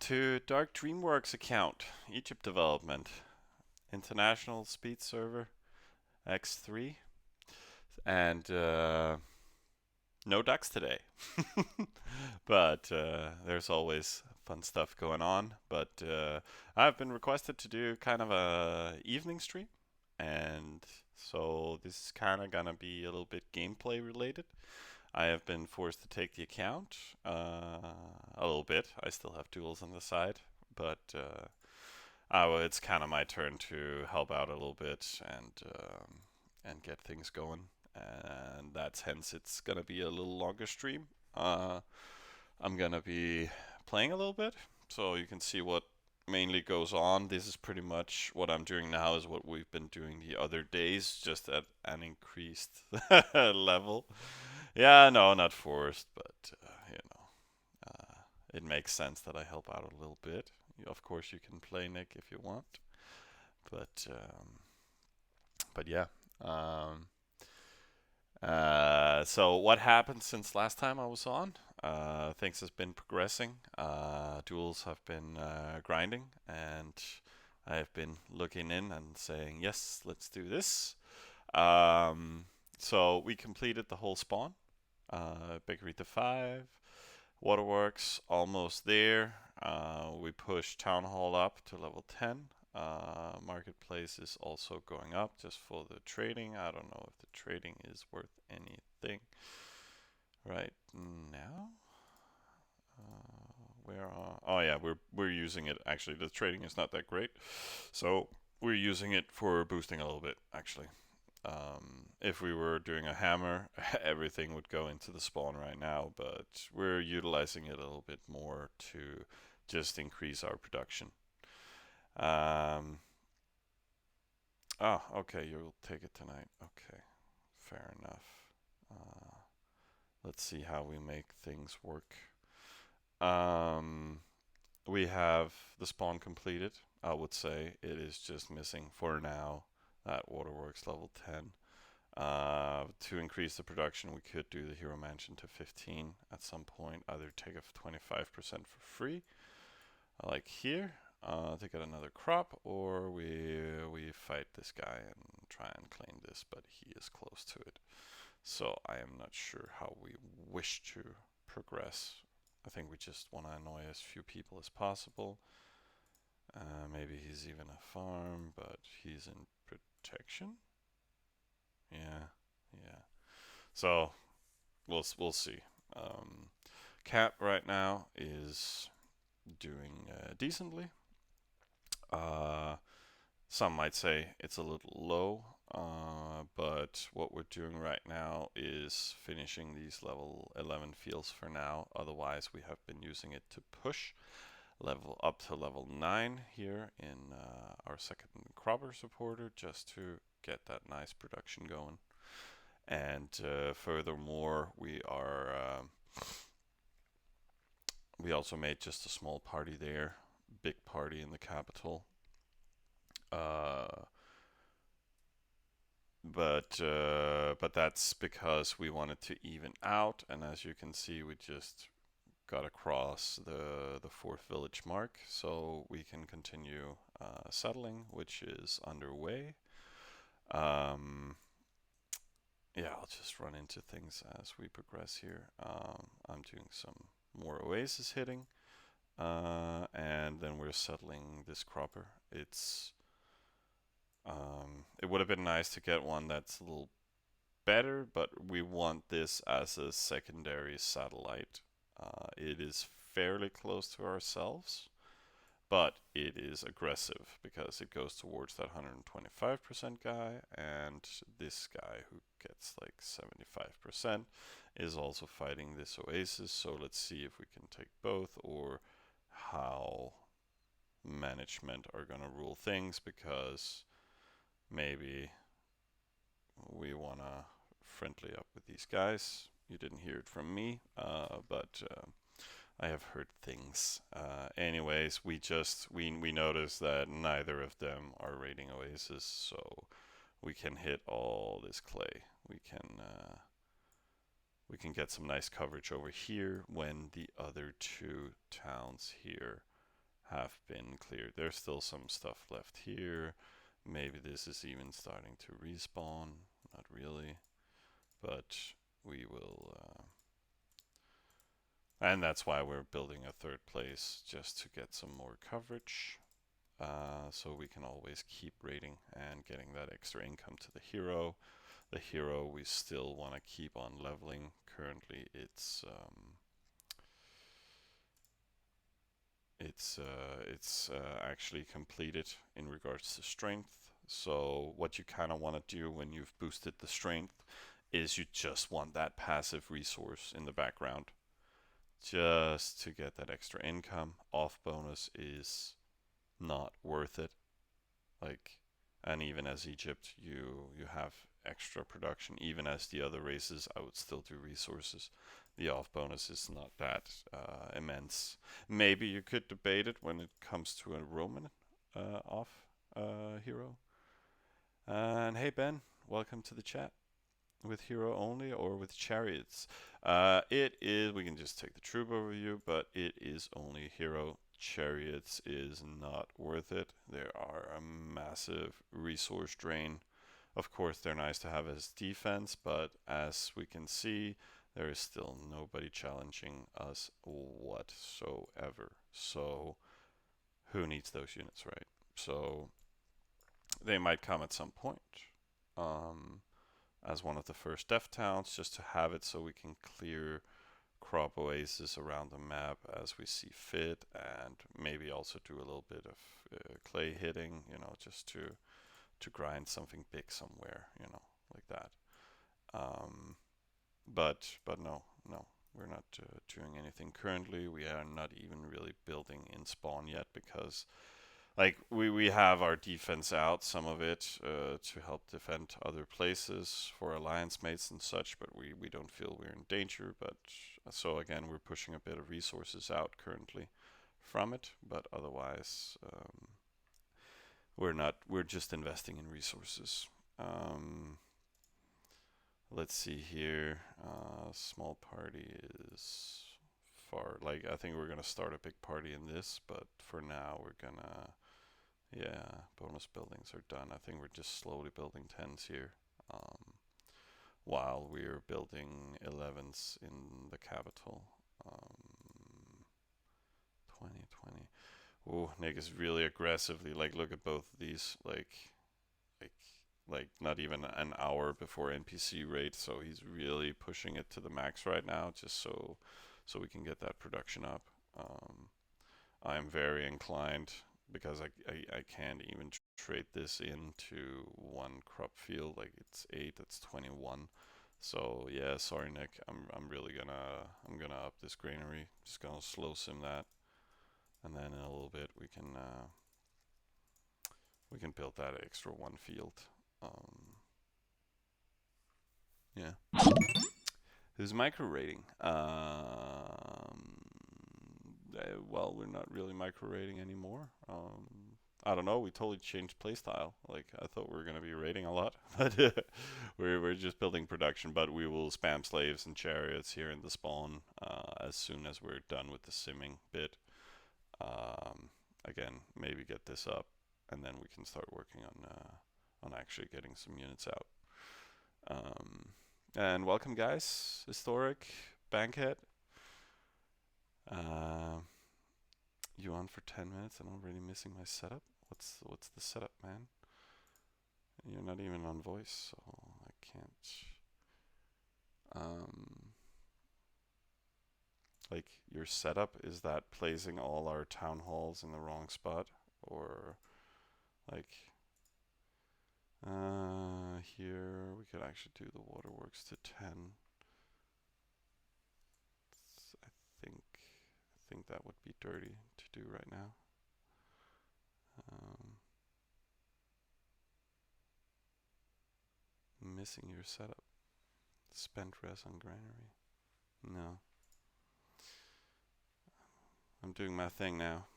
to Dark Dreamworks account, Egypt development, international speed server X3, and no ducks today. But there's always fun stuff going on. But I've been requested to do kind of a evening stream, and so this is kind of gonna be a little bit gameplay related. I have been forced to take the account a little bit. I still have duels on the side, but it's kind of my turn to help out a little bit and get things going. And that's hence it's gonna be a little longer stream. I'm gonna be playing a little bit, so you can see what mainly goes on. This is pretty much what I'm doing now is what we've been doing the other days, just at an increased level. Yeah, no, not forced, but it makes sense that I help out a little bit. Of course, you can play Nick if you want, but yeah. Um, so what happened since last time I was on? Things has been progressing. Duels have been grinding, and I have been looking in and saying, yes, let's do this. Um, so we completed the whole spawn. Bakery to 5, Waterworks almost there. We pushed Town Hall up to level 10. Marketplace is also going up just for the trading. I don't know if the trading is worth anything right now. Oh yeah, we're using it actually. The trading is not that great, so we're using it for boosting a little bit actually. If we were doing a hammer, everything would go into the spawn right now, but we're utilizing it a little bit more to just increase our production. Um, okay, you'll take it tonight. Okay, fair enough. Uh, let's see how we make things work. Um, we have the spawn completed. I would say it is just missing for now that Waterworks level 10. To increase the production, we could do the Hero Mansion to 15 at some point. Either take a 25% for free, like here, to get another crop, or we fight this guy and try and claim this, but he is close to it. So I am not sure how we wish to progress. I think we just want to annoy as few people as possible. Maybe he's even a farm, but he's in protection. Yeah, yeah. So we'll see. Um, Cat right now is doing decently. Uh, some might say it's a little low, but what we're doing right now is finishing these level 11 fields for now. Otherwise, we have been using it to push level up to level 9 here in our second cropper supporter just to get that nice production going. And furthermore, we also made just a small party there, big party in the capital. Uh, but that's because we wanted to even out, and as you can see, we just got across the fourth village mark, so we can continue settling, which is underway. Um, yeah, I'll just run into things as we progress here. I'm doing some more oasis hitting, and then we're settling this cropper. It would have been nice to get one that's a little better, but we want this as a secondary satellite. It is fairly close to ourselves, but it is aggressive because it goes towards that 125% guy, and this guy who gets like 75% is also fighting this oasis. So let's see if we can take both, or how management are gonna rule things, because maybe we wanna friendly up with these guys. You didn't hear it from me, but I have heard things. Anyways, we noticed that neither of them are raiding Oasis, so we can hit all this clay. We can get some nice coverage over here when the other two towns here have been cleared. There's still some stuff left here. Maybe this is even starting to respawn. Not really, but we will. And that's why we're building a third place, just to get some more coverage. So we can always keep raiding and getting that extra income to the hero. The hero we still want to keep on leveling. Currently it's actually completed in regards to strength. So what you kind of want to do when you've boosted the strength is you just want that passive resource in the background just to get that extra income. Off bonus is not worth it. Like, and even as Egypt, you have extra production. Even as the other races, I would still do resources. The off bonus is not that immense. Maybe you could debate it when it comes to a Roman off hero. And hey Ben, welcome to the chat. With hero only or with chariots? It is. We can just take the troop overview, but it is only hero. Chariots is not worth it. There are a massive resource drain. Of course, they're nice to have as defense, but as we can see, there is still nobody challenging us whatsoever. So, who needs those units, right? So, they might come at some point. As one of the first dev towns, just to have it so we can clear crop oasis around the map as we see fit, and maybe also do a little bit of clay hitting, just to grind something big somewhere, like that. But no, we're not doing anything currently. We are not even really building in spawn yet because like we have our defense out, some of it to help defend other places for alliance mates and such, but we don't feel we're in danger. But so again, we're pushing a bit of resources out currently from it, but otherwise we're not. We're just investing in resources. Let's see here. Small party is far. Like I think we're gonna start a big party in this, but for now we're gonna. Yeah, bonus buildings are done. I think we're just slowly building 10s here, while we're building 11s in the capital. 2020. Oh, Nick is really aggressively like look at both of these like like not even an hour before NPC rate, so he's really pushing it to the max right now, just so we can get that production up. I'm very inclined because I can't even trade this into one crop field. Like it's 8, that's 21. So yeah, sorry Nick, I'm really gonna up this granary. Just gonna slow sim that, and then in a little bit we can build that extra one field. Yeah. Who's micro rating? Well, we're not really micro rating anymore. I don't know. We totally changed playstyle. Like I thought we were gonna be rating a lot, but we're just building production. But we will spam slaves and chariots here in the spawn as soon as we're done with the simming bit. Again, maybe get this up, and then we can start working on actually getting some units out. And welcome, guys. Historic Bankhead. You on for 10 minutes and already missing my setup? What's the setup, man? You're not even on voice, so I can't. Like your setup is that placing all our town halls in the wrong spot, or like here we could actually do the waterworks to 10. I think that would be dirty to do right now. Missing your setup. Spent res on granary. No. I'm doing my thing now.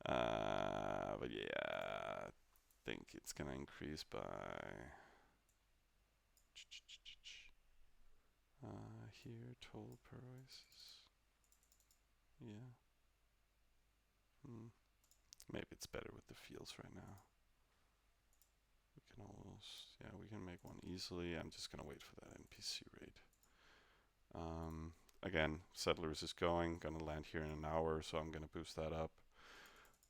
But yeah, I think it's gonna increase by here total per oasis. yeah. Hmm. Maybe it's better with the fields right now. We can almost, yeah, we can make one easily. I'm just gonna wait for that NPC raid. Again, Settlers is gonna land here in an hour, so I'm gonna boost that up.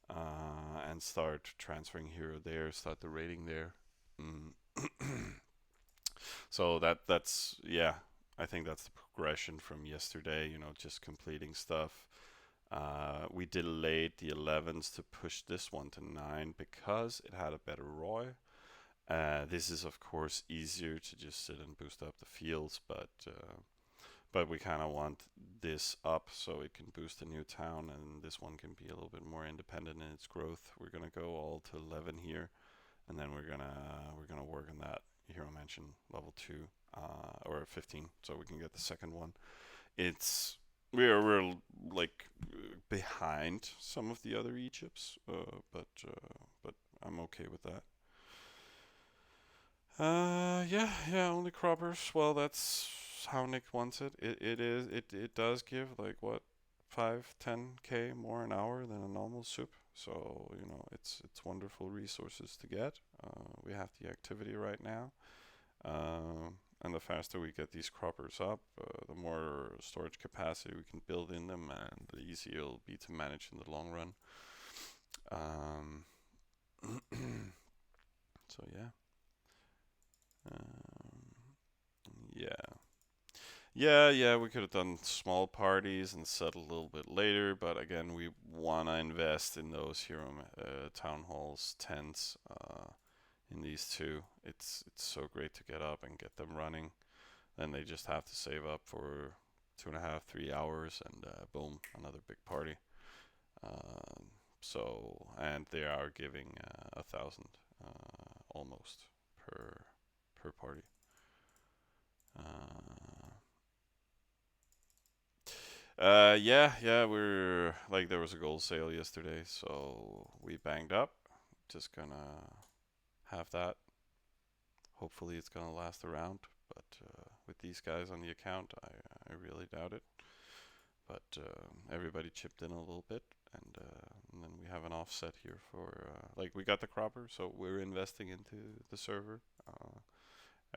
And start transferring here or there, start the raiding there. Mm. So that's yeah, I think that's the progression from yesterday. You know, just completing stuff. We delayed the 11s to push this one to 9 because it had a better ROI. This is of course easier to just sit and boost up the fields, but we kind of want this up so it can boost a new town, and this one can be a little bit more independent in its growth. We're gonna go all to 11 here, and then we're gonna work on that hero mansion level 2 or 15, so we can get the second one. It's we're like behind some of the other Egypts, but I'm okay with that. Yeah, only croppers. Well, that's how Nick wants it. It does give like what 5-10k more an hour than a normal soup. So you know it's wonderful resources to get. We have the activity right now, and the faster we get these croppers up, the more storage capacity we can build in them, and the easier it'll be to manage in the long run. Um, so yeah. Um, yeah. Yeah, we could have done small parties and settled a little bit later, but again, we want to invest in those hero town halls, tents, in these two. It's so great to get up and get them running. Then they just have to save up for 2.5, 3 hours, and boom, another big party. Um, and they are giving 1,000 almost per party. Uh, yeah, we're like there was a gold sale yesterday, so we banged up. Just gonna have that. Hopefully, it's gonna last around. But with these guys on the account, I really doubt it. But everybody chipped in a little bit, and then we have an offset here for like we got the cropper, so we're investing into the server.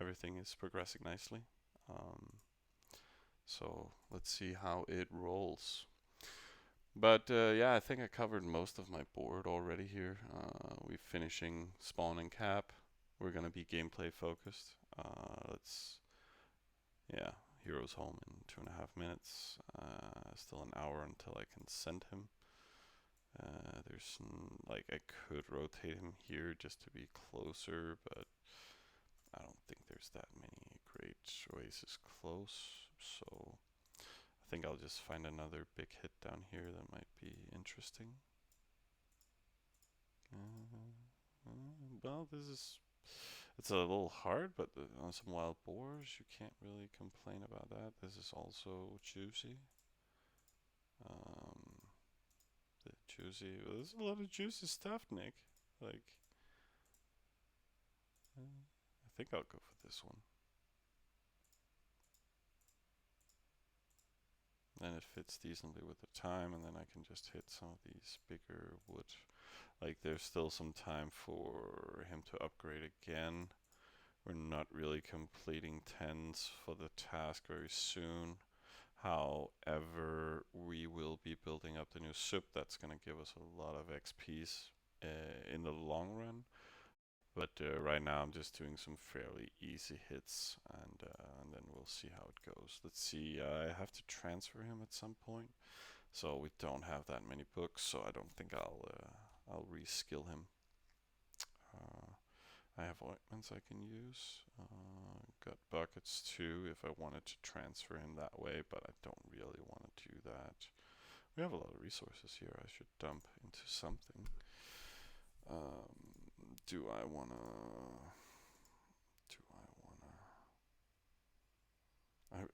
Everything is progressing nicely. Um, so let's see how it rolls. But yeah, I think I covered most of my board already here. We're finishing spawn and cap. We're gonna be gameplay focused. Yeah, hero's home in 2.5 minutes. Still an hour until I can send him. Like I could rotate him here just to be closer, but I don't think there's that many great oasis close. So I think I'll just find another big hit down here that might be interesting. Well, it's a little hard, but on some wild boars, you can't really complain about that. This is also juicy. Um, there's a lot of juicy stuff, Nick. Like, I think I'll go for this one. Then it fits decently with the time, and then I can just hit some of these bigger wood. Like, there's still some time for him to upgrade again. We're not really completing 10s for the task very soon. However, we will be building up the new soup. That's going to give us a lot of XPs in the long run. But right now I'm just doing some fairly easy hits, and then we'll see how it goes. Let's see, I have to transfer him at some point. So we don't have that many books, so I don't think I'll reskill him. Uh, I have ointments I can use. Got buckets too if I wanted to transfer him that way, but I don't really want to do that. We have a lot of resources here. I should dump into something. Do I wanna? Do I wanna?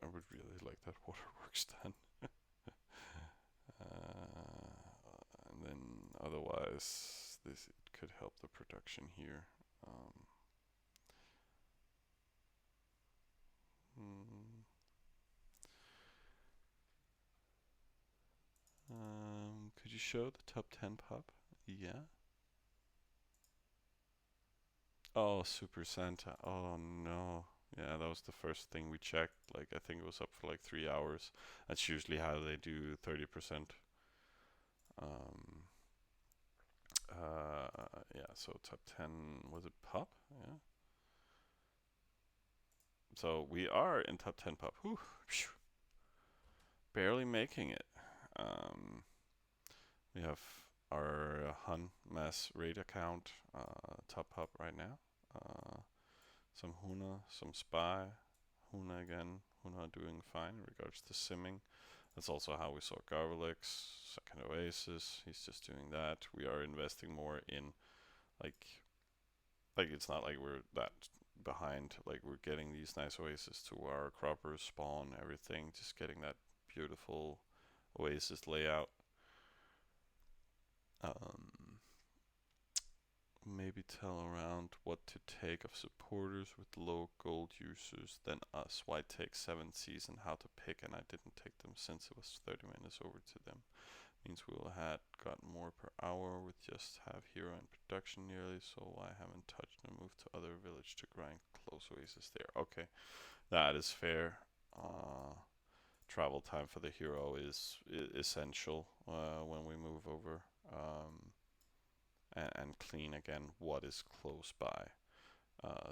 I would really like that waterworks done. And then otherwise, this it could help the production here. Um, hmm, you show the top 10 pop? Yeah. Oh, Super Santa. Oh no. Yeah, that was the first thing we checked. Like, I think it was up for like 3 hours. That's usually how they do 30%. Um, yeah, so top 10, was it pop? Yeah. So we are in top 10 pop. Whew, phew, barely making it. Um, we have our Hun mass raid account, top pop right now. Some Huna, some Spy. Huna again. Huna doing fine in regards to simming. That's also how we saw Garvalix, second Oasis. He's just doing that. We are investing more in like it's not like we're that behind. Like we're getting these nice Oasis to our croppers spawn, everything. Just getting that beautiful Oasis layout. Um, Maybe tell around what to take of supporters with low gold users than us. Why take 7 Cs and how to pick, and I didn't take them since it was 30 minutes over to them. Means we will have got more per hour with just have hero and production nearly, so I haven't touched and moved to other village to grind close oasis there. Okay, that is fair. Travel time for the hero is essential when we move over. And clean again what is close by.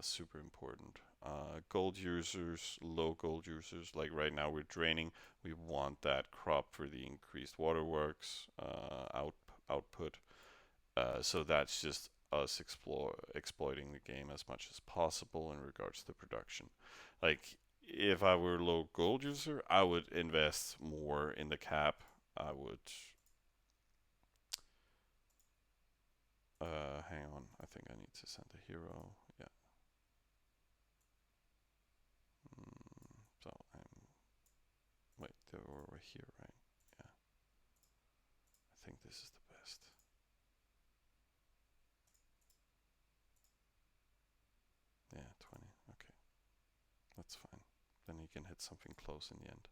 Super important. Gold users, low gold users, like right now we're draining. We want that crop for the increased waterworks output. So that's just us exploiting the game as much as possible in regards to production. Like if I were a low gold user, I would invest more in the cap. I would hang on. I think I need to send a hero. Yeah. So I'm wait. We're here, right? Yeah. I think this is the best. Yeah, 20. Okay, that's fine. Then you can hit something close in the end.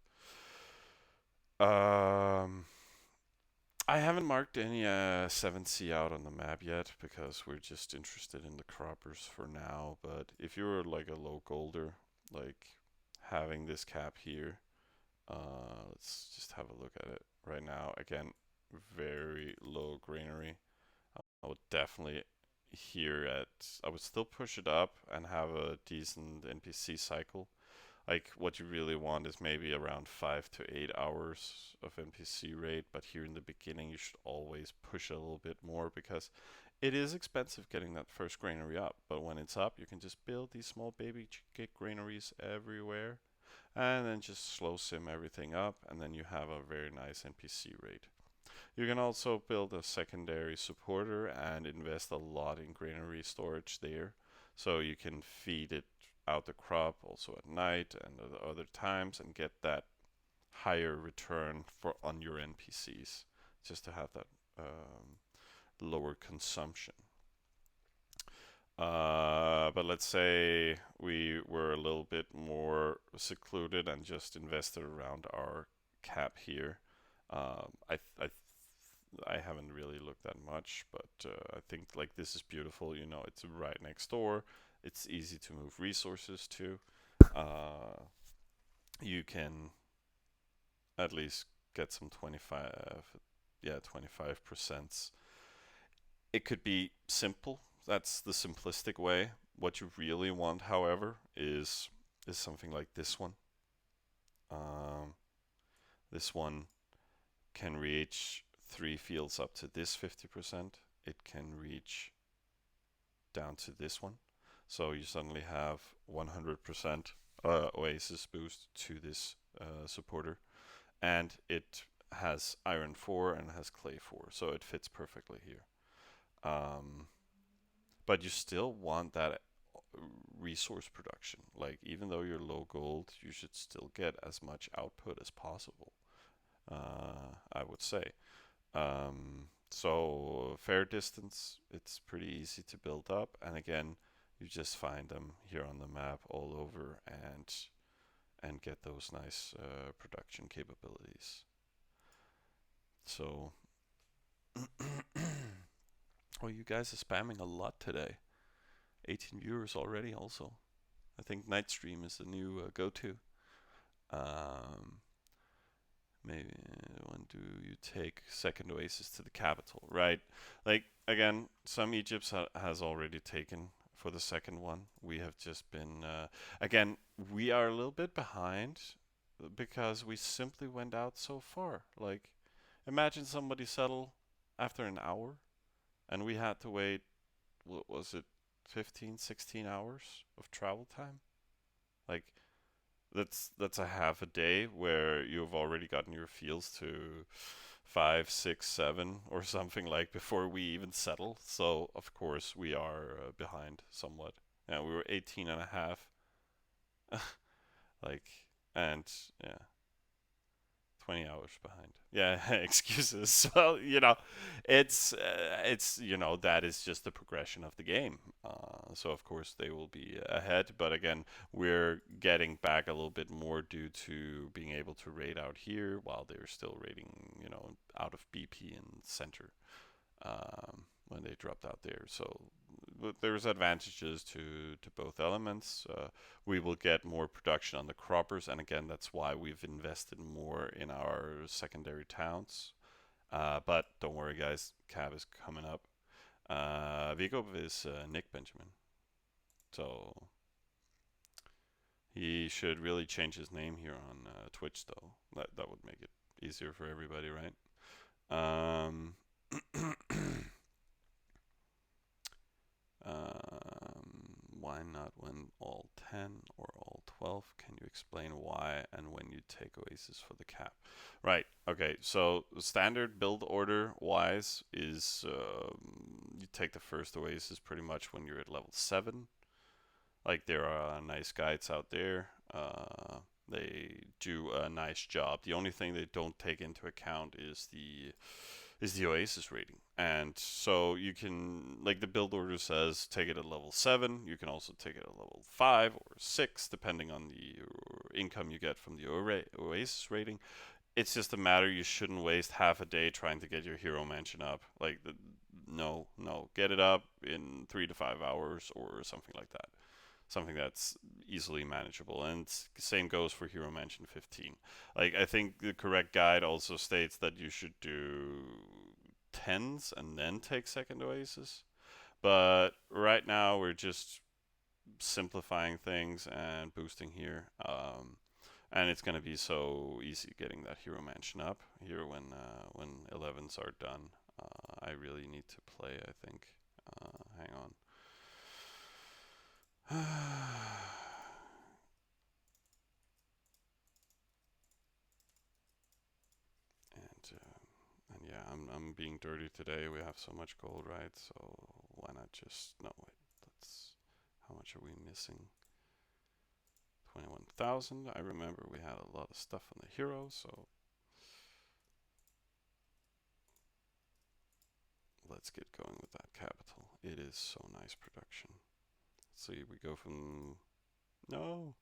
I haven't marked any 7C out on the map yet because we're just interested in the croppers for now. But if you're like a low golder, like having this cap here, let's just have a look at it right now. Again, very low granary. I would definitely I would still push it up and have a decent NPC cycle. Like what you really want is maybe around 5 to 8 hours of NPC rate, but here in the beginning you should always push a little bit more because it is expensive getting that first granary up. But when it's up, you can just build these small baby granaries everywhere, and then just slow sim everything up, and then you have a very nice NPC rate. You can also build a secondary supporter and invest a lot in granary storage there, so you can feed it out the crop also at night and at other times and get that higher return for on your NPCs, just to have that lower consumption. But let's say we were a little bit more secluded and just invested around our cap here. I haven't really looked that much, but I think like this is beautiful. You know, it's right next door. It's easy to move resources to. Uh, you can at least get some 25%. It could be simple. That's the simplistic way. What you really want, however, is something like this one. Um, this one can reach 3 fields up to this 50%. It can reach down to this one. So you suddenly have 100% Oasis boost to this supporter. And it has Iron 4 and has Clay 4. So it fits perfectly here. But you still want that resource production. Like even though you're low gold, you should still get as much output as possible. I would say. So fair distance, it's pretty easy to build up, and again, you just find them here on the map all over and get those nice production capabilities. So Oh, you guys are spamming a lot today. 18 viewers already. Also, I think night stream is the new go-to. Um, Maybe when do you take second oasis to the capital? Right. Like again, some Egypts has already taken for the second one. We have just been again. We are a little bit behind because we simply went out so far. Like, imagine somebody settle after an hour, and we had to wait. What was it? 15, 16 hours of travel time. Like, that's a half a day where you've already gotten your fields to 5, 6, 7 or something like before we even settle. So of course we are behind somewhat. Yeah, we were 18 and a half. Like, and yeah, 20 hours behind. Yeah, excuses. Well, it's that is just the progression of the game. So of course they will be ahead, but again, we're getting back a little bit more due to being able to raid out here while they're still raiding, out of BP and center when they dropped out there. So but there's advantages to both elements. We will get more production on the croppers, and again, that's why we've invested more in our secondary towns. But don't worry, guys, Cav is coming up. Vigo is Nick Benjamin, so he should really change his name here on Twitch, though. That would make it easier for everybody, right? Um, why not when all 10 or all 12? Can you explain why and when you take Oasis for the cap? Right, okay, so standard build order wise is you take the first Oasis pretty much when you're at level 7. Like, there are nice guides out there. They do a nice job. The only thing they don't take into account is the Oasis rating. And so you can, like the build order says, take it at level 7. You can also take it at level 5 or 6, depending on the income you get from the Oasis rating. It's just a matter you shouldn't waste half a day trying to get your hero mansion up. Like, no, no. Get it up in 3 to 5 hours or something like that. Something that's easily manageable. And same goes for Hero Mansion 15. Like, I think the correct guide also states that you should do tens and then take second Oasis. But right now we're just simplifying things and boosting here. And it's gonna be so easy getting that Hero Mansion up here when 11s are done. I really need to play. I think. Hang on. And and yeah, I'm being dirty today. We have so much gold, right? So why not just no wait? Let's. How much are we missing? 21,000. I remember we had a lot of stuff on the hero, so let's get going with that capital. It is so nice production. So we go from no.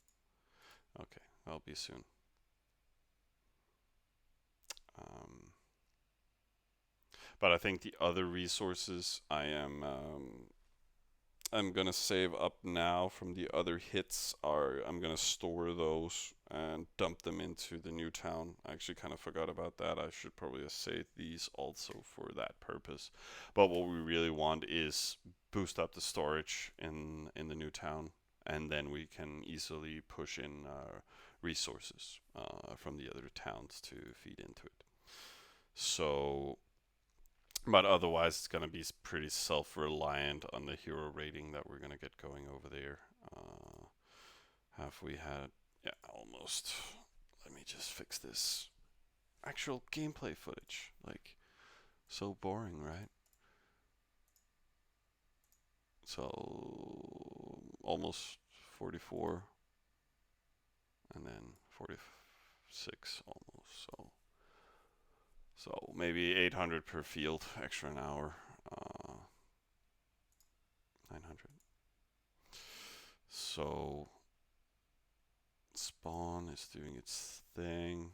Okay, I'll be soon. Um, but I think the other resources I'm gonna save up now from the other hits are I'm gonna store those and dump them into the new town. I actually kind of forgot about that. I should probably have saved these also for that purpose. But what we really want is boost up the storage in the new town, and then we can easily push in resources from the other towns to feed into it. So but otherwise, it's going to be pretty self-reliant on the hero rating that we're going to get going over there. Have we had? Yeah, almost. Let me just fix this. Actual gameplay footage. Like, so boring, right? So, almost 44. And then 46 almost. So maybe 800 per field, extra an hour. 900. So spawn is doing its thing.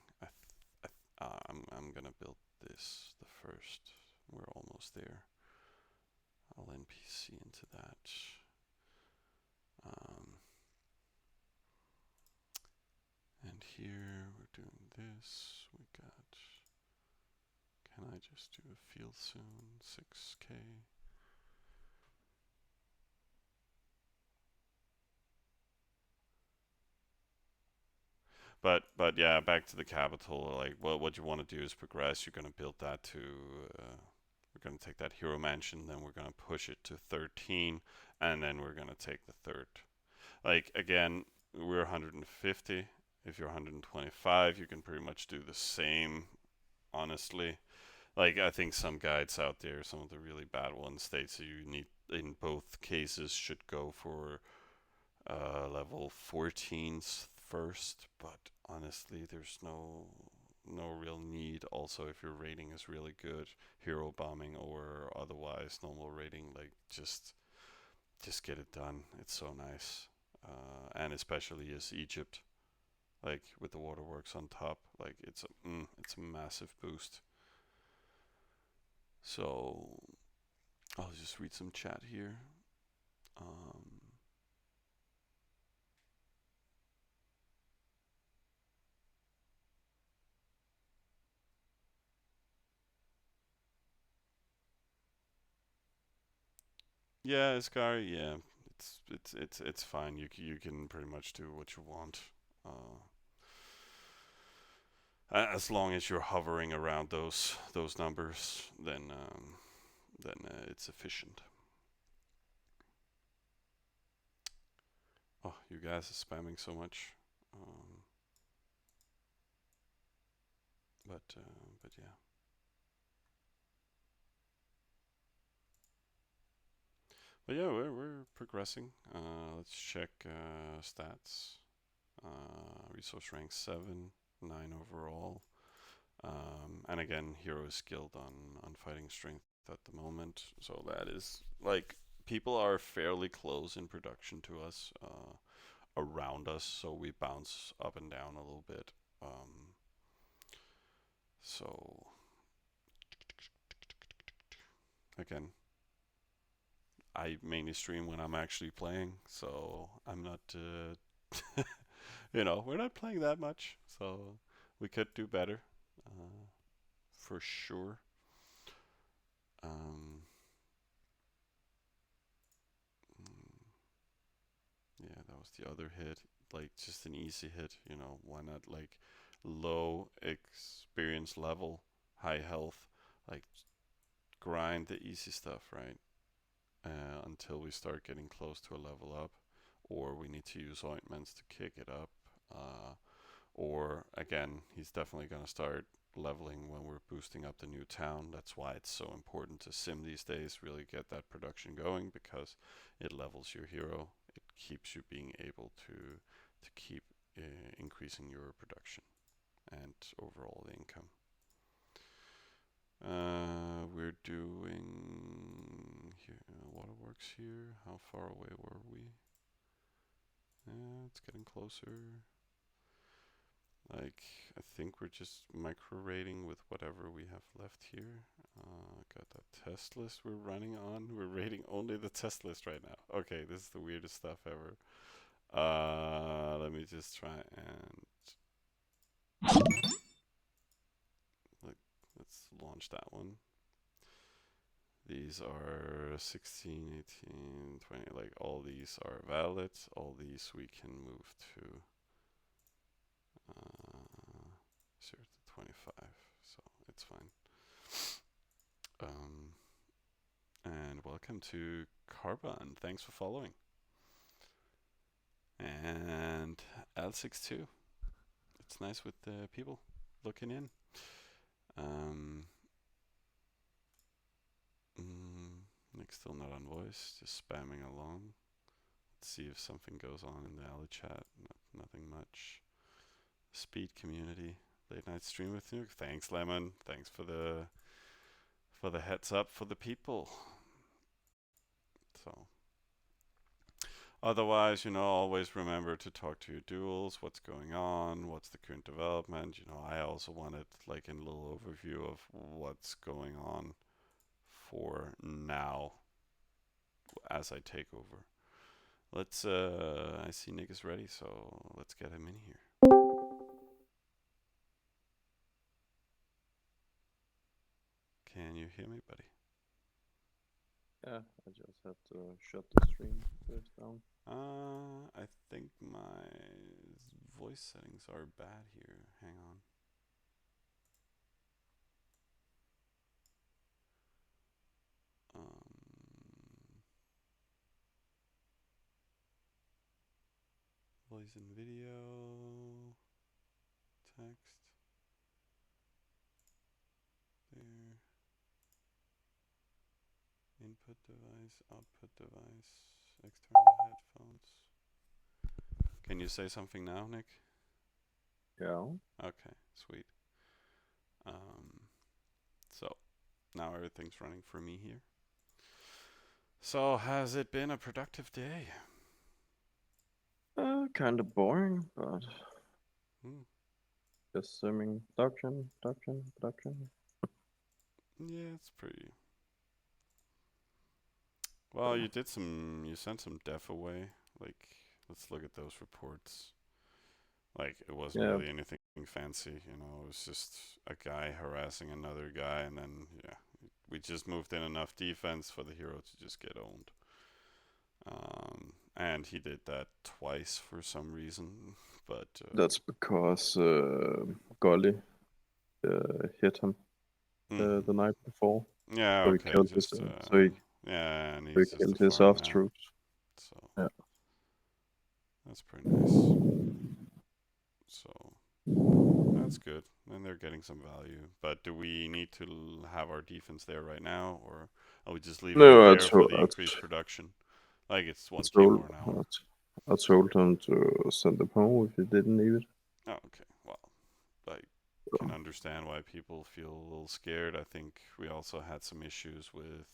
I'm gonna build this the first. We're almost there. NPC into that. Um, and here we're doing this. We got. Can I just do a field soon? 6K. But yeah, back to the capital. Like, well, what you want to do is progress. You're gonna build that to. We're gonna take that hero mansion, then we're gonna push it to 13, and then we're gonna take the third. Like again, we're 150. If you're 125, you can pretty much do the same. Honestly, like I think some guides out there, some of the really bad ones, state so you need in both cases should go for level 14s first, but honestly, there's no real need. Also, if your rating is really good, hero bombing or otherwise normal rating, like just get it done. It's so nice, and especially as Egypt, like with the waterworks on top, like it's a massive boost. So I'll just read some chat here. Um, Yeah, Sky. Yeah, it's fine. You can pretty much do what you want, uh, as long as you're hovering around those numbers. Then it's efficient. Oh, you guys are spamming so much. Um, but yeah. But yeah, we're progressing. Let's check stats. Resource rank 7, 9 overall. And again, hero is skilled on fighting strength at the moment, so that is like people are fairly close in production to us, around us, so we bounce up and down a little bit. Um, so again, I mainly stream when I'm actually playing, so I'm not, we're not playing that much, so we could do better, uh, for sure. Um, mm, Yeah, that was the other hit. Like just an easy hit. Why not like low experience level, high health, like grind the easy stuff, right? Until we start getting close to a level up, or we need to use ointments to kick it up. Uh, or again, he's definitely going to start leveling when we're boosting up the new town. That's why it's so important to sim these days, really get that production going because it levels your hero. It keeps you being able to keep increasing your production and overall income. We're doing here, waterworks here. How far away were we? Yeah, it's getting closer. Like, I think we're just micro rating with whatever we have left here. Got that test list we're running on. We're rating only the test list right now. Okay, this is the weirdest stuff ever. Let me just try and like, let's launch that one. These are 16, 18, 20, like all these are valid. All these we can move to 0 to 25, so it's fine. Um, and welcome to Carbon. Thanks for following. And L62. It's nice with people looking in. Um, Nick's still not on voice, just spamming along. Let's see if something goes on in the alley chat. Nothing much. Speed community. Late night stream with you. Thanks, Lemon. Thanks for the heads up for the people. So otherwise, always remember to talk to your duels, what's going on, what's the current development. I also wanted like a little overview of what's going on for now. as I take over. Let's. I see Nick is ready, so let's get him in here. Can you hear me, buddy? Yeah, I just had to shut the stream first down. I think my voice settings are bad here. Hang on. Voice and video, text, there, input device, output device, external headphones. Can you say something now, Nick? Yeah. Okay, sweet. So now everything's running for me here. So has it been a productive day? Kind of boring, but Hmm. just simming production. Yeah, it's pretty. Well, you did some. You sent some def away. Like, let's look at those reports. Like, it wasn't Yeah, really anything fancy, it was just a guy harassing another guy, and then, yeah, we just moved in enough defense for the hero to just get owned. And he did that twice for some reason, but. that's because Golly hit him Mhm. the night before, Yeah, so he okay, killed his just, so yeah, and he he's just a killed his farm off now, troops. so Yeah. that's pretty nice. So that's good. Then they're getting some value. But do we need to have our defense there right now, or are we just leaving it No, there for the increased production? Like it's I 1k told more an hour. I told him to send him home if he didn't need it. Oh, okay. Well, I can understand why people feel a little scared. I think we also had some issues with,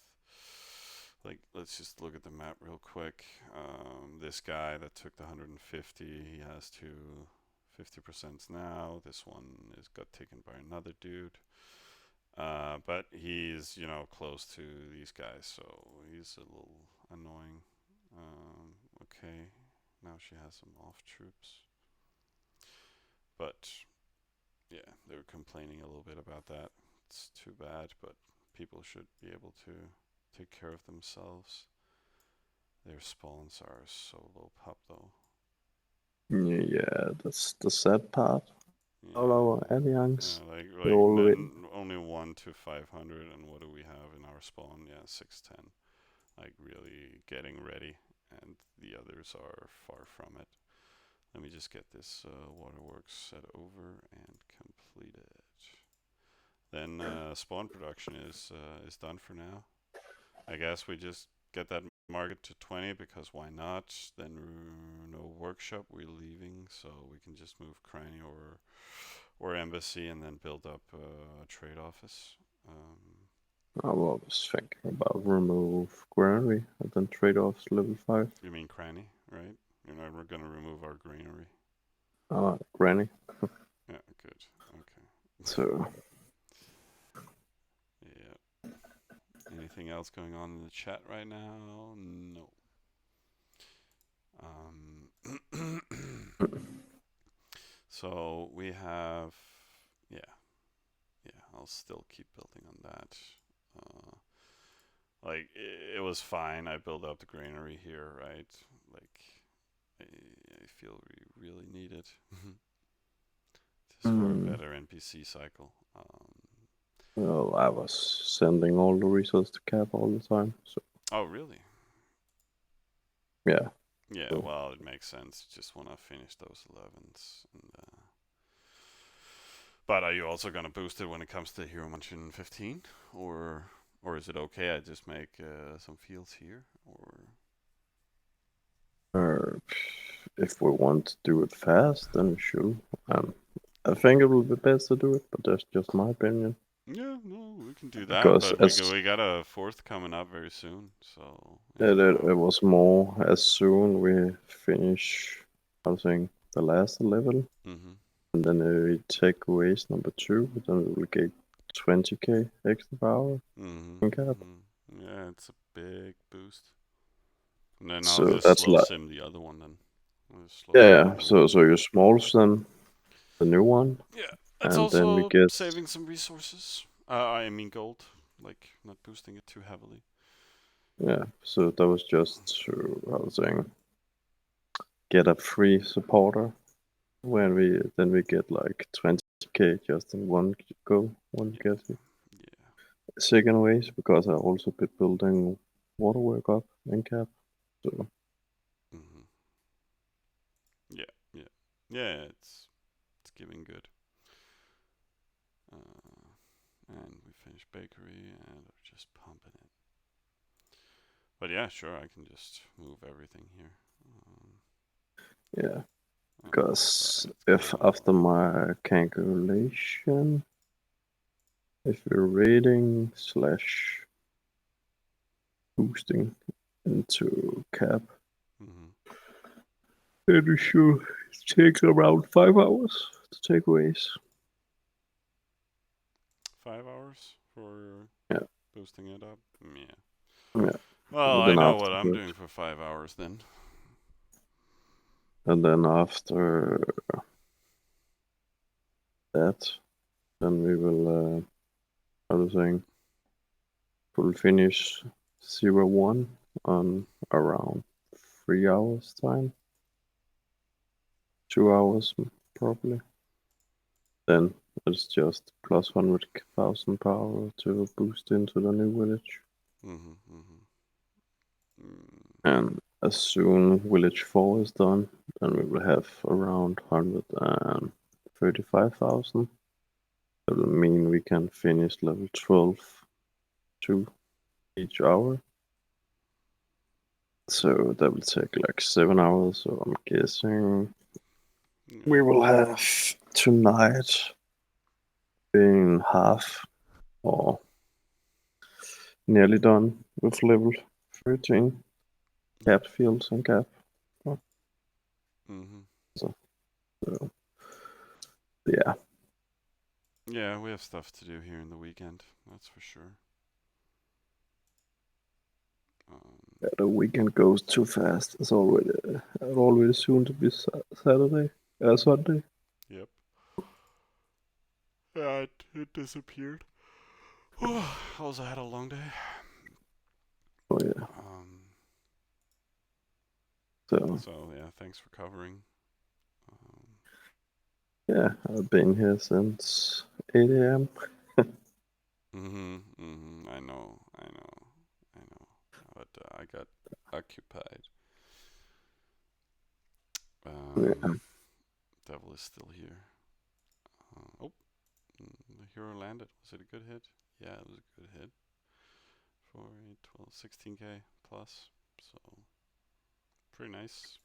like, let's just look at the map real quick. This guy that took the 150, he has 50% now. This one is got taken by another dude. But he's, close to these guys, so he's a little annoying. Okay, now she has some off troops. But, yeah, they were complaining a little bit about that. It's too bad, but people should be able to take care of themselves. Their spawns are so low pop, though. Yeah, that's the sad part. All Yeah, our alliance, like they all win. only 1 to 500, and what do we have in our spawn? Yeah, 610. Like really getting ready, and the others are far from it. Let me just get this waterworks set over and complete it. Then spawn production is done for now. I guess we just get that market to 20 because why not? Then no workshop, we're leaving, so we can just move Cranny or embassy and then build up a trade office. I was thinking about remove granary and then trade offs level 5. You mean Cranny, right? You're never gonna remove our greenery. Granny. Yeah, good. Okay. So, Yeah. Anything else going on in the chat right now? No. So we have, yeah, I'll still keep building on that. Uh, like it was fine. I built up the granary here, right? Like I feel we really need it just for a better NPC cycle. well, I was sending all the resources to Cap all the time. So, Oh, really? yeah. Yeah. So, Well, it makes sense. Just want to finish those 11s. But are you also gonna boost it when it comes to Hero Mansion 15, or is it okay? I just make some fields here, or uh, if we want to do it fast, then we should. I think it will be best to do it, but that's just my opinion. yeah, no, we can do that. Because But we got a fourth coming up very soon, so it was more as soon we finish, I think, the last level, Mhm. and then we take waste number 2, then we will get 20k extra power Mhm. in Cap. Mhm. Yeah, it's a big boost. And then I'll So just that's slow like sim the other one then. I'll just slow sim yeah. the other So one. you small them the new one, Yeah, that's and then we also get saving some resources. I mean gold, like not boosting it too heavily. yeah. So that was just to I was saying get a free supporter when we get like 20k just in one go, one Yeah, get yeah. second ways because I also been building waterwork up in cap. So Hmm. Yeah, yeah, yeah. It's giving good. Uh, and we finished bakery, and we're just pumping it. But yeah, sure, I can just move everything here. Um, yeah, because let's if go. after my calculation, if we're raiding slash boosting into cap, Hmm. then it should take around 5 hours to take ways. 5 hours for Yeah, boosting it up. Yeah. yeah. Well, And I then know what I'm after doing for 5 hours then. that, then we will how to saying we'll finish 0-1 on around 3 hours time, 2 hours probably. Then it's just plus 100,000 power to boost into the new village. Hmm. Hmm. Mm, And as soon village 4 is done, then we will have around 135,000. That will mean we can finish level 12 to each hour. So that will take like 7 hours. So I'm guessing we yeah. will have tonight being half or nearly done with level 13 Yep. cap fields and cap. Hmm. So, so yeah, Yeah, we have stuff to do here in the weekend. That's for sure. Um, the weekend goes too fast. It's already soon to be Saturday, Sunday. yep. Yeah, it disappeared. I also had a long day. Oh yeah. Um, So so yeah, thanks for covering. Um, yeah, I've been here since 8 a.m. mhm, mhm. I know, I know, I know. But I got occupied. Yeah, Devil is still here. Oh, the hero landed. Was it a good hit? Yeah, it was a good hit. For a 12, 16k plus. So pretty nice.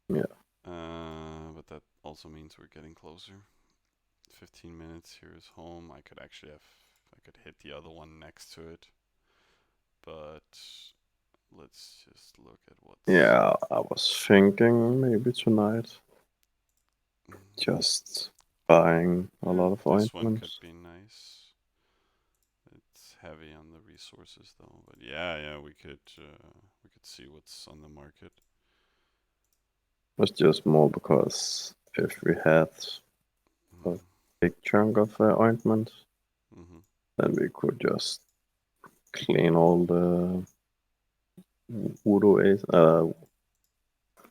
yeah, But that also means we're getting closer. 15 minutes here is home. I could hit the other one next to it. But let's just look at what's. yeah. I was thinking maybe tonight, Mm, just buying a yeah, lot of this one could ointments. be nice. It's heavy on the resources though. But yeah, yeah, we could see what's on the market. It's just more because if we had a Mm, big chunk of ointment, mm-hmm. then we could just clean all the wood oasis,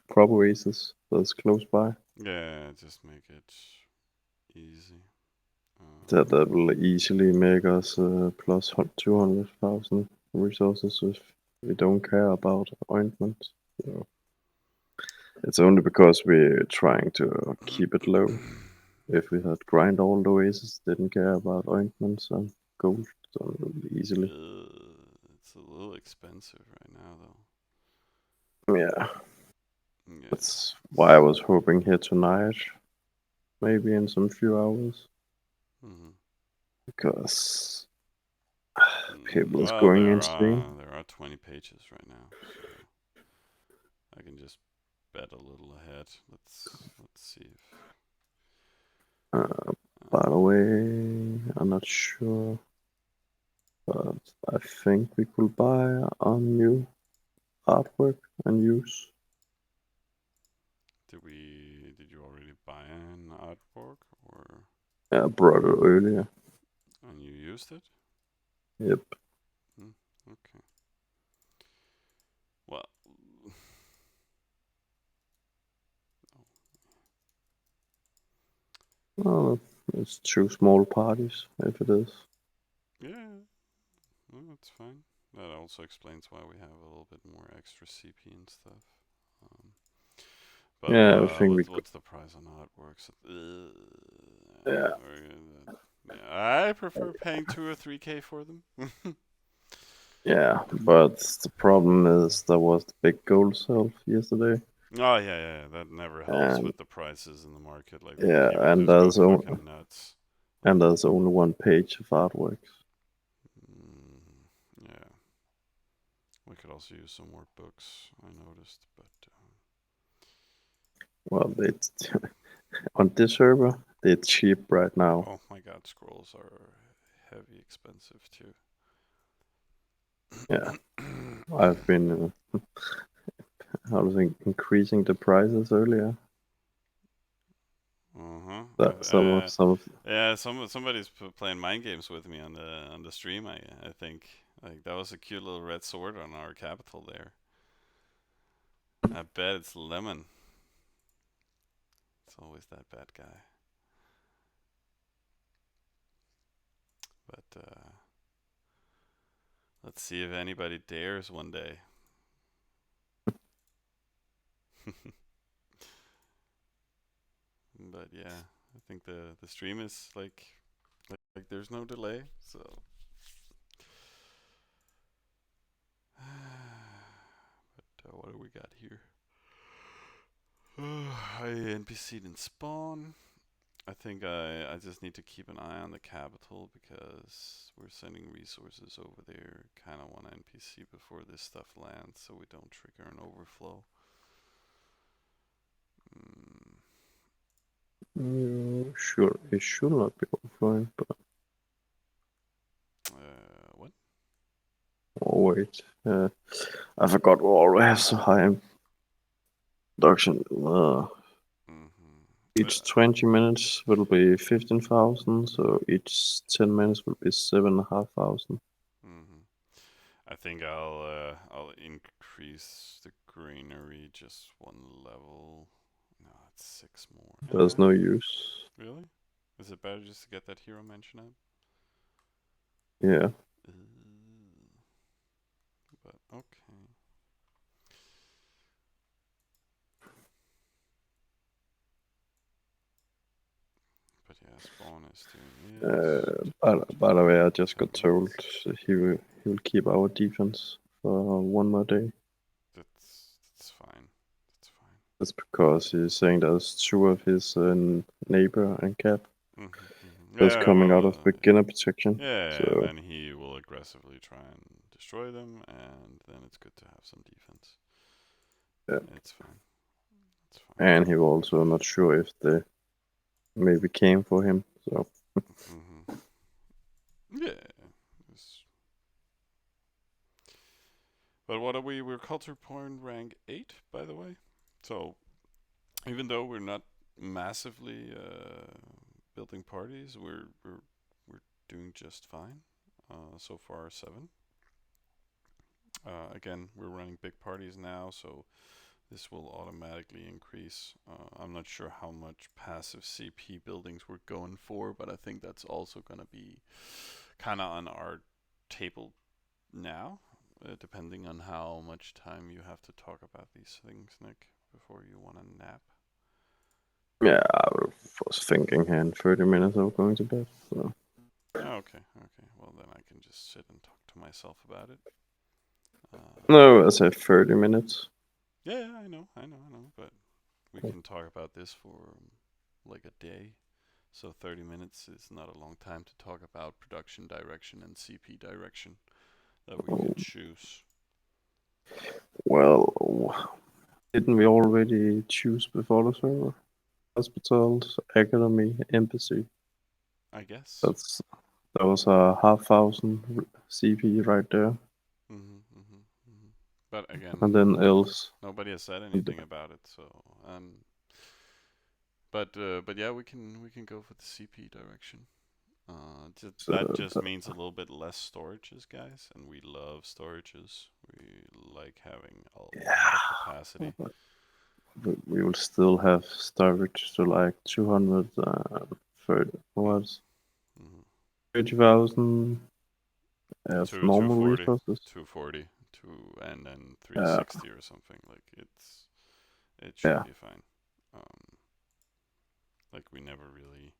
crop oasis that's close by. Yeah, just make it easy. That will easily make us plus 200,000 resources if we don't care about ointment. So it's only because we're trying to keep it low. If we had grind all the oasis, didn't care about ointments and gold, then it would be easily. It's a little expensive right now Yeah, though. Yeah. that's why I was hoping here tonight, maybe in some few hours, Mm-hmm. because people is Well, going insane. there are 20 pages right now, so I can just bet a little ahead. Let's see if Uh, by the uh, way, I'm not sure, but I think we could buy a new artwork and use. Did you already buy an artwork or Yeah, I brought it earlier. and you used it? Yep. Okay. Well, Well, it's 2 small parties if it is. yeah, well, that's fine. That also explains why we have a little bit more extra CP and stuff. Um, but Yeah, I think we. what's the price on artworks? Yeah. Yeah, I prefer paying 2 or 3K for them. Yeah, but the problem is there was the big gold sale yesterday, Oh yeah, that never helps and with the prices in the market. Like yeah, people just go fucking nuts. and there's only 1 page of artworks. Yeah, we could also use some more books. I noticed, but Well, it's on this server, they're cheap right now. oh my god, scrolls are heavy expensive too. Yeah, I've been, how to think, increasing the prices earlier. Uh-huh. That some of Yeah, somebody's playing mind games with me on the stream. I think like that was a cute little red sword on our capital there. I bet it's lemon. It's always that bad guy. But let's see if anybody dares one day. But yeah, I think the stream is like there's no delay, so but what do we got here? I NPC'd in spawn. I think I just need to keep an eye on the capital because we're sending resources over there. Kind of want to NPC before this stuff lands so we don't trigger an overflow. sure, it should not be offline, but What? oh wait, I forgot we already have so high production. Mm-hmm. Each 20 minutes will be 15,000, so each 10 minutes will be 7,500. Mm-hmm. I think I'll increase the greenery just 1 level. No, it's 6 more. There's no use. Really? Is it better just to get that hero mention up? Yeah. But okay. But yeah, spawn is doing this. By the way, I just 10 got told minutes. he will keep our defense for 1 more day. That's fine. That's fine. That's because he's saying there's 2 of his neighbor and cat that's Yeah, coming out well, of beginner protection. yeah, and So then he will aggressively try and destroy them, and then it's good to have some defense. yeah, It's fine. It's fine. and he was also not sure if they maybe came for him. So Yeah. It's... But what are we? We're culture point rank 8, by the way. So even though we're not massively building parties, we're doing just fine. So far 7. Again, we're running big parties now, so this will automatically increase. I'm not sure how much passive CP buildings we're going for, but I think that's also going to be kind of on our table now, depending on how much time you have to talk about these things, Nick, before you want to nap. yeah, I was thinking here in 30 minutes of going to bed. So. Okay. Well, then I can just sit and talk to myself about it. No, I said 30 minutes. Yeah, I know. But we can talk about this for like a day. So 30 minutes is not a long time to talk about production direction and CP direction that we could choose. Well, didn't we already choose before the server? Hospitals, academy, embassy. I guess. That was a 5,000 CP right there. Mm-hmm. But again, and then else. nobody has said And, anything about it. So but yeah, we can go for the CP direction. That just but, means a little bit less storages, guys, and we love storages. We like having a lot of yeah, capacity. we will still have storage to like 230, what, Hmm 30,000 of Two normal 240, resources. 240, and then Uh, 360 or something. Like it should yeah, be fine. Um, like we never really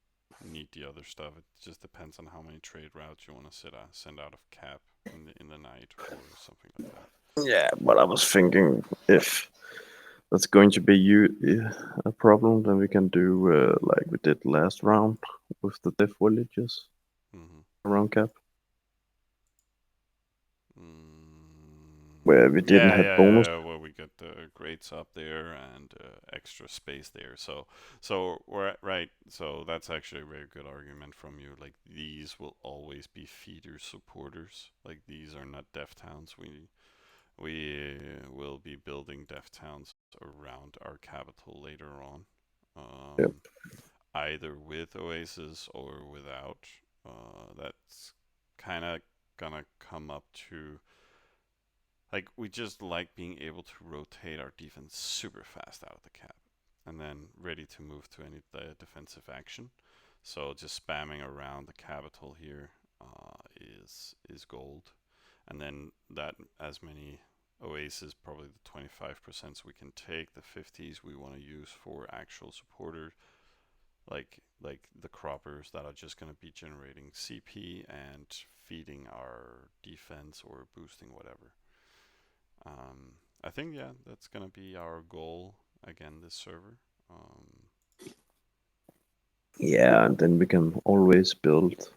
need the other stuff. It just depends on how many trade routes you want to send out of cap in the night or something like that. yeah. But I was thinking if that's going to be a problem, then we can do like we did last round with the death villages Hmm around cap, where we didn't Yeah, have yeah, bonus. yeah. Well, we get the grades up there and extra space there. So we're right. So that's actually a very good argument from you. Like these will always be feeder supporters. Like these are not dev towns. We will be building dev towns around our capital later on, Yep. either with oasis or without. That's kind of gonna come up to like we just like being able to rotate our defense super fast out of the cap and then ready to move to any defensive action. So just spamming around the capital here is gold, and then that as many oasis, probably the 25% we can take, the 50s we want to use for actual supporters, like the croppers that are just going to be generating CP and feeding our defense or boosting whatever. Um, I think yeah, that's gonna be our goal again this server. Um, Yeah, and then we can always build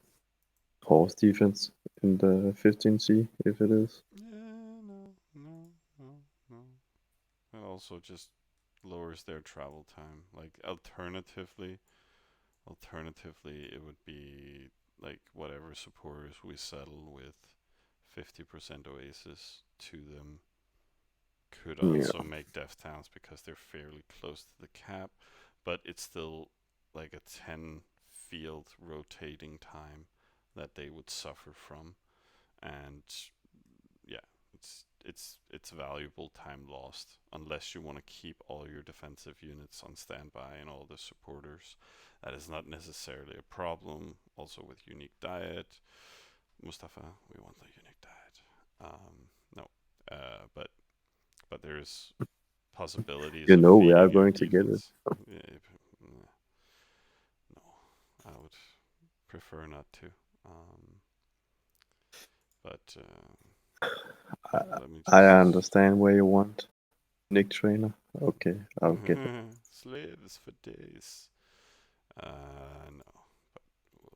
horse defense in the 15C if it is. yeah, no. It also just lowers their travel time. Like alternatively, it would be like whatever supporters we settle with 50% Oasis to them could also Yeah, make death towns because they're fairly close to the cap, but it's still like a 10 field rotating time that they would suffer from, and yeah, it's valuable time lost unless you want to keep all your defensive units on standby and all the supporters. That is not necessarily a problem. Also with unique diet, Mustafa, we want the unique diet. No, but there's possibilities you of know we are feeding your going to get it. defense. Yeah, no, I would prefer not to. Um, but I, let me I just understand where you want Nick Trainer. Okay, I'll get it. slaves for days. No,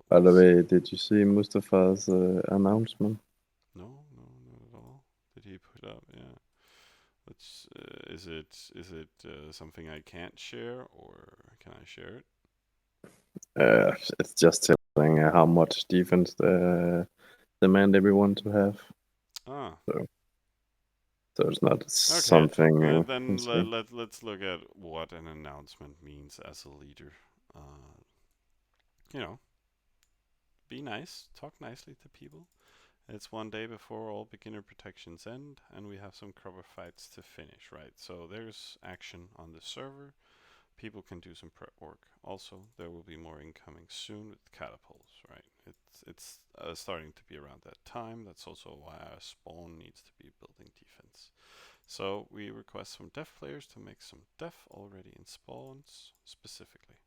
By we'll the see. way, did you see Mustafa's announcement? No, not at all. Did he put up? Yeah. Let's. Is it something I can't share, or can I share it? It's just telling how much defense the demand everyone to have. Ah, So, so it's not okay. something Then insane. let's look at what an announcement means as a leader. Uh, you know, be nice, talk nicely to people. It's one day before all beginner protections end, and we have some cover fights to finish, right? So there's action on the server. People can do some prep work. Also, there will be more incoming soon with catapults, right? It's starting to be around that time. That's also why our spawn needs to be building defense. So we request from dev players to make some def already in spawns specifically.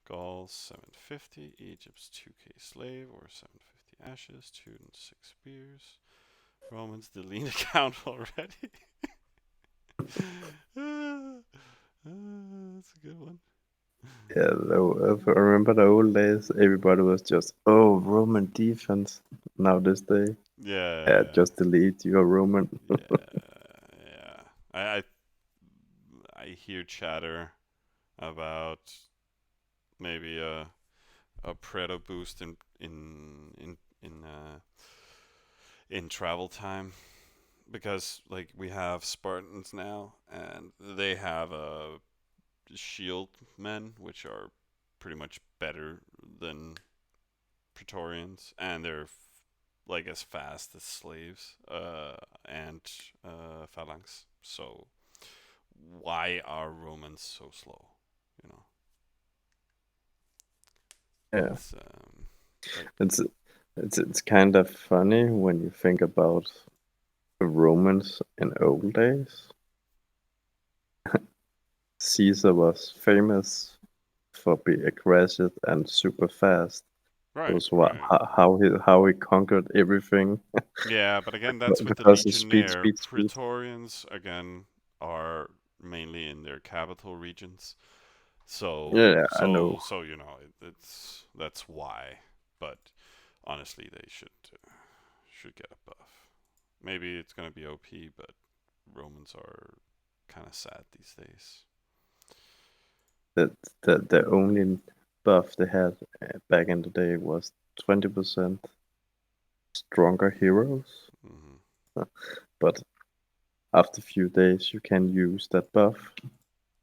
Gaul 750, Egypt's 2k slave or 750 ashes, 2 and 6 spears. Romans delete account already. That's a good one. Yeah, I remember the old days. Everybody was just, oh, Roman defense. Now this day, yeah, Yeah, just delete your Roman. yeah. I hear chatter about maybe a Predator boost in travel time. because like we have Spartans now, and they have shield men, which are pretty much better than Praetorians, and they're like as fast as slaves and phalanx. So why are Romans so slow? You know, Yeah, it's like it's it's kind of funny when you think about the Romans in old days. Caesar was famous for being aggressive and super fast. It right, was right. how he conquered everything Yeah, but again, that's with the because of speed, legionnaire. speed, speed. Praetorians again are mainly in their capital regions. So Yeah, I so know. so you know it's that's why. But honestly, they should get a buff. Maybe it's gonna be OP, but Romans are kind of sad these days. That the only buff they had back in the day was 20% stronger heroes. Hmm. But after a few days, you can use that buff,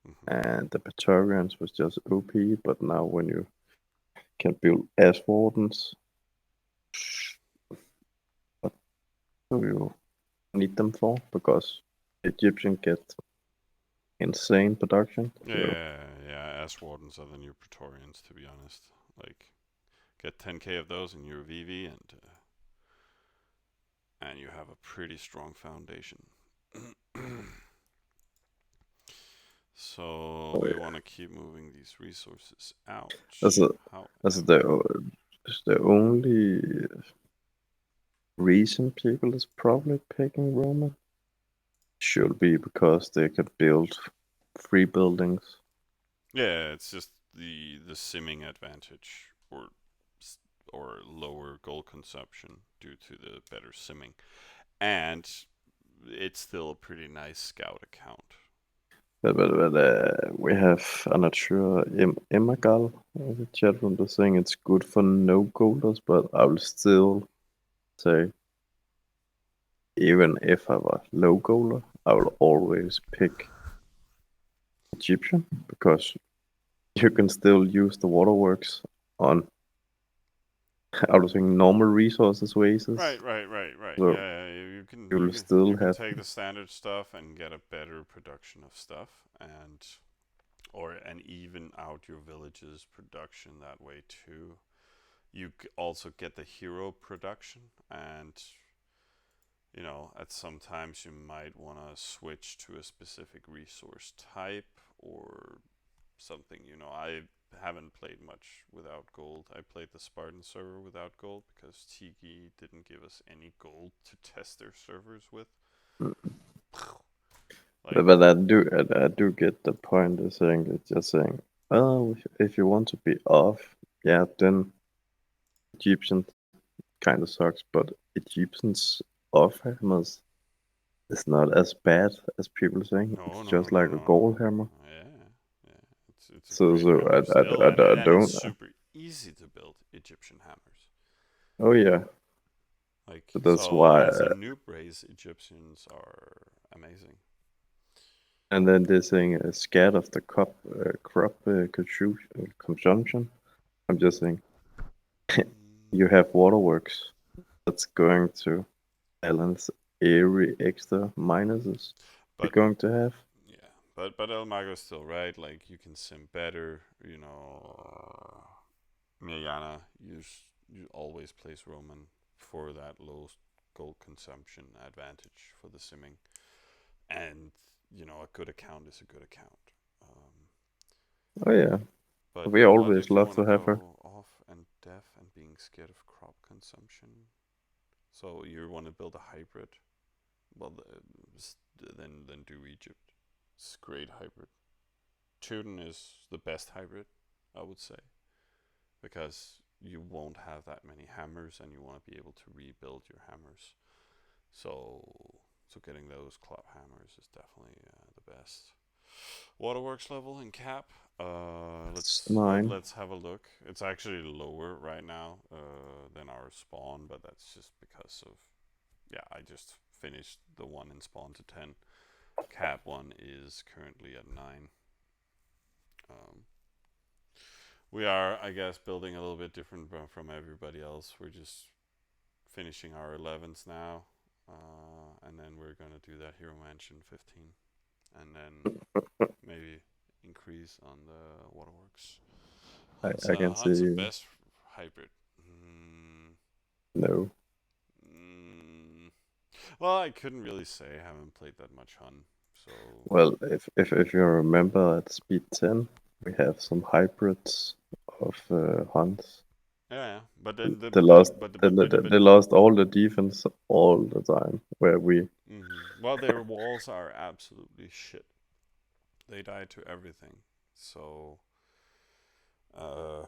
Hmm. and the Praetorians was just OP. But now when you can build Ash Wardens, what do you need them for? Because Egyptian get insane production. So Yeah, yeah. Ash Wardens are the new Praetorians, to be honest. Like, get 10k of those in your VV, and you have a pretty strong foundation. So oh we yeah, want to keep moving these resources out. that's a, that's However, the only reason people is probably picking Roman. Should be because they can build free buildings. yeah, it's just the simming advantage, or lower gold consumption due to the better simming, and it's still a pretty nice scout account. But we have, I'm not sure, Emagal, the chat room is saying it's good for no golders, but I will still say, even if I was low golder, I will always pick Egyptian because you can still use the waterworks on, I was saying, normal resources oasis. Right. So Yeah, you can you you will can still you can have, take the standard stuff and get a better production of stuff, and even out your village's production that way too. You also get the hero production, and at some times you might want to switch to a specific resource type or something. I haven't played much without gold. I played the Spartan server without gold because Tiki didn't give us any gold to test their servers with. Like, but I do get the point of saying it's just saying, oh, if you want to be off, yeah, then Egyptian kind of sucks, but Egyptians off hammers is not as bad as people saying. no, It's no, just no, no, like a no, no. gold hammer. Yeah, yeah. It's a So great so hammer still, I and it's don't. super easy to build Egyptian hammers. Oh yeah, Like, so that's so why. as a noob race, Egyptians are amazing. And then they're saying scared of the crop consumption. I'm just saying Mm, you have waterworks that's going to balance every extra minuses you're but going to have. yeah, but El Mago's still right. Like, you can sim better. Miyana you always plays Roman for that low gold consumption advantage for the simming, and a good account is a good account. Um, Oh yeah, but we but always if you love want to to have her. go off and deaf and being scared of crop consumption, so you want to build a hybrid, well, then do Egypt. It's a great hybrid. Teuton is the best hybrid, I would say, because you won't have that many hammers, and you want to be able to rebuild your hammers. So getting those club hammers is definitely the best. Waterworks level in cap. It's Let's let, 9. let's have a look. It's actually lower right now than our spawn, but that's just because of, yeah. I just finished the one in spawn to 10. Cap one is currently at 9. Um, we are, I guess, building a little bit different from everybody else. We're just finishing our 11s now, and then we're gonna do that Hero Mansion 15, and then maybe increase on the Waterworks. I can Hunt's the see best hybrid. Mm, no. mm, well, I couldn't really say. I haven't played that much Hunt, so Well, if you remember at speed 10, we have some hybrids of hunts. yeah. But then They lost but they lost all the defense all the time. Where we well, their walls are absolutely shit. They die to everything. So, uh,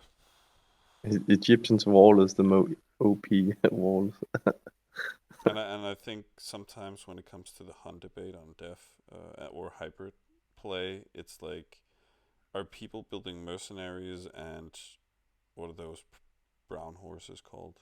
Egyptian's wall is the most OP wall. and I think sometimes when it comes to the Hunt debate on def or hybrid play, it's like, are people building mercenaries and what are those brown horses called?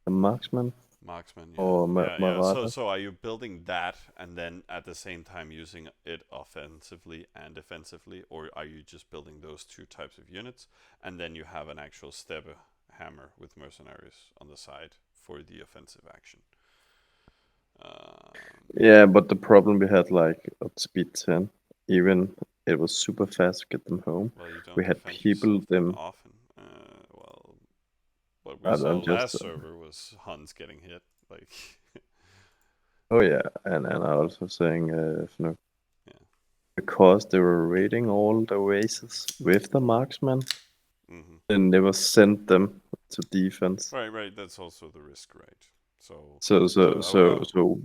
The marksman Marksman, yeah, or yeah. So, Marata. so are you building that and then at the same time using it offensively and defensively, or are you just building those two types of units and then you have an actual stepper hammer with mercenaries on the side for the offensive action? Yeah, but the problem we had like at speed 10, even it was super fast to get them home. Well, you We don't had defend people yourself that them. often. Well, what we saw I'm just last server was Huns getting hit. Like, oh yeah, and I also saying if no, yeah. because they were raiding all the oasis with the marksman, Mm-hmm. they never sent them to defense. Right. That's also the risk, right? So, So so so so well, so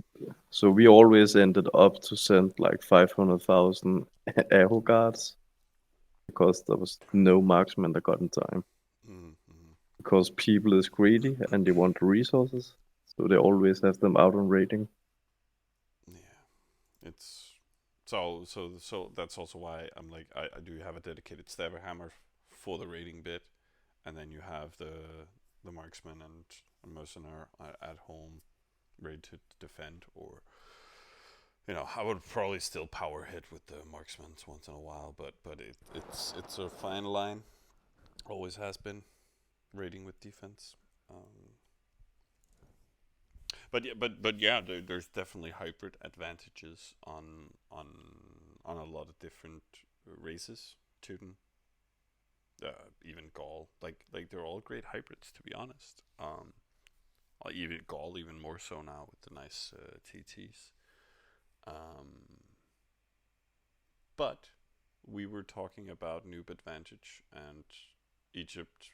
so we always ended up to send like 500,000 arrow guards because there was no marksman that got in time. mm-hmm. Because people is greedy and they want resources, so they always have them out on raiding. Yeah, it's so that's also why I'm like I do have a dedicated stabber hammer for the raiding bit, and then you have the marksman and a mercenary at home ready to defend, or I would probably still power hit with the marksmen once in a while, but it's a fine line. Always has been raiding with defense. But yeah, there's definitely hybrid advantages on a lot of different races. Teuton, even Gaul, like they're all great hybrids to be honest. Even Gaul, even more so now with the nice TTs. Um, but we were talking about noob advantage, and Egypt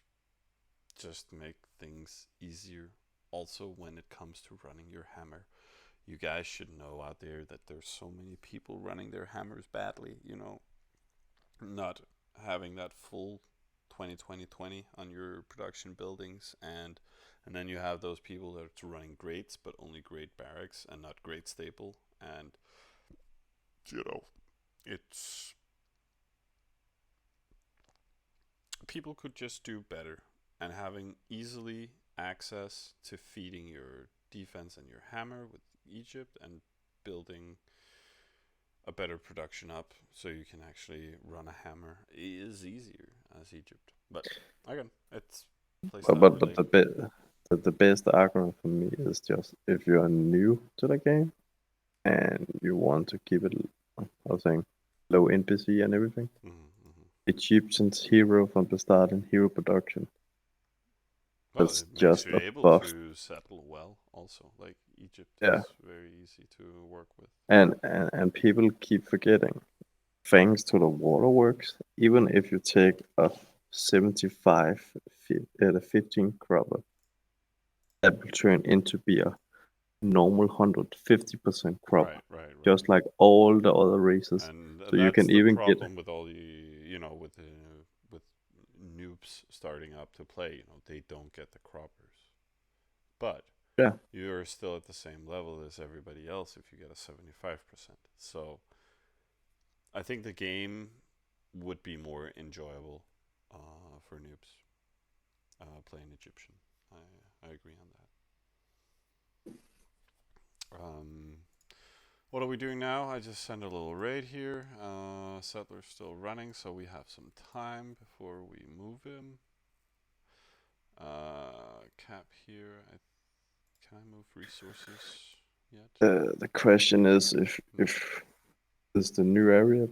just make things easier. Also, when it comes to running your hammer, you guys should know out there that there's so many people running their hammers badly, not having that full 20-20-20 on your production buildings, and then you have those people that are running greats but only great barracks and not great stable, and you know it's people could just do better, and having easily access to feeding your defense and your hammer with Egypt and building a better production up so you can actually run a hammer is easier as Egypt. But again, it's playstyle But related. the best argument for me is just if you are new to the game and you want to keep it, I was saying, low NPC and everything. Mm-hmm. Egyptian's hero from the start in hero production. Well, That's it makes just you a able buff. to settle well. Also, like Egypt Yeah, is very easy to work with. and people keep forgetting. Thanks to the waterworks, even if you take a 75 the 15 cropper, that will turn into be a normal 150% crop, Right. just like all the other races. And So you that's can the even get, problem with all with noobs starting up to play. They don't get the croppers, but yeah. you're still at the same level as everybody else if you get a 75%. So I think the game would be more enjoyable for noobs playing Egyptian. I agree on that. What are we doing now? I just sent a little raid here. Settler's still running, so we have some time before we move him. Cap here. Can I move resources yet? The question is Hmm. if this is the new area,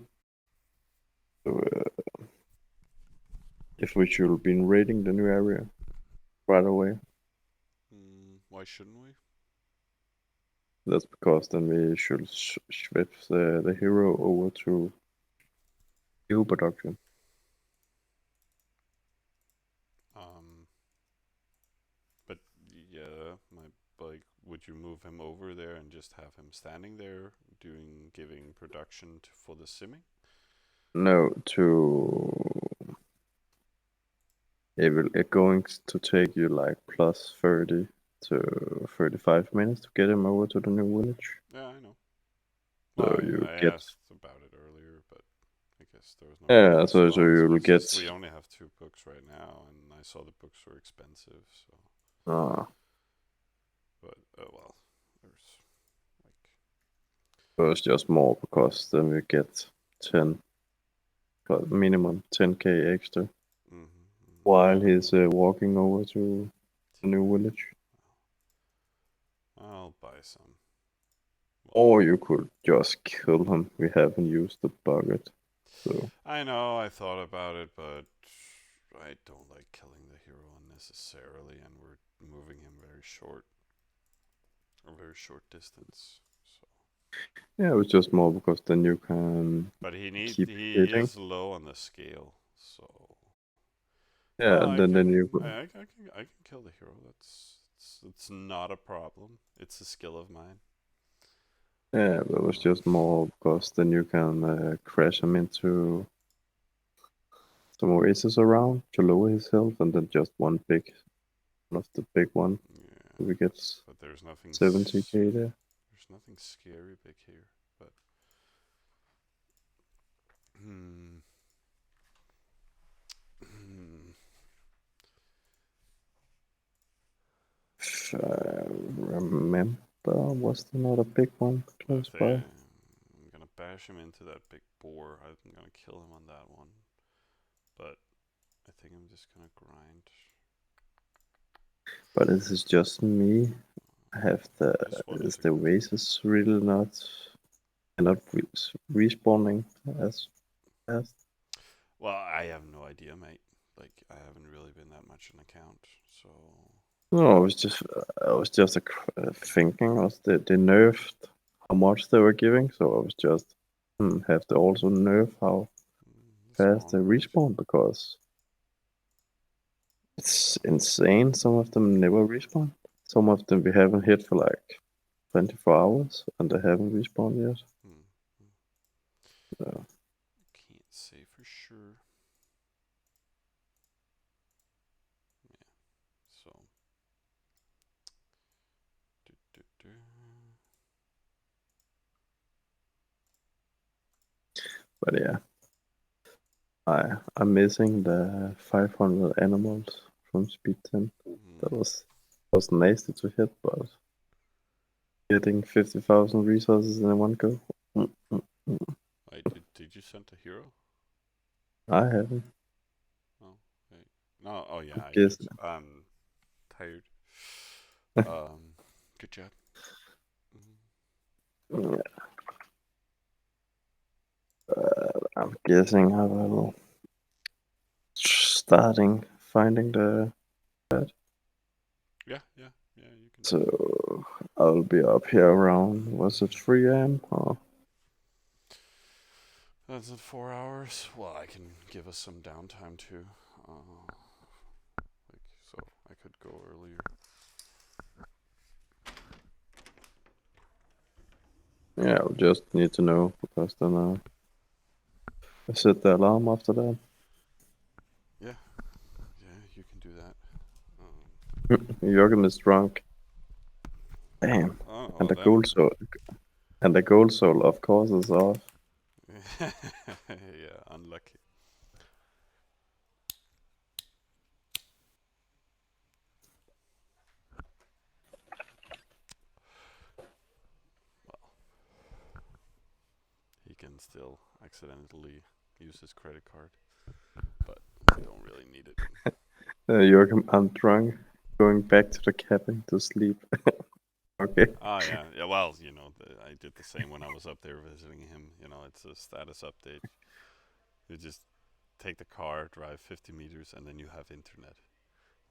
so, if we should have been raiding the new area right away. Why shouldn't we? That's because then we should switch the hero over to new production. But yeah, like, would you move him over there and just have him standing there giving production for the simming? No, it's going to take you like plus 30 to 35 minutes to get him over to the new village. Yeah, I know. So Well, you I get asked about it earlier, but I guess there was no yeah, real so response. you'll But it's get just we only have 2 books right now, and I saw the books were expensive. So, uh but well, there's like so it's just more because then we get 10 minimum 10k extra while well, he's walking over to the new village. I'll buy some. Well, Or you could just kill him. We haven't used the bucket. So I know I thought about it, but I don't like killing the hero unnecessarily, and we're moving him a very short distance. So, yeah, it was just more because then you can but keep he hitting. is low on the scale, so Yeah, well, and then you could. I can kill the hero. It's not a problem. It's a skill of mine. Yeah, but it was just more because then you can crash him into some oasis around to lower his health, and then just one of the big one. Yeah, We get but 70k there. there's nothing scary big here. But hmm, hmm, If I remember, was there not a big one I close think by? I'm gonna bash him into that big boar. I'm gonna kill him on that one. But I think I'm just gonna grind. But this is just me. I have the This one is is a the good one. oasis really not respawning as fast? Well, I have no idea, mate. Like, I haven't really been that much an account, so No, I was just thinking was they nerfed how much they were giving, so I was just have to also nerf how the fast spawn they rate. respawn because it's insane. Some of them never respawn. Some of them we haven't hit for like 24 hours and they haven't respawned yet. Hmm. So, Can't say for sure. Yeah. So. Do, do, do. but yeah, I'm missing the 500 animals from Speed 10. That Hmm. was nasty to hit, but getting 50,000 resources in one go. Mm, mm, mm. I did you send a hero? I haven't. Oh, wait. No. Oh yeah, I I guess did. I'm tired. Um. Good job. Mhm. yeah, I'm guessing I will starting finding the bed. Yeah. Yeah. Yeah. You can do that. So I'll be up here around was it 3 a.m. or That's in 4 hours. Well, I can give us some downtime too. Like so, I could go earlier. yeah, I'll just need to know because then I set the alarm after that. Yeah. Yeah. You can do that. Jürgen is drunk. Damn. Oh And well the then. gold soul of course is off. Yeah. Unlucky. can still accidentally use his credit card, but we don't really need it. Jürgen, I'm drunk. Going back to the cabin to sleep. Okay. Oh yeah, yeah. Well, I did the same when I was up there visiting him. It's a status update. You just take the car, drive 50 meters, and then you have internet.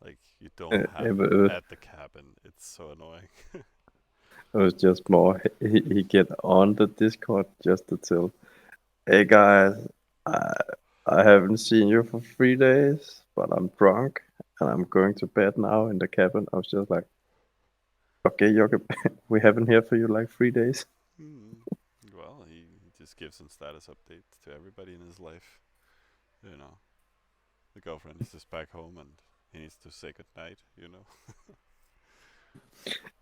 Like you don't have it It at the cabin. It's so annoying. was just more. He get on the Discord just to tell, hey guys, I I haven't seen you for 3 days, but I'm drunk and I'm going to bed now in the cabin. I was just like, okay, Jürgen, we haven't here for you like 3 days. Hmm. Well, he just gives some status updates to everybody in his life. You know, the girlfriend is just back home and he needs to say goodnight.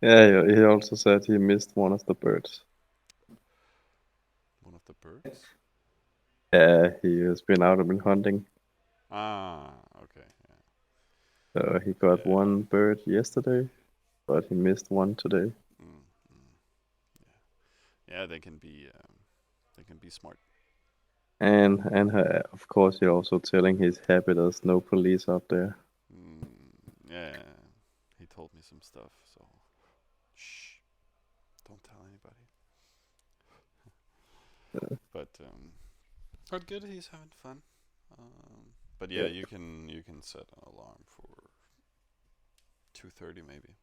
Yeah, he also said he missed one of the birds. One of the birds. Yeah, he has been out and been hunting. Ah, okay. He got Yeah. one bird yesterday, but he missed one today. Mm, mm, yeah. Yeah, they can be smart. And of course, he also telling he's happy there's no police out there. Yeah. He told me some stuff, so shh, don't tell anybody. But good. He's having fun. But yeah, Yeah, you can set an alarm for 2:30 maybe.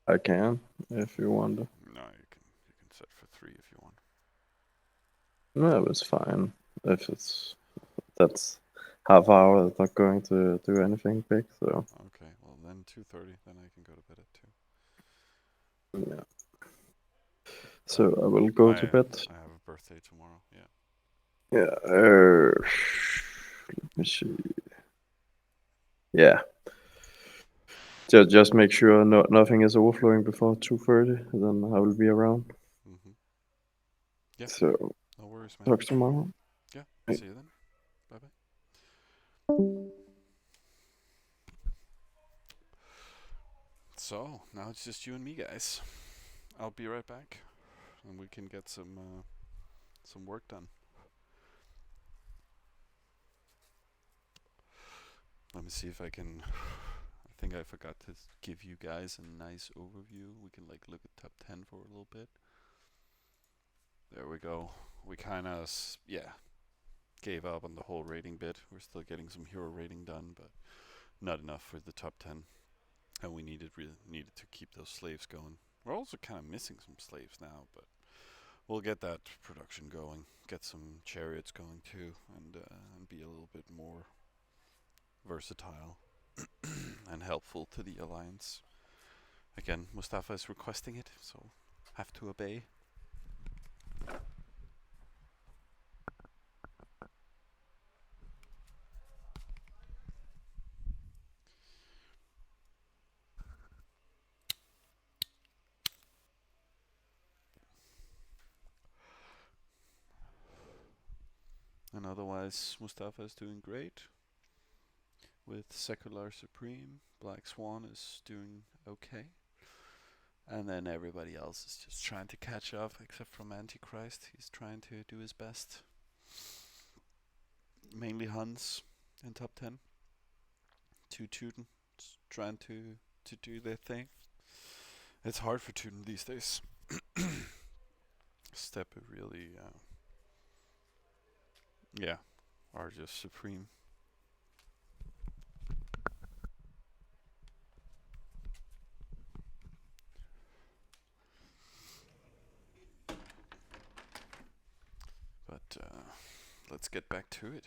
I can if you want. No, you can set for 3 if you want. No, it's fine. If it's that's half hour, it's not going to do anything big. So Okay, well then 2:30, then I can go to bed at 2. yeah. So I will go I to bed. I have a birthday tomorrow. Yeah. Yeah. Let me see. Yeah. Just make sure nothing is overflowing before 2:30. Then I will be around. Mhm. Yeah. So No worries, man. talk tomorrow. Yeah. See you then. Bye bye. So now it's just you and me, guys. I'll be right back, and we can get some work done. Let me see if I can. I think I forgot to give you guys a nice overview. We can like look at top 10 for a little bit. There we go. We kind of gave up on the whole rating bit. We're still getting some hero rating done, but not enough for the top 10. And we needed to keep those slaves going. We're also kind of missing some slaves now, but we'll get that production going. Get some chariots going too, and be a little bit more versatile and helpful to the alliance. Again, Mustafa is requesting it, so have to obey. And otherwise, Mustafa is doing great with Secular Supreme. Black Swan is doing okay. And then everybody else is just trying to catch up, except from Antichrist. He's trying to do his best. Mainly Huns in top 10. Two Tuden trying to do their thing. It's hard for Tuden these days. Steppe really, yeah, are just supreme. But let's get back to it.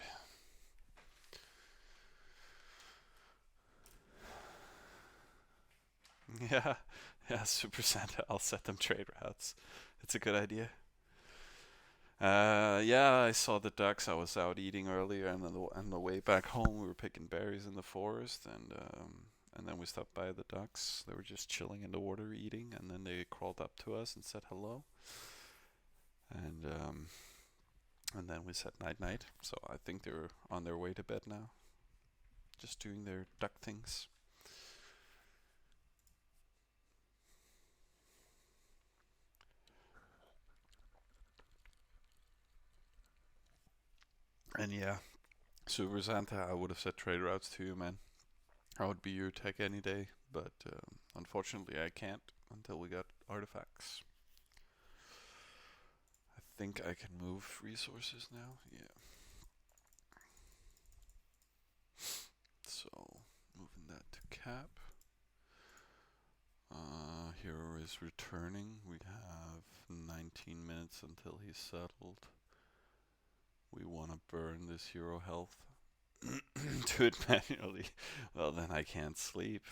Yeah, yeah, Super Santa. I'll set them trade routes. It's a good idea. Yeah, I saw the ducks. I was out eating earlier, and on the way back home, we were picking berries in the forest, and then we stopped by the ducks. They were just chilling in the water eating, and then they crawled up to us and said hello, and then we said night night. So I think they're on their way to bed now, just doing their duck things. And yeah, Super Santa, I would have said trade routes to you, man. I would be your tech any day, but unfortunately I can't until we got artifacts. I think I can move resources now. Yeah. So moving that to cap. Hero is returning. We have 19 minutes until he's settled. We want to burn this hero health. Do it manually. Well, then I can't sleep.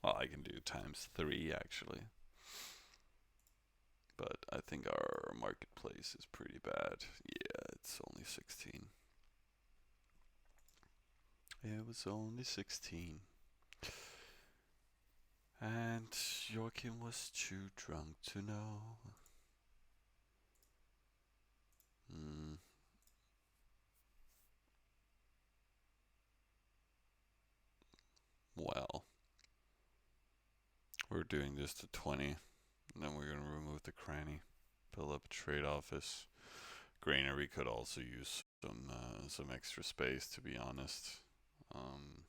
Well, I can do ×3 actually. But I think our marketplace is pretty bad. Yeah, it's only 16. It was only 16. And Joachim was too drunk to know. Hmm. Well, we're doing this to 20. And then we're going to remove the cranny. Build up a trade office. Granary could also use some extra space, to be honest. Um,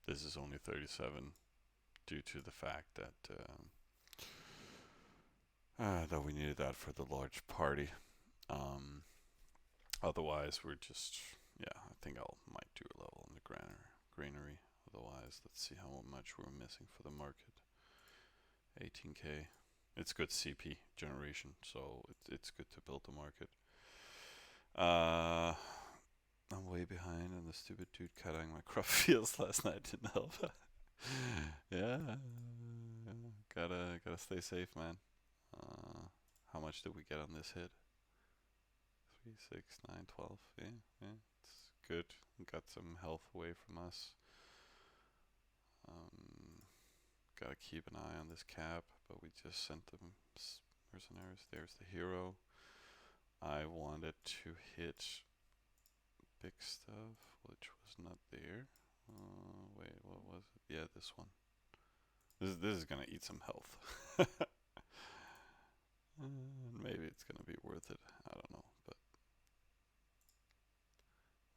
this is only 37 due to the fact that we needed that for the large party. Um, Otherwise, we're just, yeah, I think I might do a level in the granary. Otherwise, let's see how much we're missing for the market. 18k. It's good CP generation, so it's good to build the market. I'm way behind, and the stupid dude cutting my crop fields last night didn't help. Yeah, gotta stay safe, man. How much did we get on this hit? 3, 6, 9, 12. Yeah, yeah, it's good. Got some health away from us. Gotta keep an eye on this cap, but we just sent them mercenaries. There's the hero. I wanted to hit big stuff, which was not there. Wait, what was it? Yeah, this one. This is gonna eat some health. Maybe it's gonna be worth it. I don't know, but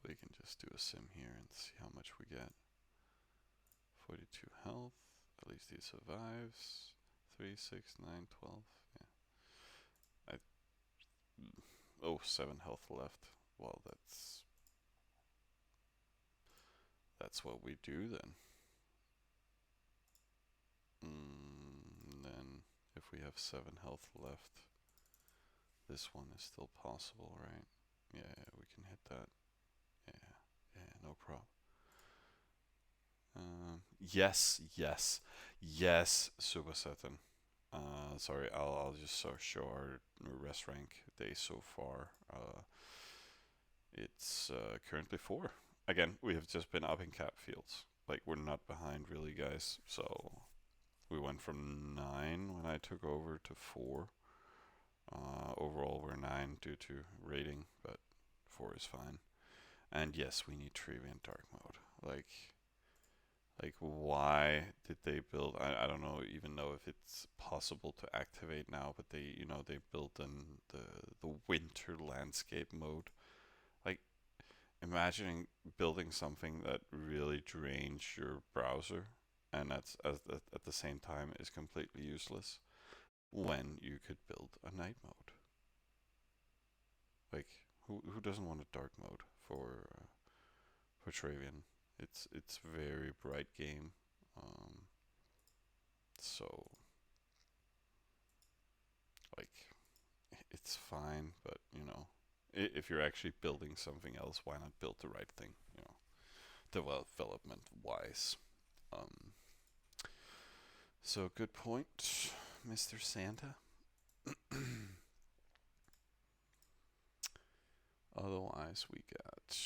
we can just do a sim here and see how much we get. 42 health. At least he survives. 3, 6, 9, 12. Yeah. Oh, 7 health left. Well, that's what we do then. Then if we have 7 health left, this one is still possible, right? Yeah, we can hit that. Yeah, yeah, no problem. Yes, yes, yes, Super Satan. Sorry, I'll just show our rest rank days so far. It's currently 4. Again, we have just been upping cap fields. Like, we're not behind really, guys. So we went from 9 when I took over to 4. Overall, we're 9 due to rating, but 4 is fine. And yes, we need Travian dark mode. Like why did they build? I don't know even know if it's possible to activate now, but they built in the winter landscape mode. Like, imagining building something that really drains your browser, and at the same time is completely useless when you could build a night mode. Like, who doesn't want a dark mode for Travian? It's very bright game. Um, so like it's fine, but if you're actually building something else, why not build the right thing? Development wise. Um, so good point, Mr. Santa. Otherwise, we got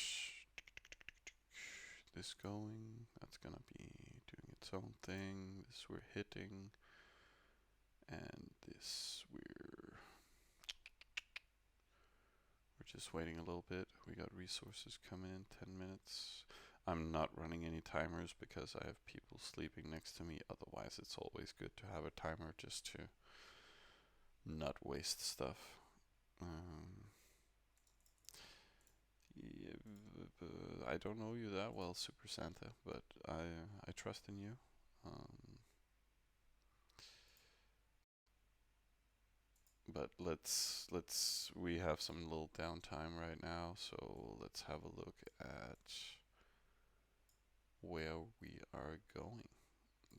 this going. That's gonna be doing its own thing. This we're hitting, and this we're just waiting a little bit. We got resources coming in 10 minutes. I'm not running any timers because I have people sleeping next to me. Otherwise, it's always good to have a timer just to not waste stuff. Yeah, I don't know you that well, Super Santa, but I trust in you. Um, but let's we have some little downtime right now, so let's have a look at where we are going.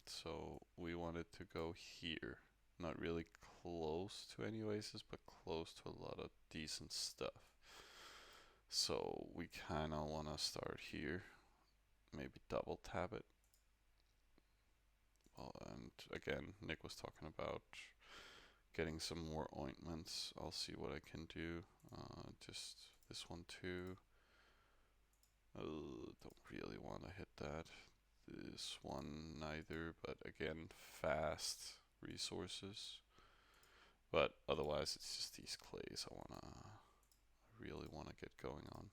So we wanted to go here, not really close to any oasis, but close to a lot of decent stuff. So we kind of want to start here, maybe double tap it. Well, and again, Nick was talking about getting some more ointments. I'll see what I can do. Just this one too. Don't really want to hit that. This one neither, but again, fast resources. But otherwise, it's just these clays I really wanna get going on.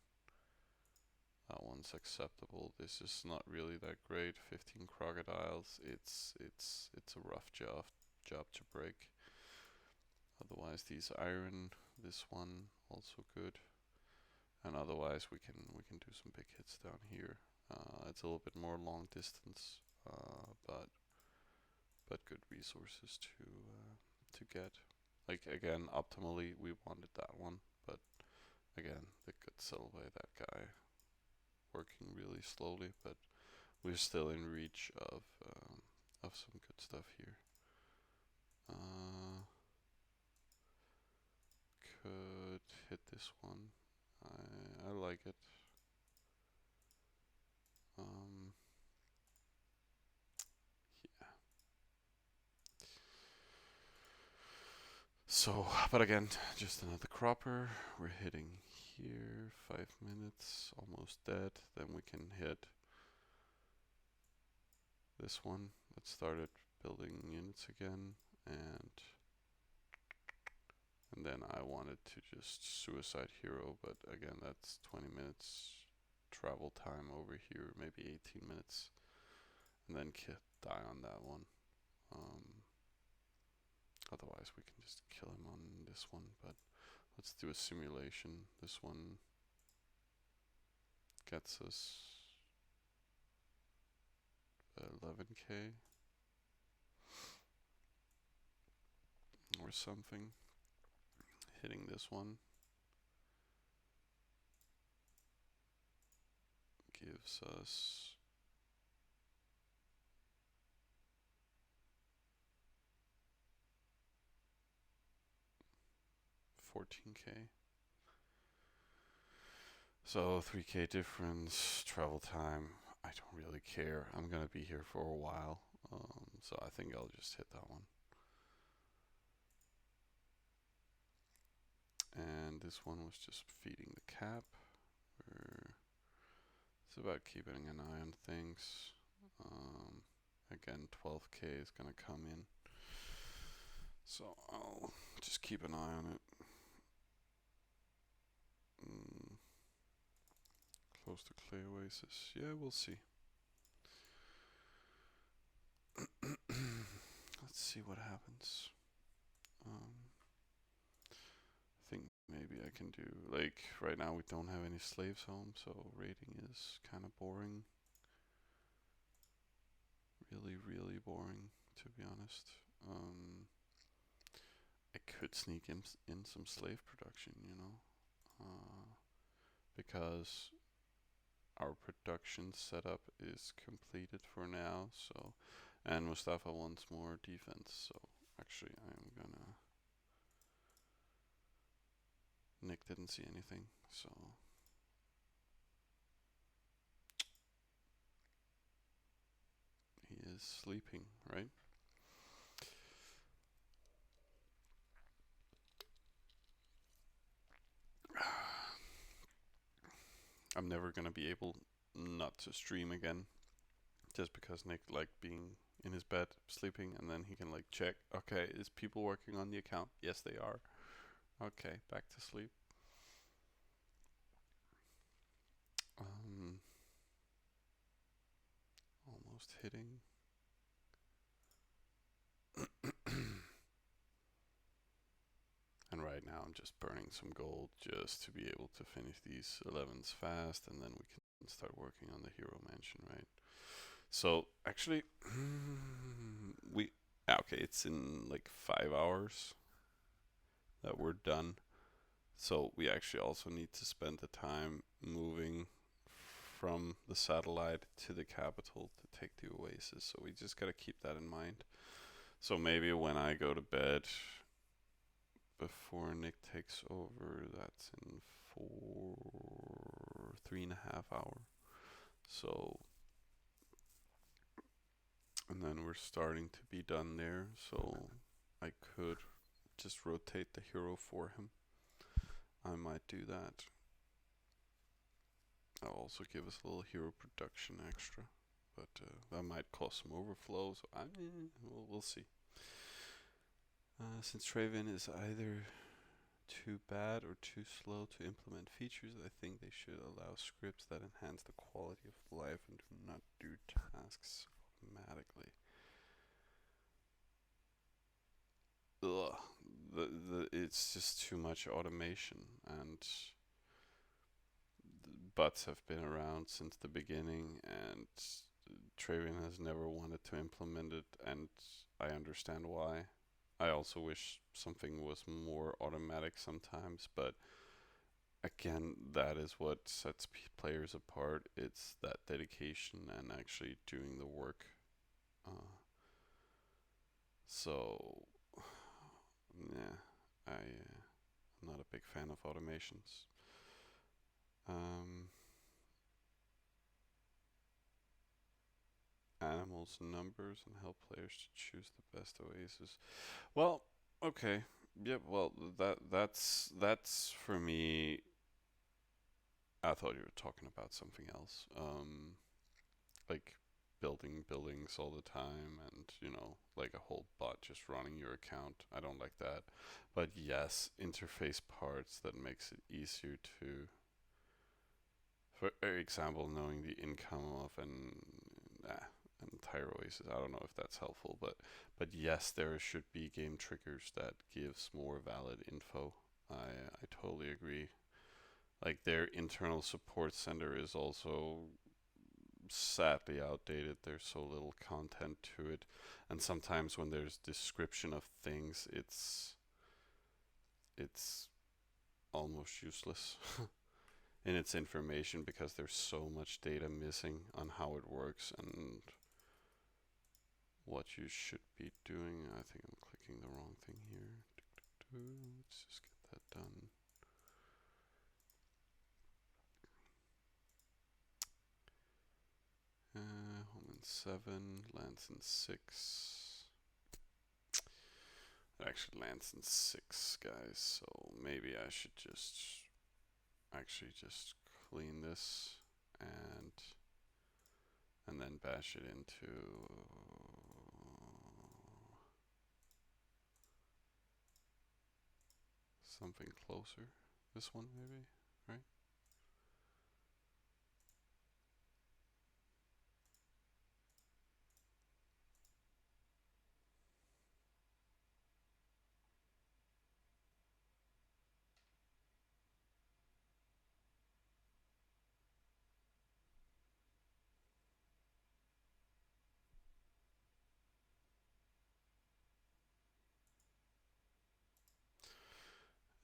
That one's acceptable. This is not really that great. 15 crocodiles. It's a rough job to break. Otherwise, these iron. This one also good. And otherwise, we can do some big hits down here. It's a little bit more long distance, but good resources to get. Like again, optimally we wanted that one, but again, they got settled by that guy working really slowly. But we're still in reach of some good stuff here. Uh, could hit this one. I like it. Um, yeah. So, but again, just another cropper. We're hitting here, 5 minutes, almost dead. Then we can hit this one. Let's start it building units again, and then I wanted to just suicide hero, but again, that's 20 minutes travel time over here, maybe 18 minutes, and then die on that one. Um, Otherwise, we can just kill him on this one, but let's do a simulation. This one gets us 11k or something. Hitting this one gives us 14k. So 3k difference, travel time. I don't really care. I'm gonna be here for a while, so I think I'll just hit that one. And this one was just feeding the cap. It's about keeping an eye on things. Again, 12k is gonna come in, so I'll just keep an eye on it. Close to Clay Oasis. Yeah, we'll see. Let's see what happens. I think maybe I can do, like, right now we don't have any slaves home, so raiding is kind of boring. Really, really boring, to be honest. I could sneak in some slave production, because our production setup is completed for now. So, and Mustafa wants more defense. So, actually, I am gonna. Nick didn't see anything, so he is sleeping, right? I'm never gonna be able not to stream again, just because Nick liked being in his bed sleeping, and then he can like check. Okay, is people working on the account? Yes, they are. Okay, back to sleep. Um, Almost hitting. And right now I'm just burning some gold just to be able to finish these 11s fast, and then we can and start working on the hero mansion, right? So actually, we okay. It's in like 5 hours that we're done. So we actually also need to spend the time moving from the satellite to the capital to take the oasis. So we just gotta keep that in mind. So maybe when I go to bed before Nick takes over, that's in 3.5 hours. So, and then we're starting to be done there. So I could just rotate the hero for him. I might do that. I'll also give us a little hero production extra, but that might cause some overflow. So we'll see. Since Travian is either too bad or too slow to implement features, I think they should allow scripts that enhance the quality of life and do not do tasks automatically. Ugh, it's just too much automation, and the bots have been around since the beginning, and Travian has never wanted to implement it, and I understand why. I also wish something was more automatic sometimes, but again, that is what sets players apart. It's that dedication and actually doing the work. Uh, so, yeah, I'm not a big fan of automations. Um, Animals, numbers, and help players to choose the best oasis. Well, okay, yep. Well, that's for me. I thought you were talking about something else. Like building buildings all the time and like a whole bot just running your account. I don't like that. But yes, interface parts that makes it easier to, for example, knowing the income of an entire oasis. I don't know if that's helpful, but yes, there should be game triggers that gives more valid info. I totally agree. Like their internal support center is also sadly outdated. There's so little content to it, and sometimes when there's description of things, it's almost useless in its information because there's so much data missing on how it works and what you should be doing. I think I'm clicking the wrong thing here. Let's just get that done. Home in 7, lands in 6. It actually lands in 6, guys, so maybe I should just actually just clean this and and then bash it into something closer. This one maybe, right?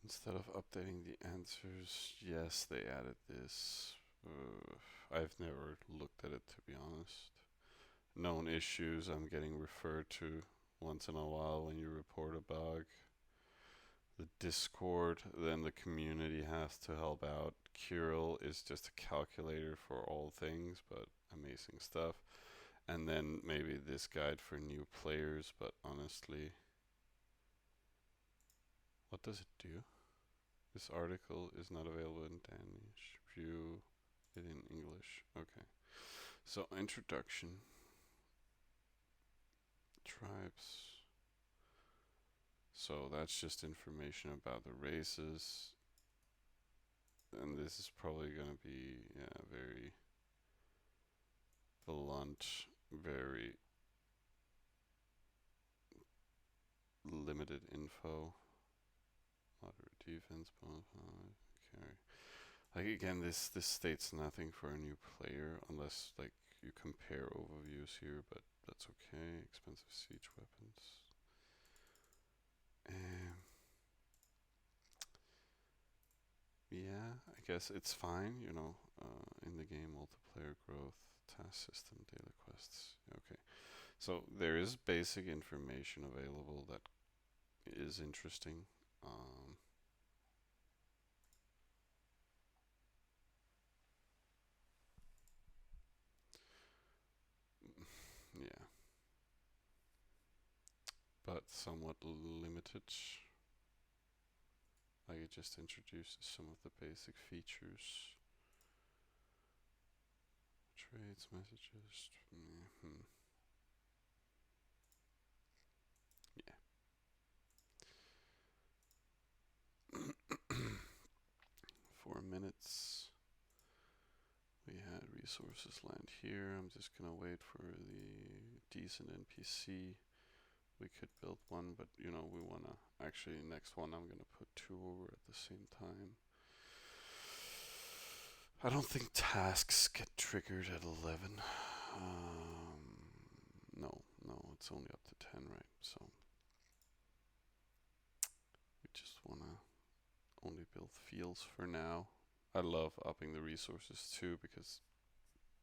Instead of updating the answers, yes, they added this. I've never looked at it, to be honest. Known issues I'm getting referred to once in a while when you report a bug. The Discord, then the community has to help out. Kirill is just a calculator for all things, but amazing stuff. And then maybe this guide for new players, but honestly, what does it do? This article is not available in Danish. View it in English. Okay. So, introduction, tribes. So, that's just information about the races. And this is probably going to be, yeah, very blunt, very limited info. Moderate defense, bonus, carry. Like again, this states nothing for a new player unless like you compare overviews here, but that's okay. Expensive siege weapons. Um, yeah, I guess it's fine. In the game, multiplayer growth, task system, daily quests. Okay, so there is basic information available that is interesting. Um, yeah, but somewhat limited. Like it just introduces some of the basic features. Trades, messages. Yeah. 4 minutes. We had resources land here. I'm just gonna wait for the decent NPC. We could build one, but we wanna actually next one I'm gonna put two over at the same time. I don't think tasks get triggered at 11. No, no, it's only up to 10, right? So we just wanna only build fields for now. I love upping the resources too because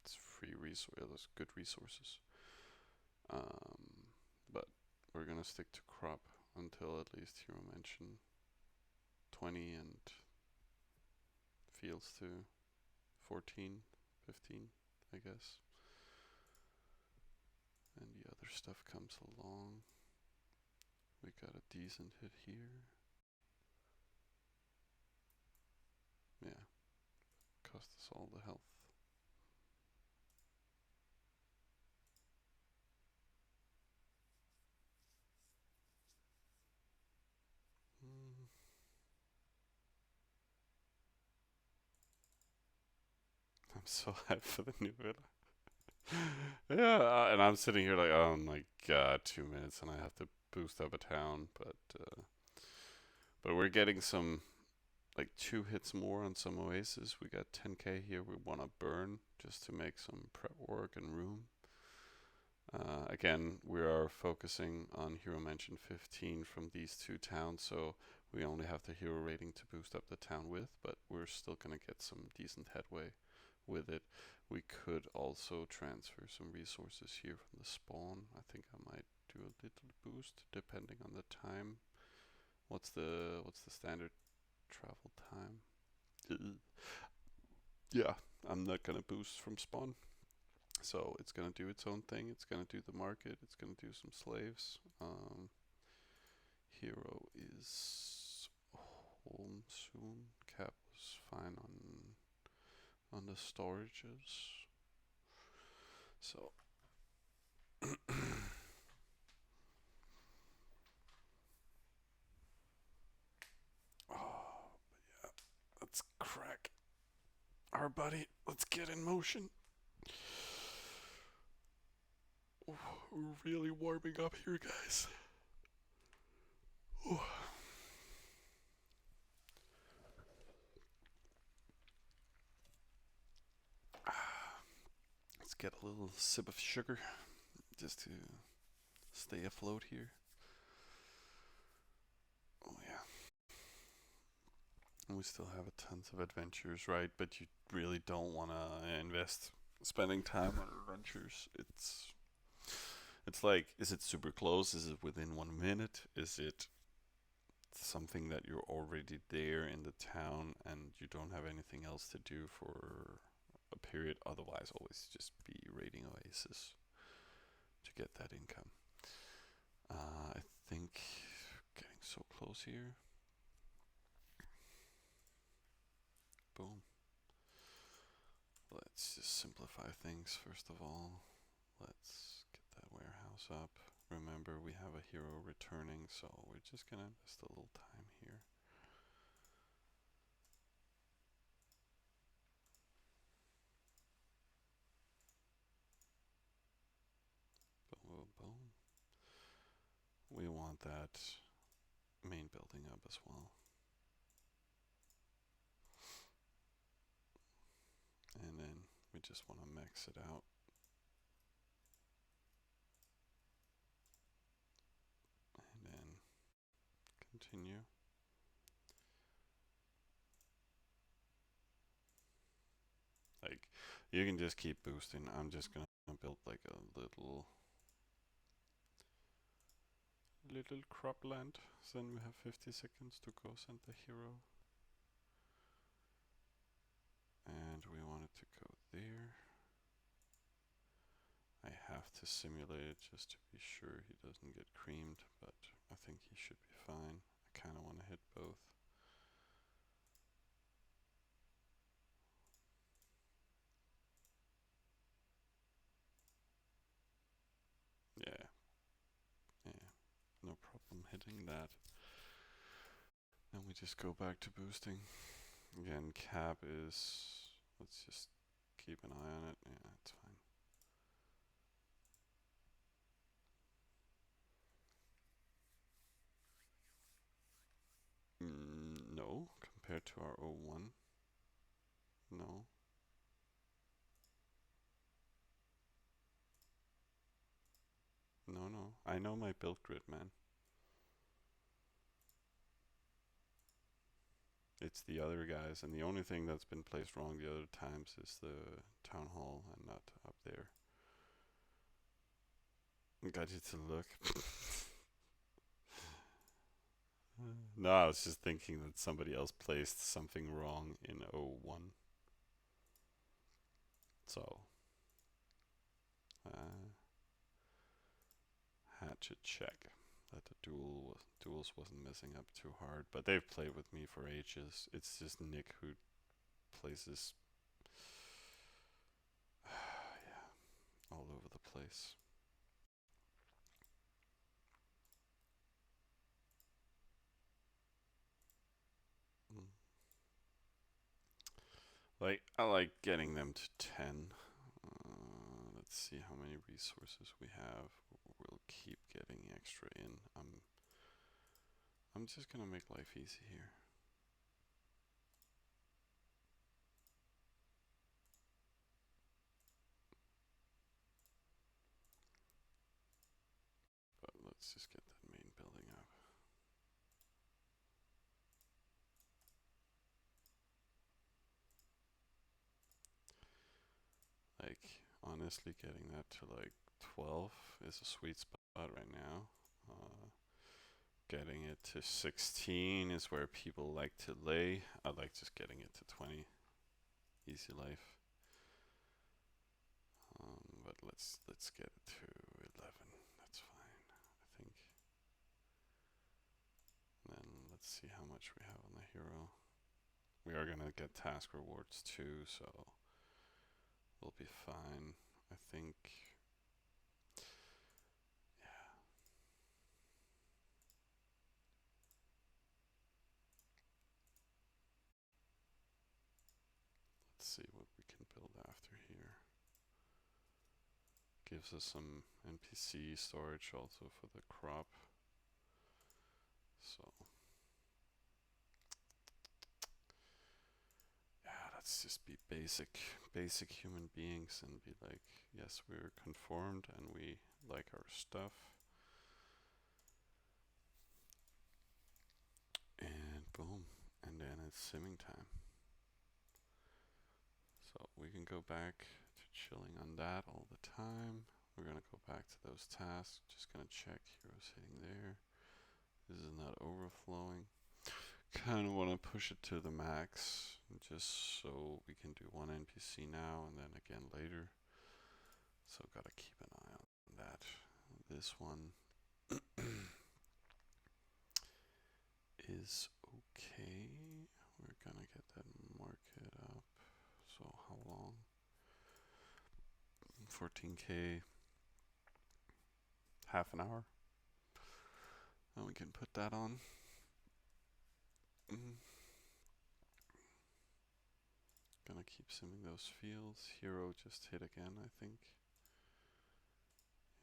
it's free resources, good resources. But we're gonna stick to crop until at least Hero mention 20 and fields to 14, 15, I guess. And the other stuff comes along. We got a decent hit here. Yeah, cost us all the health. Mm. I'm so hyped for the new villa. Yeah, and I'm sitting here like, oh my god, 2 minutes, and I have to boost up a town, but we're getting some like two hits more on some oasis. We got 10k here. We want to burn just to make some prep work and room. Again, we are focusing on hero mention 15 from these two towns, so we only have the hero rating to boost up the town with, but we're still gonna get some decent headway with it. We could also transfer some resources here from the spawn. I think I might do a little boost depending on the time. What's the standard travel time? Yeah, I'm not gonna boost from spawn. So it's gonna do its own thing. It's gonna do the market. It's gonna do some slaves. Hero is home soon. Cap was fine on the storages. So oh, yeah, let's crack our buddy. Let's get in motion. Oh, we're really warming up here, guys. Oh. Let's get a little sip of sugar just to stay afloat here. Oh yeah. And we still have tons of adventures, right? But you really don't want to invest spending time on adventures. It's like, is it super close? Is it within 1 minute? Is it something that you're already there in the town and you don't have anything else to do for a period? Otherwise, always just be raiding Oasis to get that income. I think getting so close here. Boom. Let's just simplify things first of all. Let's get that warehouse up. Remember, we have a hero returning, so we're just gonna invest a little time here. Boom, boom, boom. We want that main building up as well. just want to max it out. And then continue. Like, you can just keep boosting. I'm just gonna build like a little cropland. So then we have 50 seconds to go send the hero. And we want it to go there. I have to simulate it just to be sure he doesn't get creamed, but I think he should be fine. I kind of want to hit both. Yeah, yeah, no problem hitting that. Then we just go back to boosting. Again, cap is, let's just keep an eye on it. Yeah, it's fine. No, compared to our O1, no. No. I know my build grid, man. It's the other guys, and the only thing that's been placed wrong the other times is the town hall and not up there. Got you to look. No, I was just thinking that somebody else placed something wrong in O1. So, uh, hatchet check that the duels wasn't messing up too hard. But they've played with me for ages. It's just Nick who places yeah, all over the place. Mm. Like, I like getting them to 10. Let's see how many resources we have. We'll keep getting extra in. I'm just gonna make life easy here. But let's just get that main building up. Like, honestly, getting that to like 12 is a sweet spot right now. Getting it to 16 is where people like to lay. I like just getting it to 20. Easy life. But let's get it to 11. That's fine, I think. And then let's see how much we have on the hero. We are gonna get task rewards too, so we'll be fine. I think. Yeah. Let's see what we can build after here. Gives us some NPC storage also for the crop. So yeah, let's just be basic human beings and be like, yes, we're conformed and we like our stuff. And boom, and then it's simming time. So we can go back to chilling on that all the time. We're gonna go back to those tasks. Just gonna check heroes hitting there. This is not overflowing. Kind of want to push it to the max just so we can do one NPC now and then again later. So gotta keep an eye on that. This one is okay. We're gonna get that market up. So how long? 14k, half an hour. And we can put that on. Gonna keep simming those fields. Hero just hit again, I think.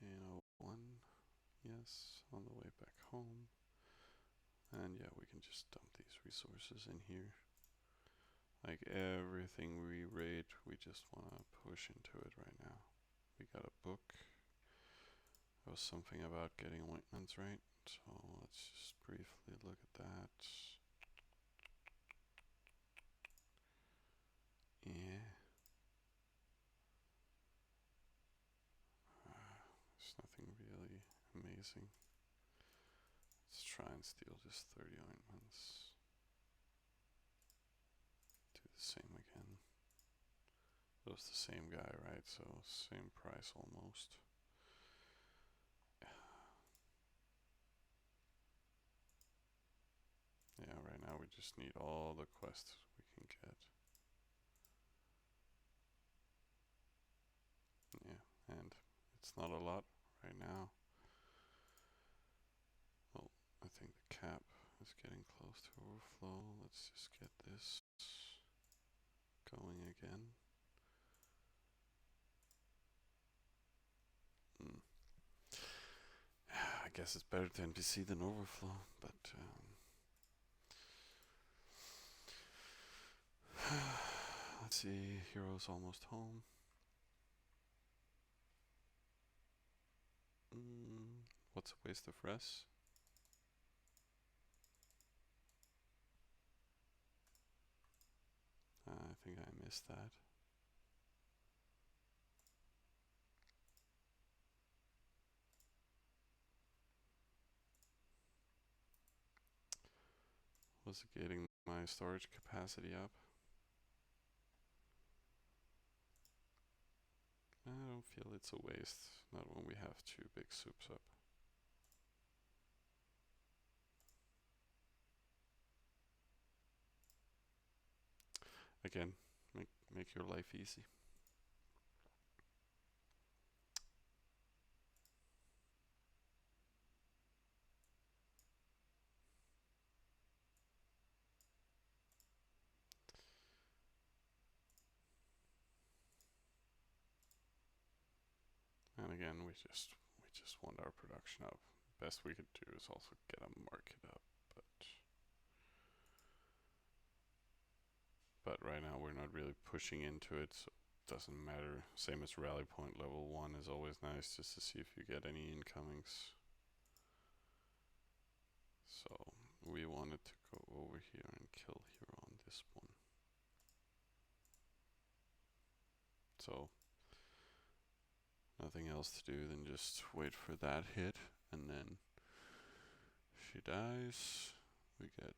And one, yes, on the way back home. And yeah, we can just dump these resources in here. Like everything we rate, we just want to push into it right now. We got a book. There was something about getting ointments, right? So let's just briefly look at that. Yeah. There's nothing really amazing. Let's try and steal just 30 ointments. Do the same again. It was the same guy, right? So same price almost. Yeah, right now we just need all the quests we can get. Yeah, and it's not a lot right now. Oh, I think the cap is getting close to overflow. Let's just get this going again. Mm. I guess it's better to NPC than overflow, but let's see. Hero's almost home. What's a waste of rest? I think I missed that. Was it getting my storage capacity up? I don't feel it's a waste, not when we have two big soups up. Again, make your life easy. And again, we just want our production up. Best we could do is also get a market up, but right now we're not really pushing into it, so it doesn't matter. Same as rally point level 1 is always nice just to see if you get any incomings. So we wanted to go over here and kill here on this one. So nothing else to do than just wait for that hit, and then she dies. We get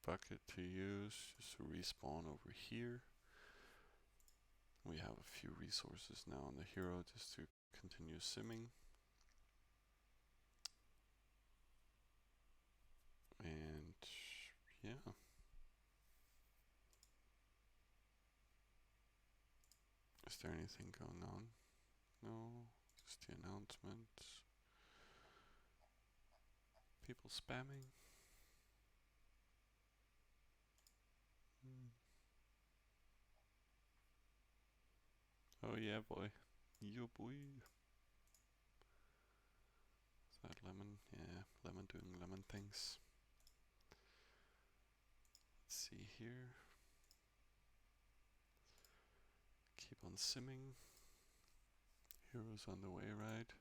a bucket to use just to respawn over here. We have a few resources now on the hero just to continue simming. And yeah. Is there anything going on? No, just the announcements. People spamming. Oh yeah, boy. Yo, boy. Is that lemon? Yeah, lemon doing lemon things. Let's see here. Keep on simming. Heroes on the way, right?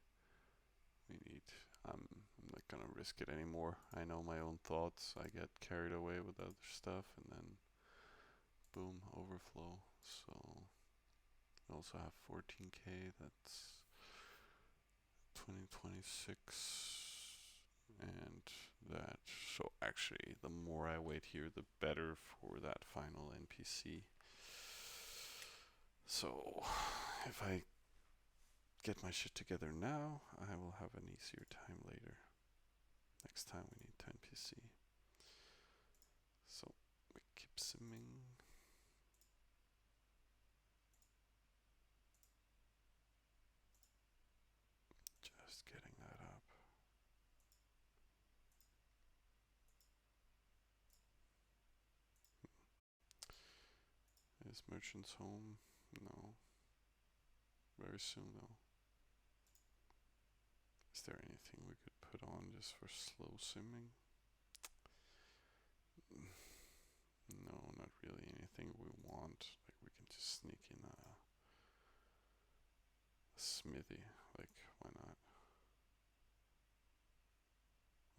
We need. I'm not gonna risk it anymore. I know my own thoughts. I get carried away with other stuff, and then boom, overflow. So we also have 14k. That's 2026, and that. So actually, the more I wait here, the better for that final NPC. So if I get my shit together now, I will have an easier time later. Next time we need 10 PC. So we keep simming. Just getting that up. Is merchants home? No. Very soon though. Is there anything we could put on just for slow simming? really anything we want. Like we can just sneak in a smithy. Like why not?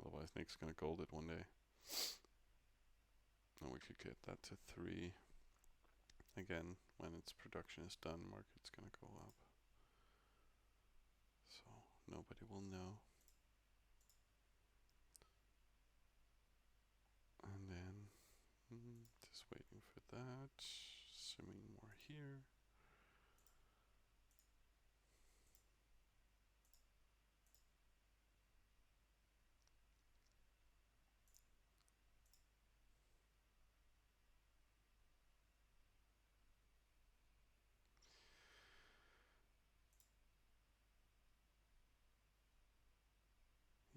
Otherwise Nick's gonna gold it one day. And we could get that to 3. Again, when its production is done, market's gonna go up. So nobody will know. And then just waiting for that. Simming more here.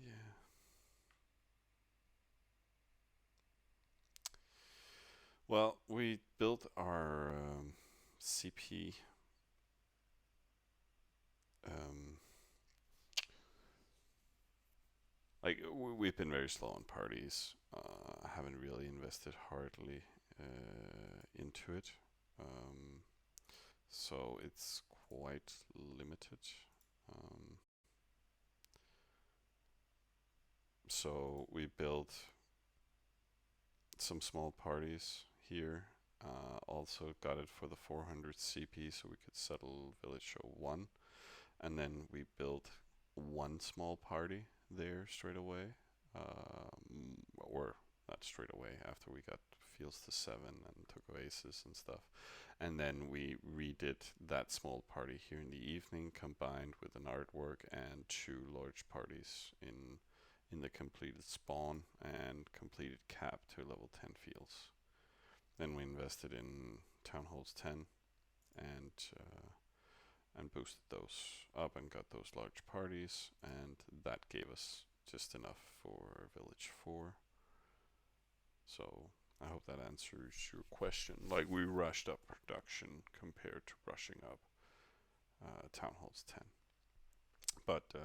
Yeah. Well, we built our CP. Um, like we've been very slow on parties. Haven't really invested hardly into it. Um, so it's quite limited. Um, so we built some small parties here. Also got it for the 400 CP so we could settle village 01. And then we built one small party there straight away. Or not straight away, after we got fields to 7 and took oasis and stuff. And then we redid that small party here in the evening, combined with an artwork and 2 large parties in the completed spawn and completed cap to level 10 fields. Then we invested in town halls 10 and boosted those up and got those large parties, and that gave us just enough for village 4. So I hope that answers your question. Like we rushed up production compared to rushing up town halls 10, but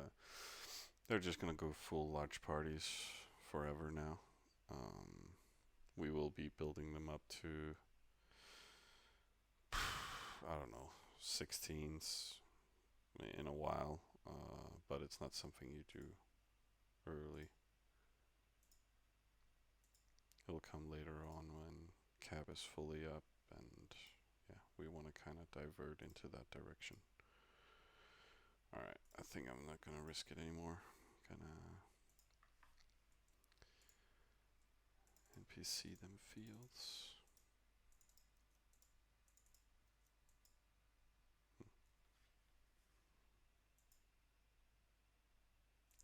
they're just gonna go full large parties forever now. We will be building them up to I don't know 16s in a while, but it's not something you do early. It'll come later on when cap is fully up, and yeah, we want to kind of divert into that direction. Alright, I think I'm not gonna risk it anymore. Gonna NPC them fields.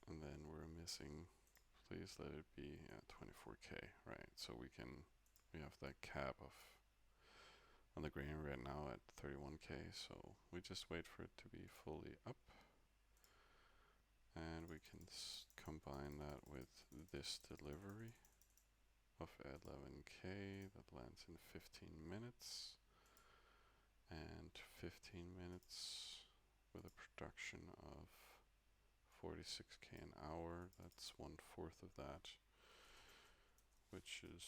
And then we're missing, please let it be 24k, right? So we have that cap of on the green right now at 31k, so we just wait for it to be fully up. And we can combine that with this delivery of 11k that lands in 15 minutes. And 15 minutes with a production of 46k an hour. That's 1/4 of that, which is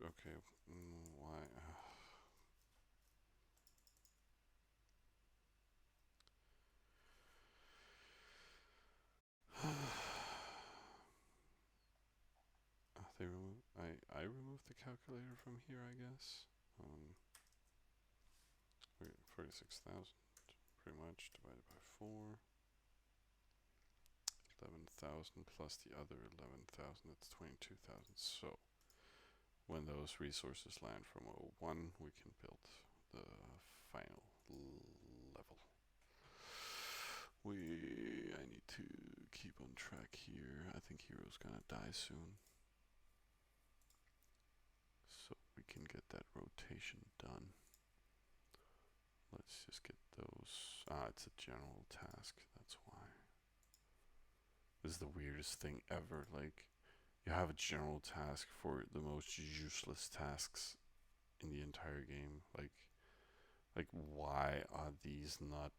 okay. Why? They remove. I removed the calculator from here, I guess. 46,000, pretty much divided by 4. 11,000 plus the other 11,000. That's 22,000. So when those resources land from 01, we can build the final level. I need to keep on track here. I think Hero's gonna die soon, so we can get that rotation done. Let's just get those. It's a general task, that's why. This is the weirdest thing ever. Like, you have a general task for the most useless tasks in the entire game. Like why are these not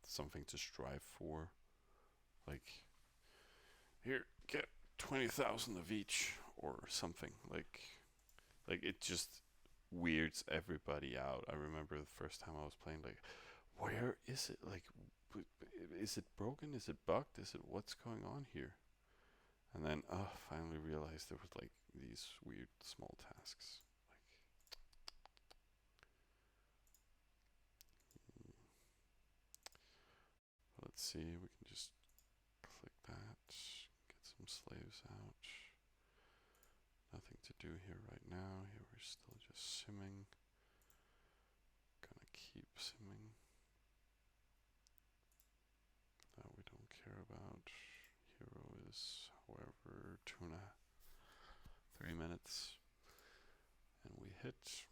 something to strive for? Like, here, get 20,000 of each, or something. Like it just weirds everybody out. I remember the first time I was playing, like, where is it? Like, is it broken? Is it bugged? Is it what's going on here? And then, finally realized there was like these weird small tasks. Let's see, we can just click that, get some slaves out. Nothing to do here right now. Here we're still just simming. Gonna keep simming. That we don't care about. Hero is, however, 3 minutes. And we hit.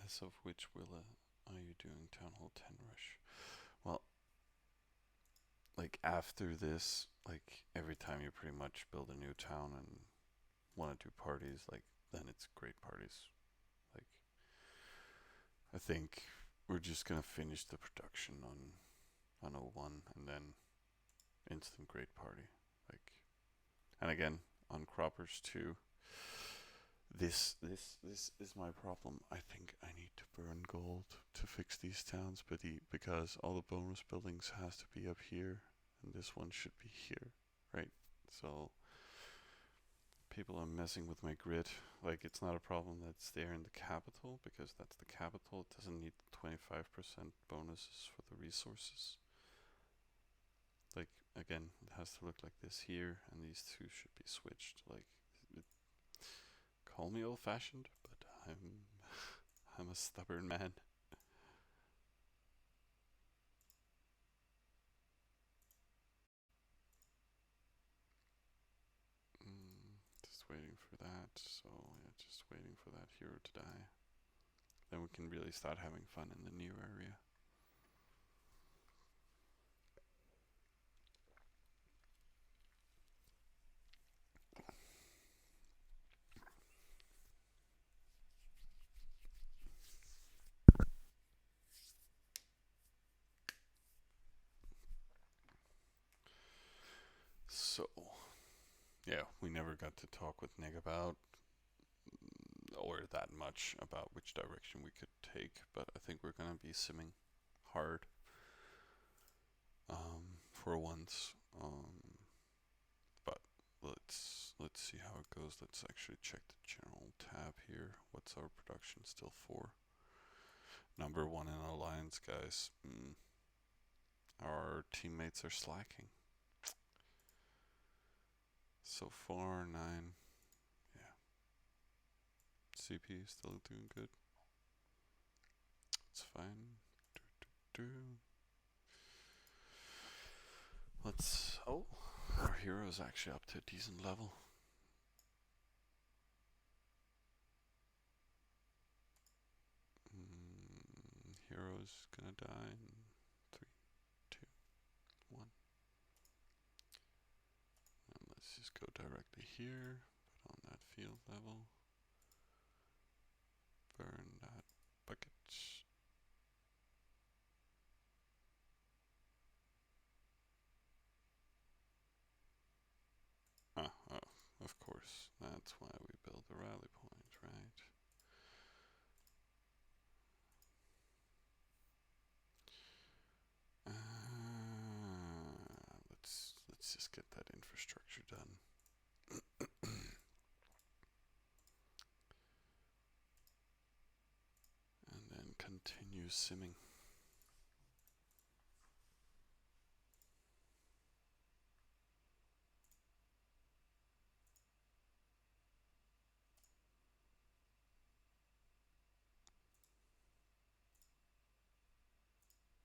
As of which Willa are you doing Town Hall 10 rush? Well, like after this, like every time you pretty much build a new town and want to do parties, like then it's great parties. Like I think we're just gonna finish the production on 01 and then instant great party. Like, and again on croppers too. This is my problem. I think I need to burn gold to fix these towns, but because all the bonus buildings has to be up here, and this one should be here, right? So people are messing with my grid. Like it's not a problem that's there in the capital because that's the capital. It doesn't need 25% bonuses for the resources. Like again, it has to look like this here, and these two should be switched. Like it, call me old-fashioned, but I'm a stubborn man. Just waiting for that. So yeah, just waiting for that hero to die. Then we can really start having fun in the new area. So yeah, we never got to talk with Nick about or that much about which direction we could take, but I think we're gonna be simming hard for once. But let's see how it goes. Let's actually check the general tab here. What's our production still for? Number one in alliance, guys. Our teammates are slacking. So far, 9. Yeah. CP still doing good. It's fine. Let's. Oh, our hero is actually up to a decent level. Hero's gonna die in 3, 2, 1. And let's just go directly here. Put on that field level. Burn that bucket. Oh, of course. That's why we build a rally point, right? Let's just get that infrastructure done. And then continue simming.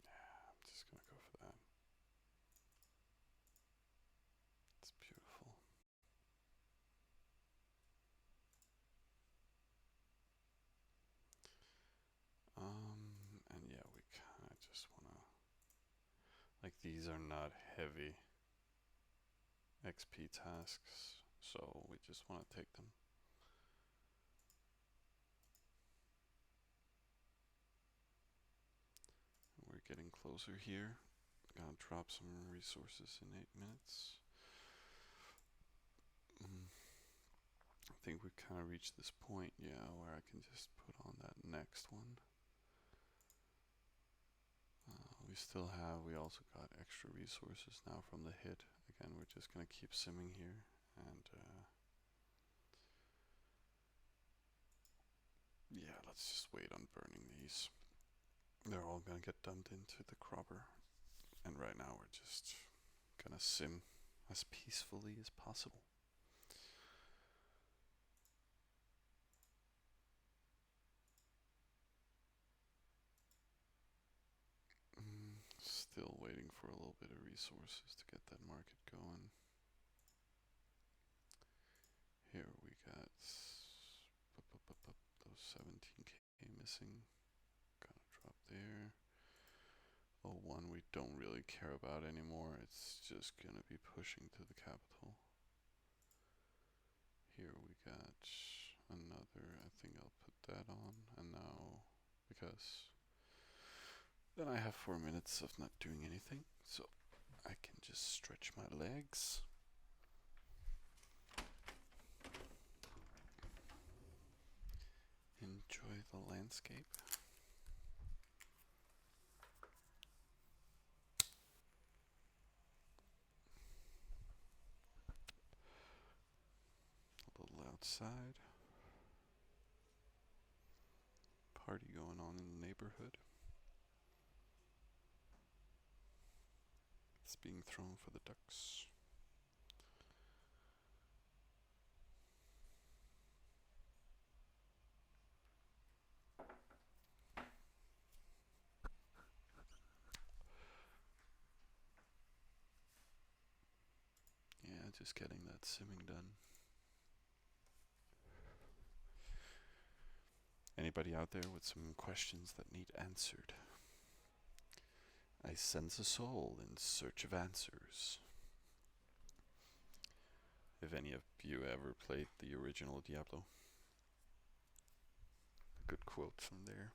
I'm just gonna go for that. It's beautiful. And yeah, we kind of just wanna, like, these are not heavy XP tasks, so we just wanna take them. We're getting closer here. Gonna drop some resources in 8 minutes. I think we've kind of reached this point, yeah, where I can just put on that next one. We also got extra resources now from the hit. Again, we're just gonna keep simming here, and yeah, let's just wait on burning these. They're all gonna get dumped into the cropper, and right now we're just gonna sim as peacefully as possible. Still waiting for a little bit of resources to get that market going. Here we got those 17k missing. Gonna drop there. Oh, one we don't really care about anymore. It's just gonna be pushing to the capital. Here we got another. I think I'll put that on. And now, because then I have 4 minutes of not doing anything, so I can just stretch my legs. Enjoy the landscape. A little outside. Party going on in the neighborhood. It's being thrown for the ducks. Yeah, just getting that simming done. Anybody out there with some questions that need answered? I sense a soul in search of answers. If any of you ever played the original Diablo, a good quote from there.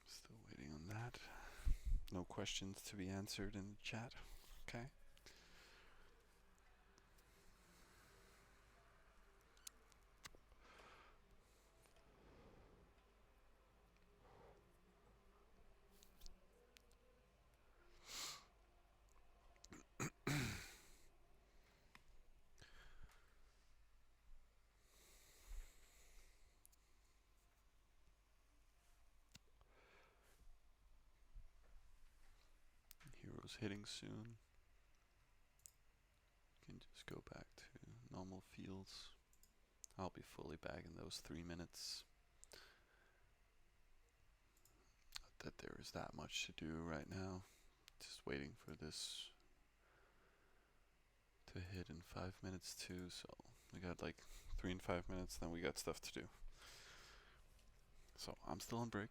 Still waiting on that. No questions to be answered in the chat. Okay. Heroes hitting soon. Can just go back to normal fields. I'll be fully back in those 3 minutes. Not that there is that much to do right now. Just waiting for this to hit in 5 minutes too, so we got like 3 and 5 minutes, then we got stuff to do. So I'm still on break.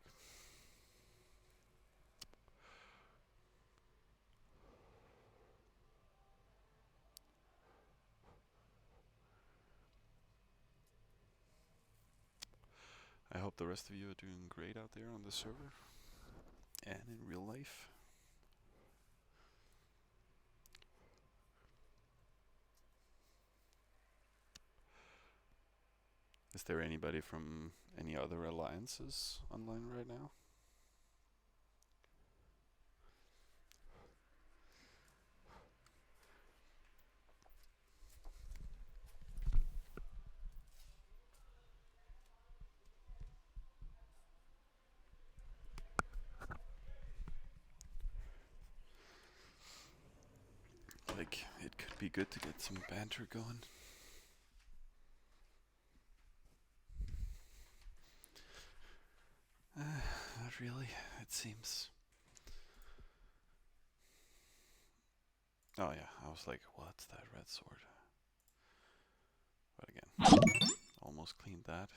I hope the rest of you are doing great out there on the server and in real life. Is there anybody from any other alliances online right now? Like, it could be good to get some banter going. Not really, it seems. Oh yeah, I was like, what's that red sword? But again, almost cleaned that.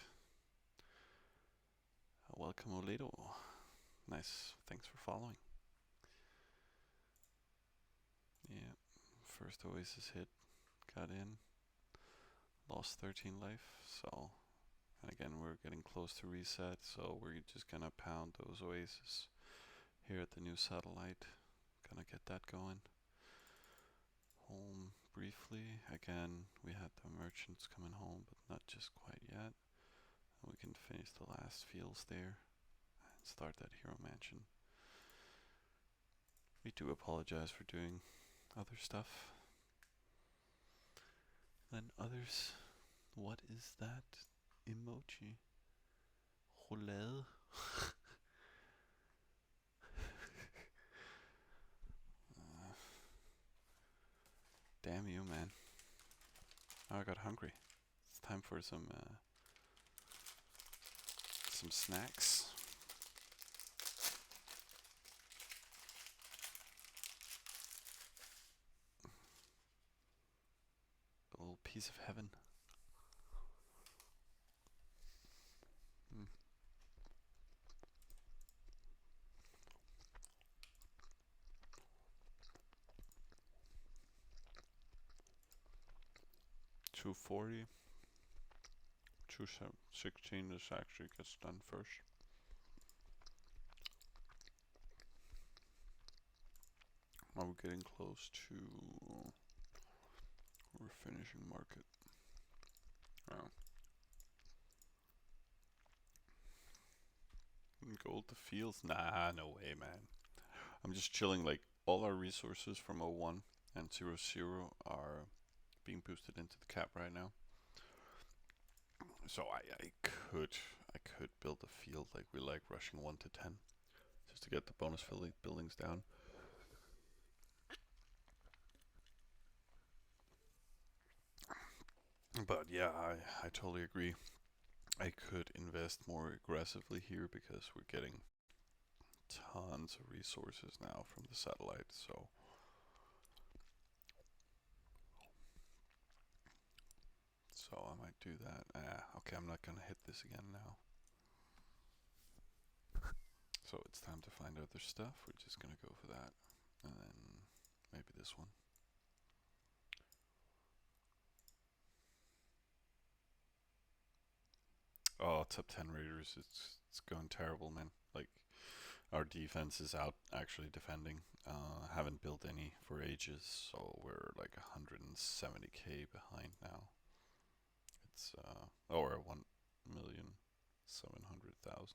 Welcome, Oledo. Nice, thanks for following. Yeah, first oasis hit, got in, lost 13 life, so, and again, we're getting close to reset, so we're just gonna pound those oasis here at the new satellite. Gonna get that going. Home briefly. Again, we had the merchants coming home, but not just quite yet. And we can finish the last fields there and start that hero mansion. We do apologize for doing other stuff than others. What is that emoji? Roulade? uh, Damn you, man. Now I got hungry. It's time for some snacks. A little piece of heaven. Mm. 240. 216 is actually gets done first. Are we getting close to? We're finishing market. Oh. Gold the fields? Nah, no way, man. I'm just chilling. Like all our resources from 01 and 00 are being boosted into the cap right now. So I could build a field like we like, rushing 1 to 10, just to get the bonus buildings down. But yeah, I totally agree. I could invest more aggressively here because we're getting tons of resources now from the satellite. So I might do that. Okay, I'm not gonna hit this again now. So it's time to find other stuff. We're just gonna go for that, and then maybe this one. Oh, top 10 Raiders. It's going terrible, man. Like our defense is out actually defending. Haven't built any for ages, so we're like 170k behind now. It's or 1,700,000.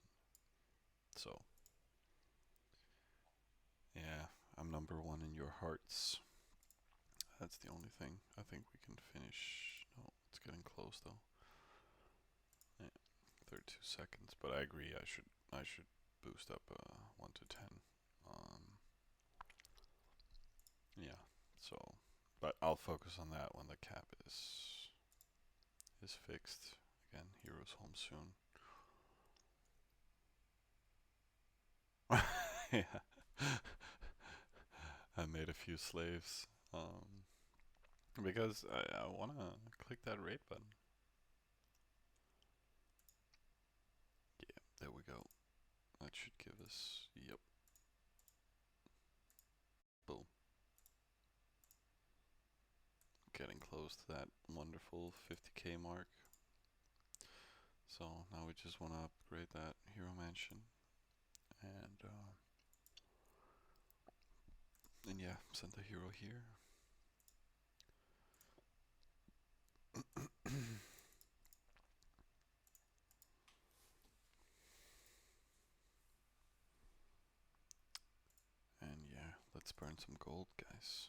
So yeah, I'm number one in your hearts. That's the only thing. I think we can finish. No, it's getting close though. Yeah, 32 seconds. But I agree. I should boost up 1 to 10. Um, yeah. So, but I'll focus on that when the cap is fixed. Again, heroes home soon. Yeah. I made a few slaves. Because I wanna click that rate button. Yeah, there we go. That should give us, yep, boom. Getting close to that wonderful 50k mark. So now we just want to upgrade that hero mansion, and yeah, send the hero here. And yeah, let's burn some gold, guys.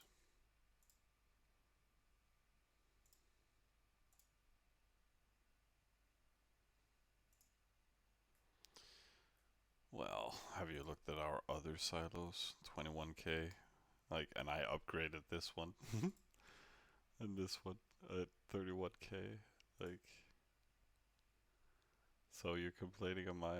Well, have you looked at our other silos? 21k. Like, and I upgraded this one and this one at 31k. Like, so you're complaining on my.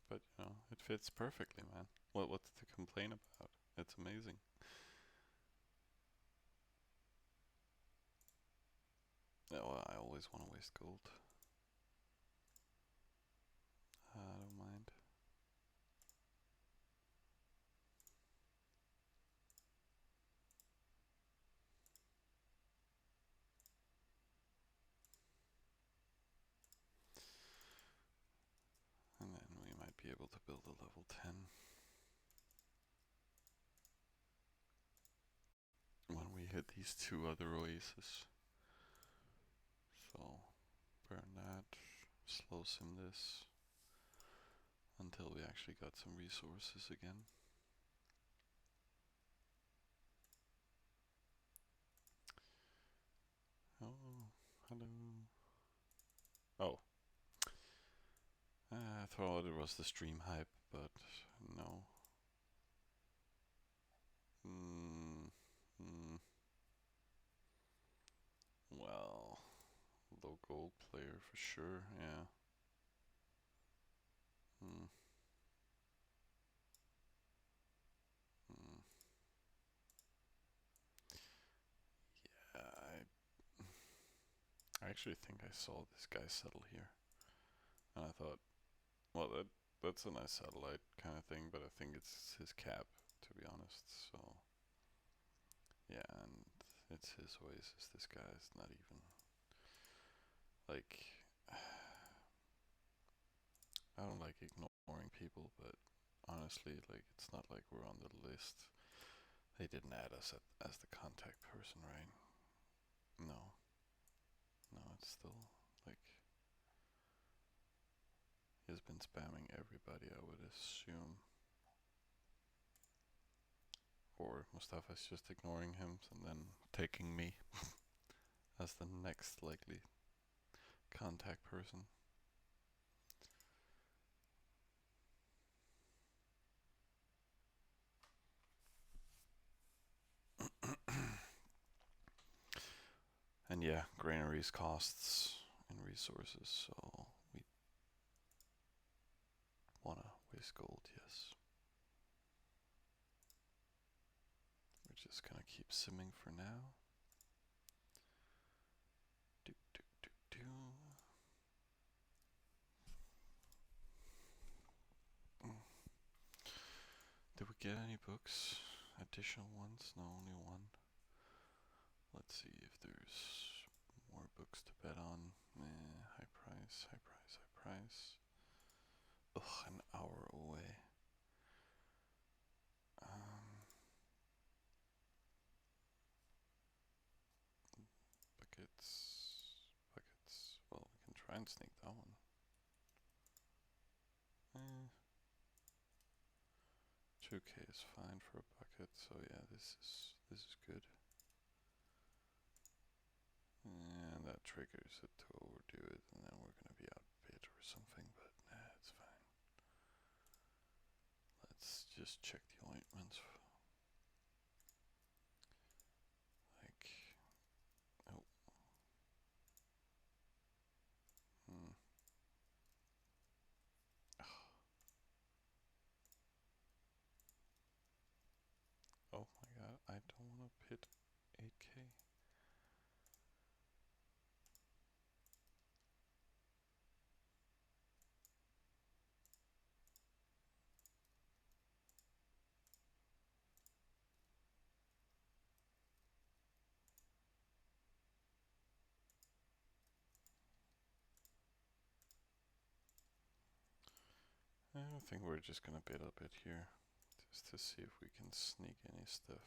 But you know, it fits perfectly, man. What's to complain about? It's amazing. Yeah, well, I always want to waste gold. I don't mind. And then we might be able to build a level 10 when we hit these two other oases. So burn that, slow sim this until we actually got some resources again. Oh, hello. Oh, I thought it was the stream hype, but no. Mm, mm, well, low gold player for sure, yeah. Mm, mm. Yeah, I actually think I saw this guy settle here, and I thought, well, that's a nice satellite kind of thing, but I think it's his cap, to be honest. So yeah, and it's his oasis. This guy's not even like I don't like ignoring people, but honestly, like it's not like we're on the list. They didn't add us as the contact person, right? No, no, it's still like he's been spamming everybody, I would assume. Or Mustafa's just ignoring him and then taking me as the next likely contact person. And yeah, granaries costs and resources, so we wanna waste gold, yes. We're just gonna keep simming for now. Do, do, do, do. Did we get any books? Additional ones? No, only one. Let's see if there's more books to bet on. High price, high price, high price. Ugh, an hour away. Um, buckets, buckets. Well, we can try and sneak that one. Eh, 2k is fine for a bucket, so yeah, this is good. And that triggers it to overdo it, and then we're gonna be outbid or something, but nah, it's fine. Let's just check the ointments. Like, oh, hmm. Oh my god, I don't wanna hit 8k. I think we're just gonna bid a bit here, just to see if we can sneak any stuff.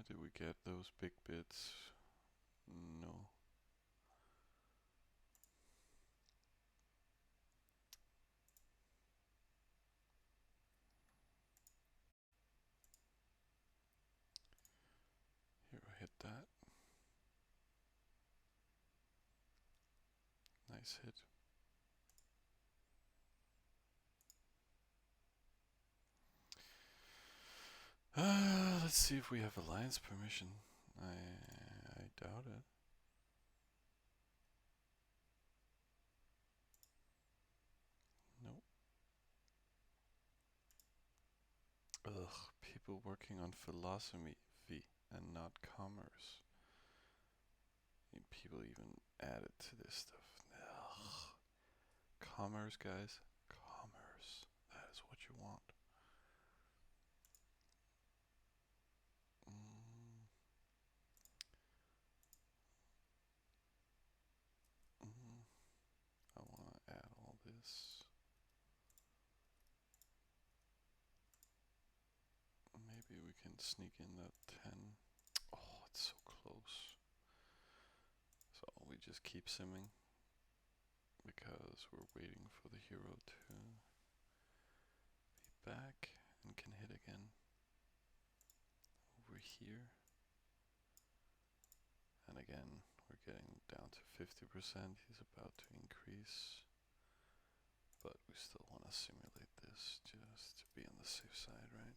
Did we get those big bids? No. Here, I hit that. Nice hit. Let's see if we have alliance permission. I doubt it. Ugh, people working on philosophy and not commerce. People even added to this stuff. Ugh. Commerce, guys. Commerce. That is what you want. Mm, mm. I want to add all this. Maybe we can sneak in that 10. Oh, it's so close. So we just keep simming because we're waiting for the hero to be back and can hit again over here. And again, we're getting down to 50%. He's about to increase. But we still want to simulate this just to be on the safe side, right?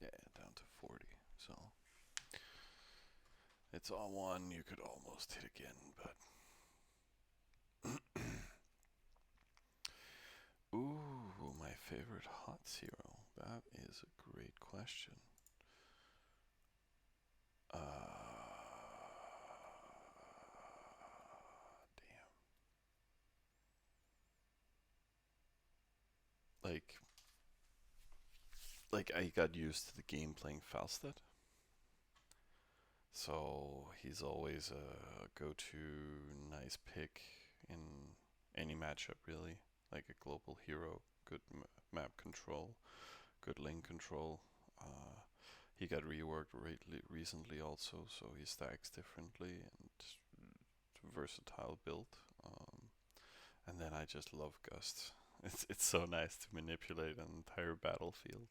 Yeah, down to 40. So it's all one. You could almost hit again, but ooh, my favorite hot zero. That is a great question. Damn. Like, I got used to the game playing Falstad, so he's always a go-to nice pick in any matchup, really. Like a global hero, good map control, good lane control. Uh, he got reworked recently also, so he stacks differently and versatile build. And then I just love Gust. It's so nice to manipulate an entire battlefield.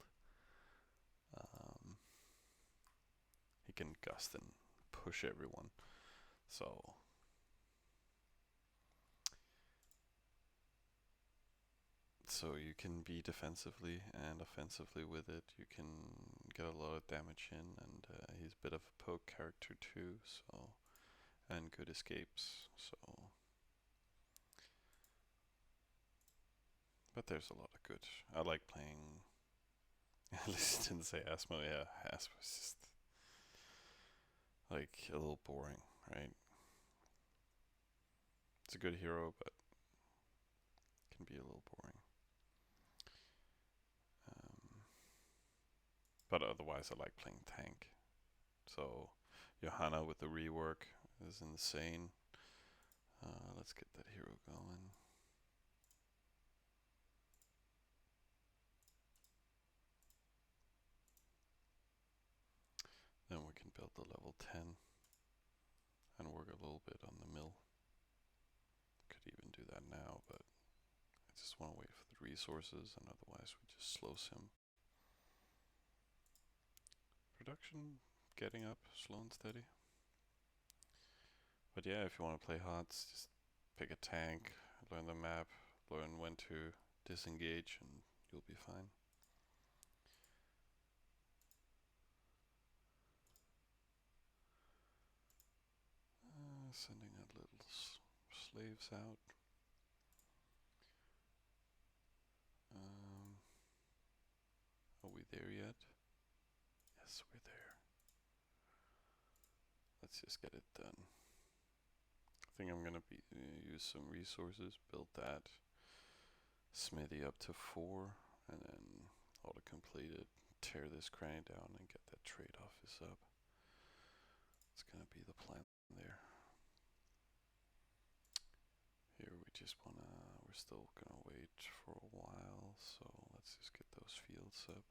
Um, he can gust and push everyone. So you can be defensively and offensively with it. You can get a lot of damage in, and he's a bit of a poke character too. So and good escapes. So, but there's a lot of good. I like playing. At least didn't say Asmo. Yeah, Asmo's just like a little boring, right? It's a good hero, but can be a little boring. Um, but otherwise, I like playing tank. So Johanna with the rework is insane. Let's get that hero going. Then we can build the level 10 and work a little bit on the mill. Could even do that now, but I just want to wait for the resources, and otherwise we just slow sim. Production getting up, slow and steady. But yeah, if you want to play HOTS, just pick a tank, learn the map, learn when to disengage, and you'll be fine. Sending a little slaves out. Um, are we there yet? Yes, we're there. Let's just get it done. I think I'm gonna use some resources, build that smithy up to 4, and then auto complete it, tear this cranny down, and get that trade office up. It's gonna be the plan there. Here we just wanna, we're still gonna wait for a while, so let's just get those fields up.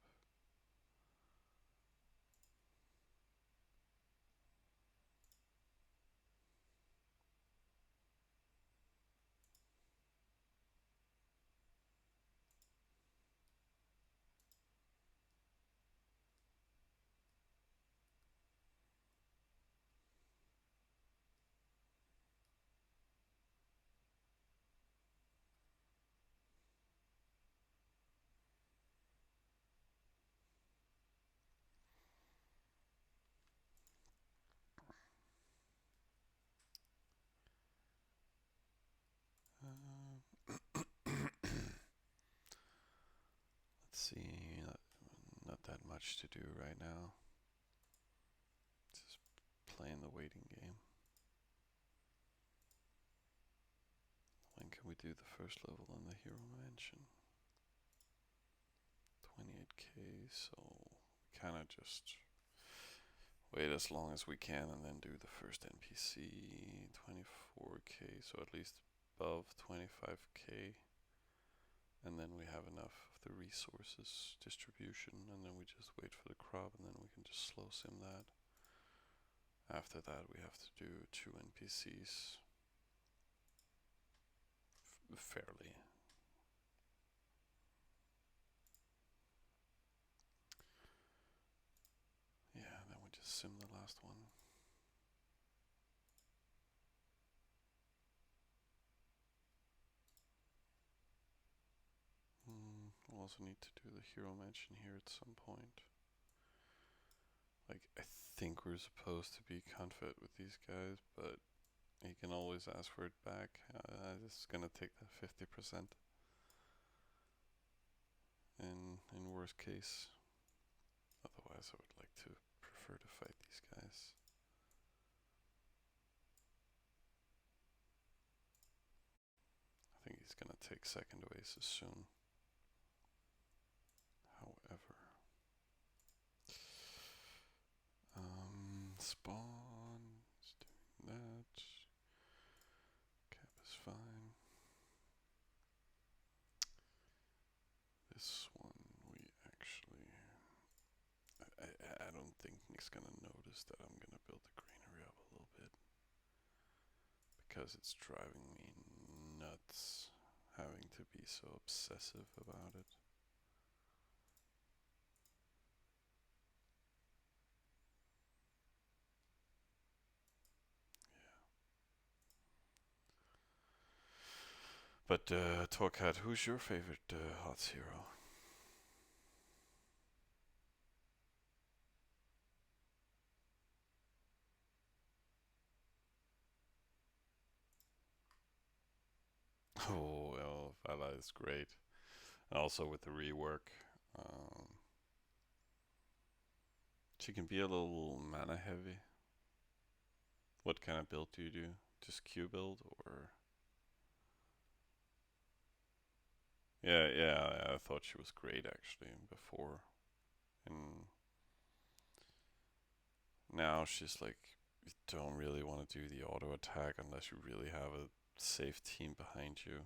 Let's see, not much to do right now. Just playing the waiting game. When can we do the first level in the Hero Mansion? 28k, so we kind of just wait as long as we can and then do the first NPC. 24k, so at least above 25k. And then we have enough of the resources distribution, and then we just wait for the crop, and then we can just slow sim that. After that we have to do 2 NPCs fairly. Yeah, then we just sim the last one. We'll also need to do the Hero Mansion here at some point. Like, I think we're supposed to be confident with these guys, but you can always ask for it back. This is gonna take that 50% in worst case. Otherwise, I would like to prefer to fight these guys. I think he's gonna take second oasis soon. However, spawn is doing that. Cap is fine. This one we actually, I don't think he's gonna notice that I'm gonna build the greenery up a little bit, because it's driving me nuts having to be so obsessive about it. But Torkat, who's your favorite HOTS hero? Oh, well, Vala is great. Also with the rework. Um, she can be a little mana heavy. What kind of build do you do? Just Q build or? Yeah, yeah, I thought she was great actually before. And now she's like, you don't really want to do the auto attack unless you really have a safe team behind you.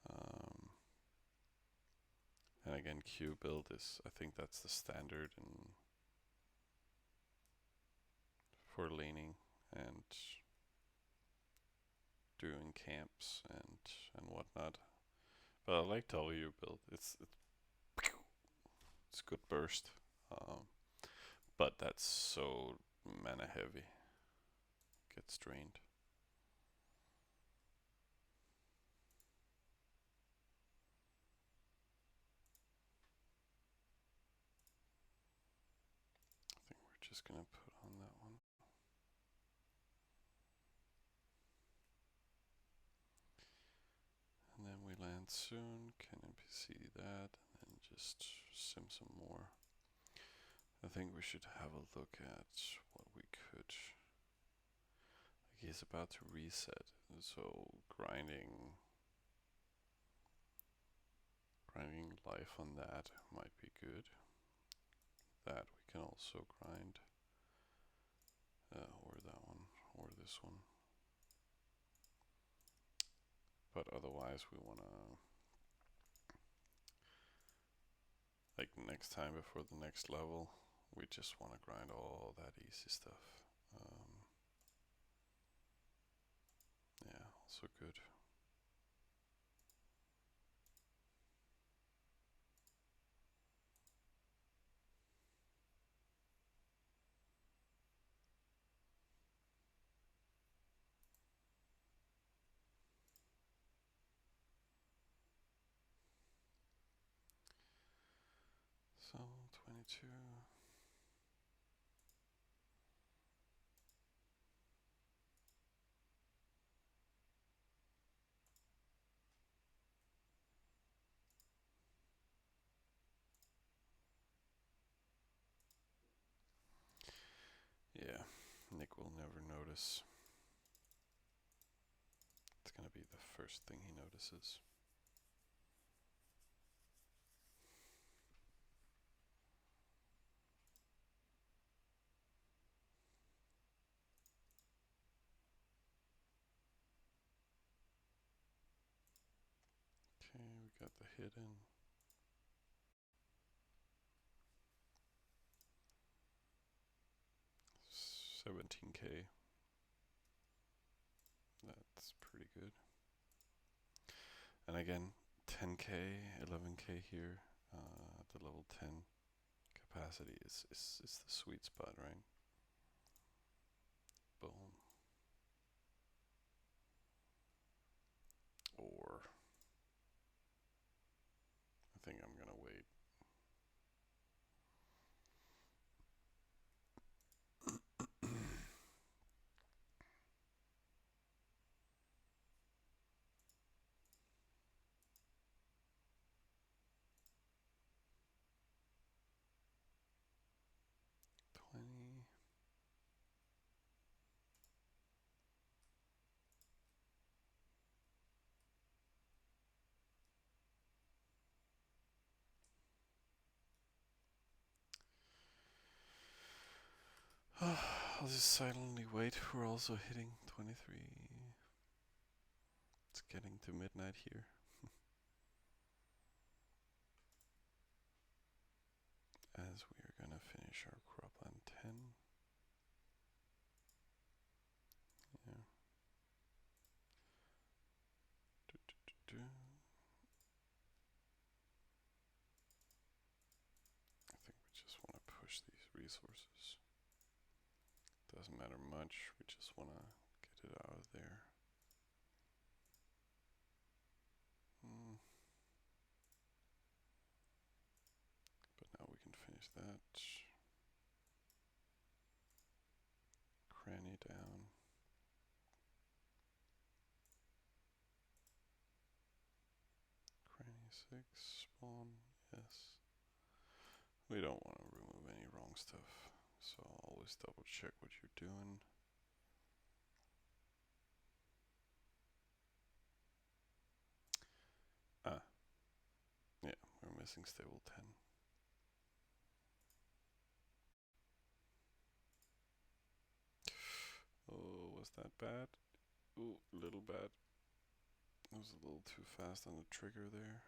Um, and again, Q build is, I think that's the standard in for laning and doing camps and whatnot. But I like W build. It's good burst. But that's so mana heavy. Gets drained. I think we're just gonna put on that one. And then we land soon. Can NPC that and then just sim some more. I think we should have a look at what we could. Like, he's about to reset, so grinding life on that might be good. That we can also grind, or that one, or this one. But otherwise we wanna, like next time before the next level, we just wanna grind all that easy stuff. Yeah, also good. So 22. will never notice. It's gonna be the first thing he notices. Okay, we got the hidden. $17K. That's pretty good. And again, 10K, 11K here. The level 10 capacity is the sweet spot, right? Boom. Or I think I'm gonna wait. $20. I'll just silently wait. We're also hitting 23. It's getting to midnight here. As we are gonna finish our cropland 10. Yeah. Do, do, do, do. I think we just want to push these resources. Doesn't matter much, we just want to get it out of there. But now we can finish that. Cranny down. Cranny 6, spawn, yes. We don't want to remove any wrong stuff, so always double check what you're doing. Yeah, we're missing stable 10. Oh, was that bad? Ooh, little bad. It was a little too fast on the trigger there.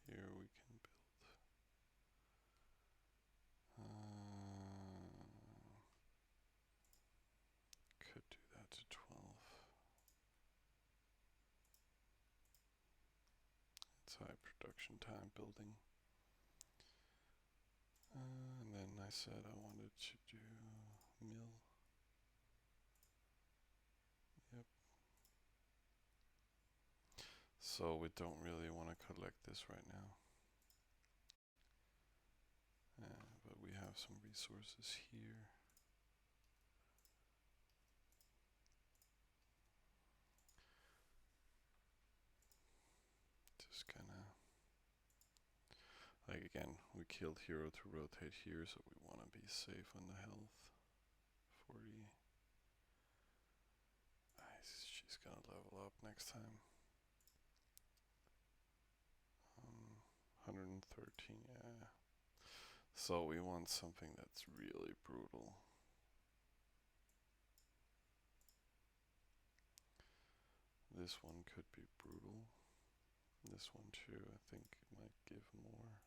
Here we can build. Could do that to 12. It's high production time building. And then I said I wanted to do mill. Yep. So we don't really want to collect this right now. But we have some resources here. Just kinda, like again, we killed hero to rotate here, so we want to be safe on the health. 40. She's gonna level up next time. 113, yeah. So we want something that's really brutal. This one could be brutal. This one too, I think it might give more.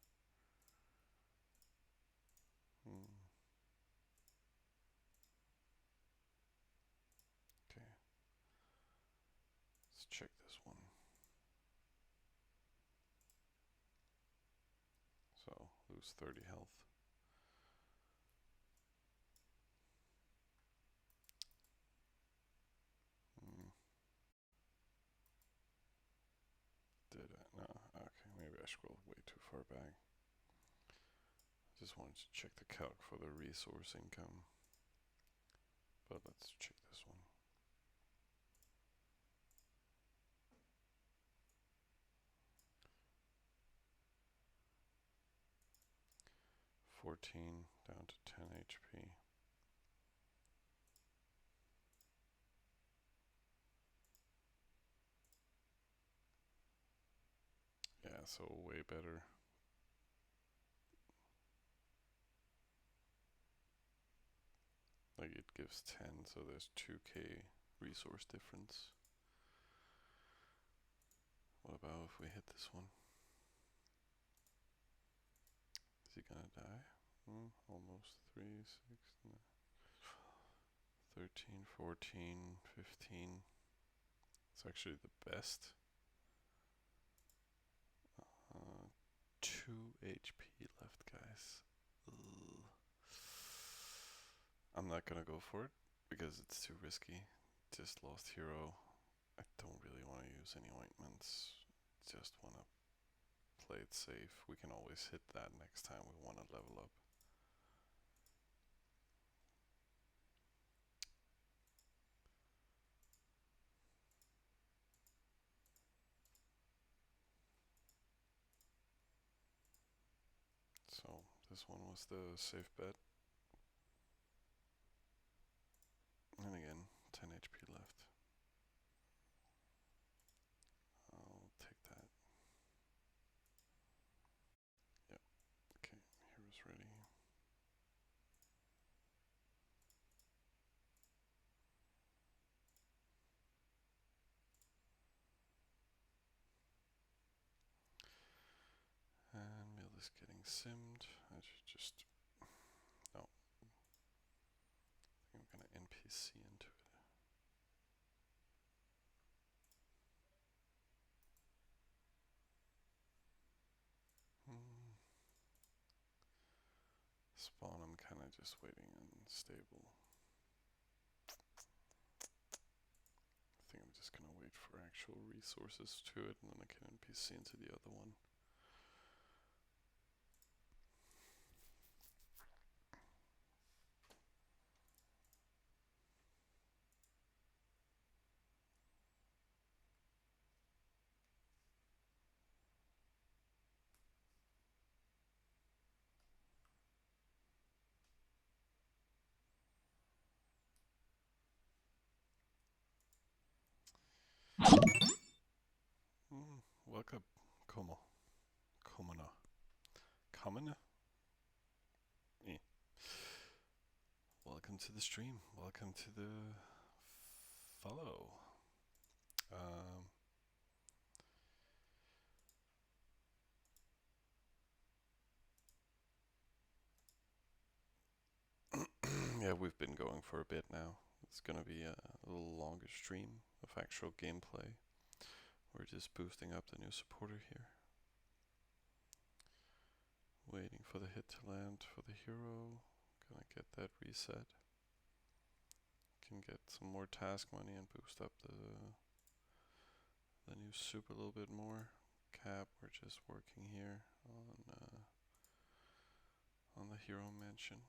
Okay. Let's check this one. So, lose 30 health. Did I? No. Okay, maybe I scrolled way too far back. I just wanted to check the calc for the resource income. But let's check this one. 14 down to 10 HP. Yeah, so way better. Like it gives 10, so there's 2k resource difference. What about if we hit this one? Is he gonna die? Almost 3, 6, 9, 13, 14, 15. It's actually the best. 2 HP left, guys. Ugh. I'm not gonna go for it because it's too risky. Just lost hero. I don't really want to use any ointments. Just want to play it safe. We can always hit that next time we want to level up. So this one was the safe bet. And again, 10 HP left. I'll take that. Yep. Okay, hero's ready. And Mill is getting simmed. I should just... No. I think I'm gonna NPC into it. Spawn, I'm kind of just waiting unstable. I think I'm just gonna wait for actual resources to it, and then I can NPC into the other one. Welcome, como, commoner, commoner. Welcome to the stream. Welcome to the follow. Yeah, we've been going for a bit now. It's gonna be a little longer stream of actual gameplay. We're just boosting up the new supporter here. Waiting for the hit to land for the hero. Gonna get that reset. Can get some more task money and boost up the new soup a little bit more. Cap, we're just working here on the hero mansion.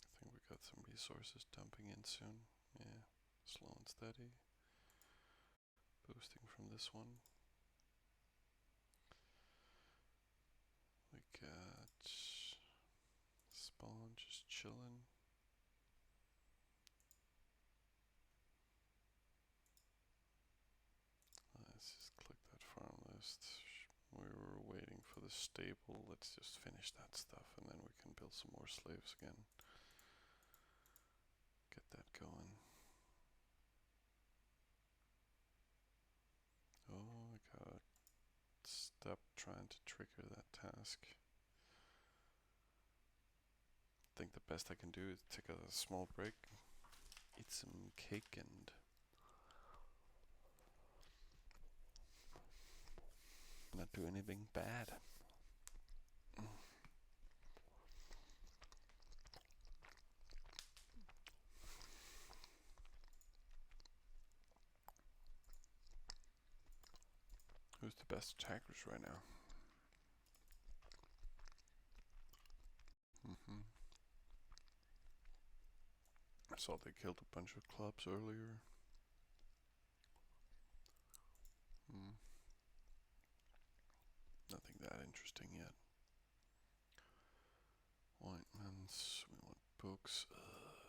I think we got some resources dumping in soon. Yeah, slow and steady. Boosting from this one. We got Spawn just chilling. Let's just click that farm list. We were waiting for the stable. Let's just finish that stuff and then we can build some more slaves again. Get that going. Oh, I gotta stop trying to trigger that task. I think the best I can do is take a small break, eat some cake, and not do anything bad. Who's the best attackers right now? I saw they killed a bunch of clubs earlier. Nothing that interesting yet. books.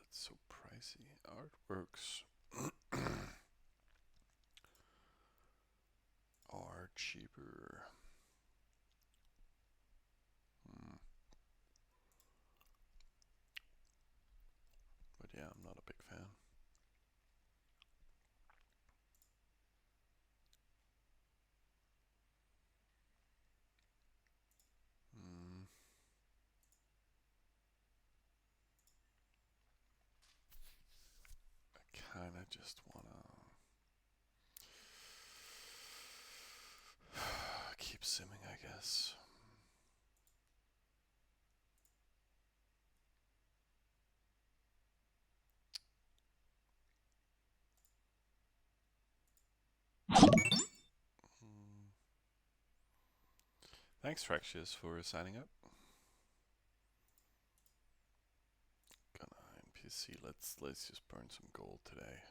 It's so pricey. Artworks are cheaper. But yeah, I'm not a big fan. Mm. I kind of just want to keep simming, I guess. Mm. Thanks, Fractious, for signing up. Gonna NPC. Let's just burn some gold today.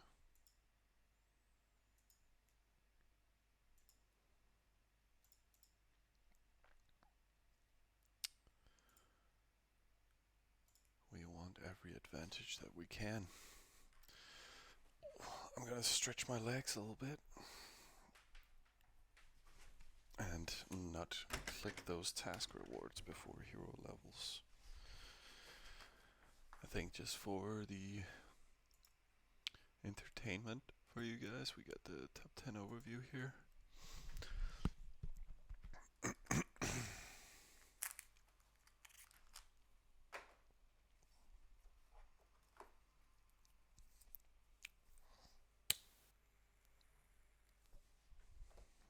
We want every advantage that we can. I'm gonna stretch my legs a little bit and not click those task rewards before hero levels. I think just for the entertainment for you guys, we got the top 10 overview here.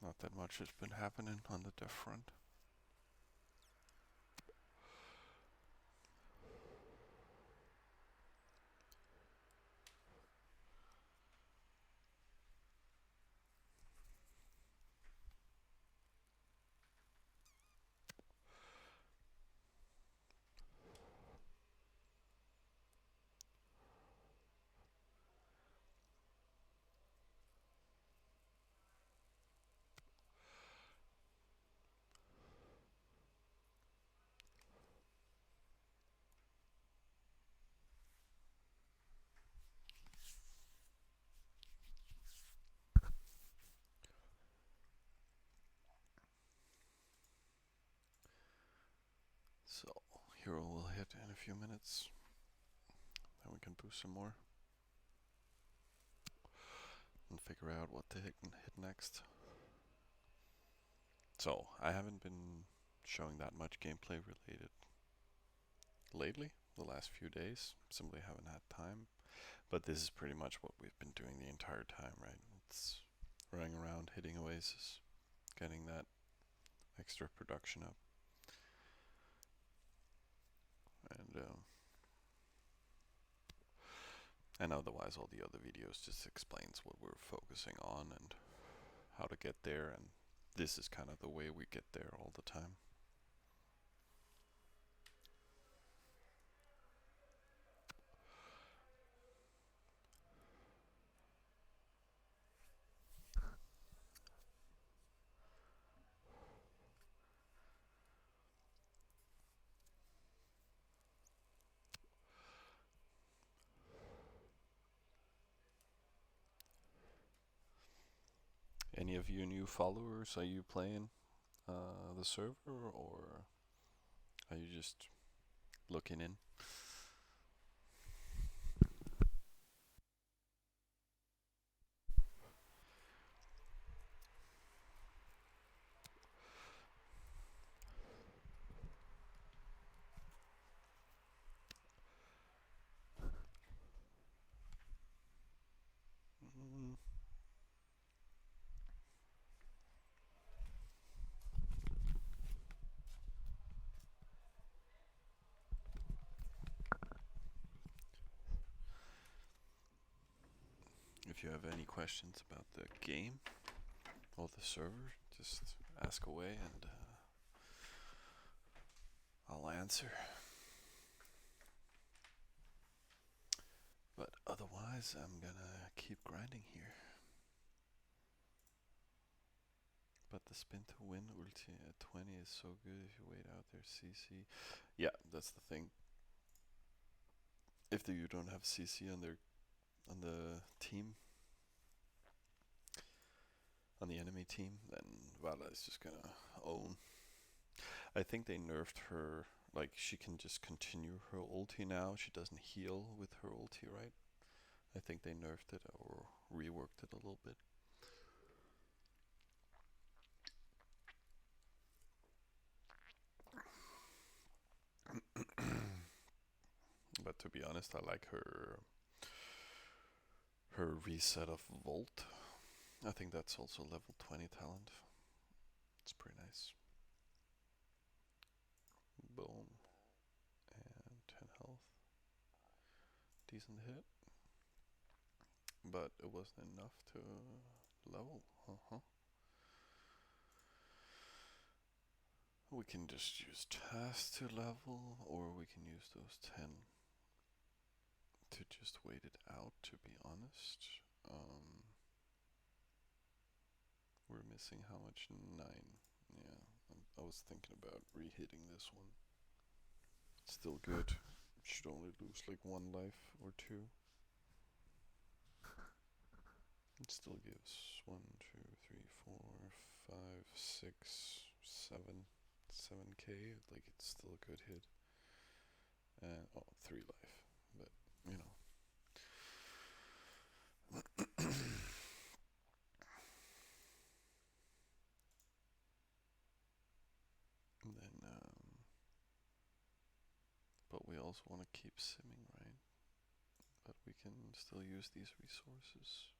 Not that much has been happening on the dev front. So, hero will hit in a few minutes. Then we can boost some more. And figure out what to hit next. So, I haven't been showing that much gameplay related lately, the last few days. Simply haven't had time. But this is pretty much what we've been doing the entire time, right? It's running around, hitting oasis, getting that extra production up. And otherwise all the other videos just explains what we're focusing on and how to get there, and this is kind of the way we get there all the time. Any of you new followers, are you playing the server, or are you just looking in? Mm. If you have any questions about the game or the server, just ask away and I'll answer. But otherwise, I'm gonna keep grinding here. But the spin to win ulti at 20 is so good if you wait out there CC. Yeah, that's the thing. if you don't have CC on the team, on the enemy team, then Vala is just gonna own. I think they nerfed her. Like, she can just continue her ulti now. She doesn't heal with her ulti, right? I think they nerfed it or reworked it a little bit. But to be honest, I like her reset of Volt. I think that's also level 20 talent. It's pretty nice. Boom. And 10 health. Decent hit. But it wasn't enough to level. We can just use tasks to level, or we can use those 10 to just wait it out, to be honest. We're missing how much? 9. Yeah, I was thinking about re-hitting this one. Still good. Should only lose like 1 life or 2. It still gives 1, 2, 3, 4, 5, 6, 7, 7k. Like, it's still a good hit. And 3 life, but you know. And then, but we also want to keep simming, right? But we can still use these resources.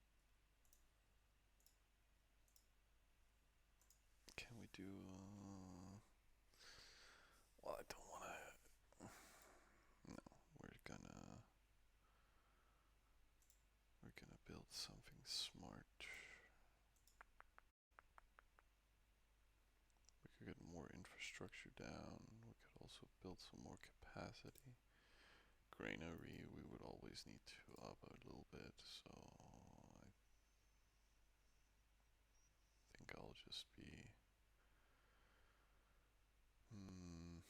Can we do? Well, I don't want to. No, we're gonna build something smart. We could get more infrastructure down. We could also build some more capacity. Granary, we would always need to up a little bit, so I think I'll just be. Hmm.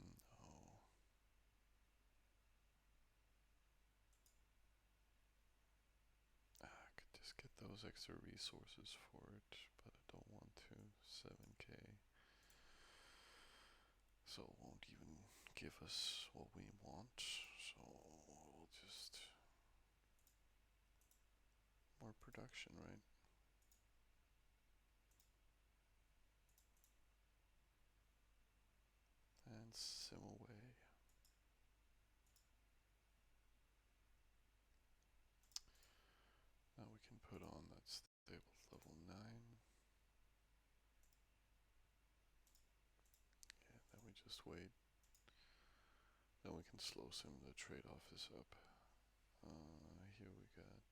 No. I could just get those extra resources for it, but I don't want to. 7k. So it won't even give us what we want. So we'll just. More production, right? And sim away. Now we can put on that stable level 9. Yeah, then we just wait. Then we can slow sim the trade office up. Here we got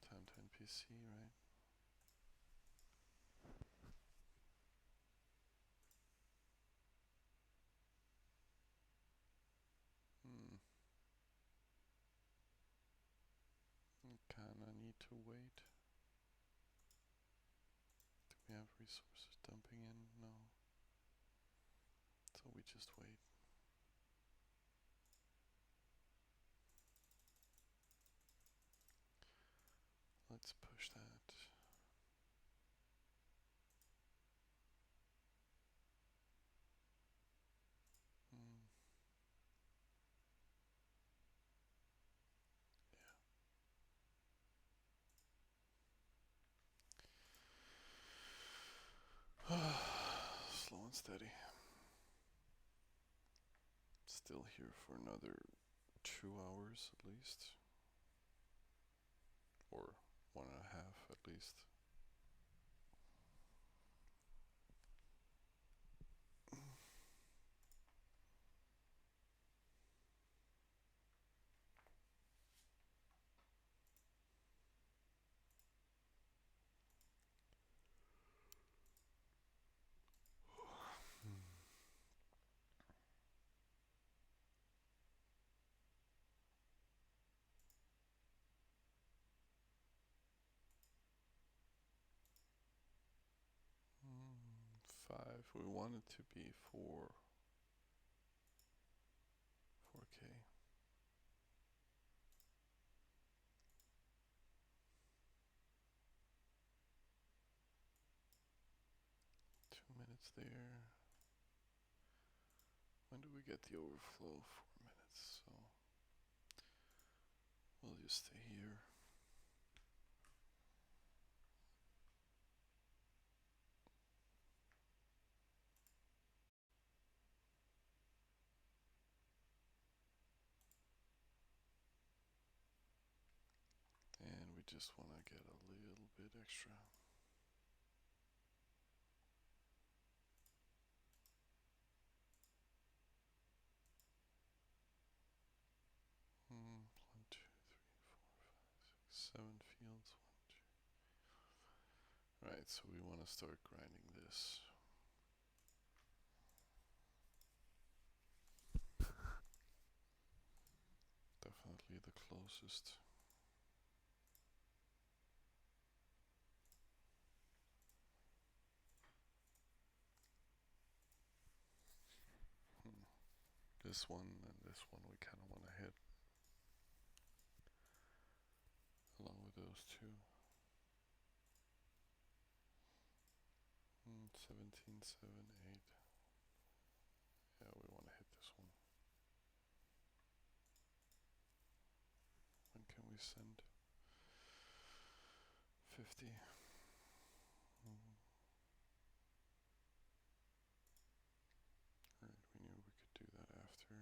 time to NPC, right? Kinda need to wait. Do we have resources dumping in? No. So we just wait. Let's push that. Yeah. Slow and steady. Still here for another 2 hours at least. Or 1.5 at least. 5. We want it to be 4K. Minutes there. When do we get the overflow? 4 minutes. So we'll just stay here. And we just want to get a little bit extra. One, two, three, four, 5, 6, 7 fields. 1, 2. Right, so we want to start grinding this. Definitely the closest. This one and this one we kind of want to hit along with those two. 17, 7, 8. Yeah, we want to hit this one. When can we send? 50. Alright, we knew we could do that after.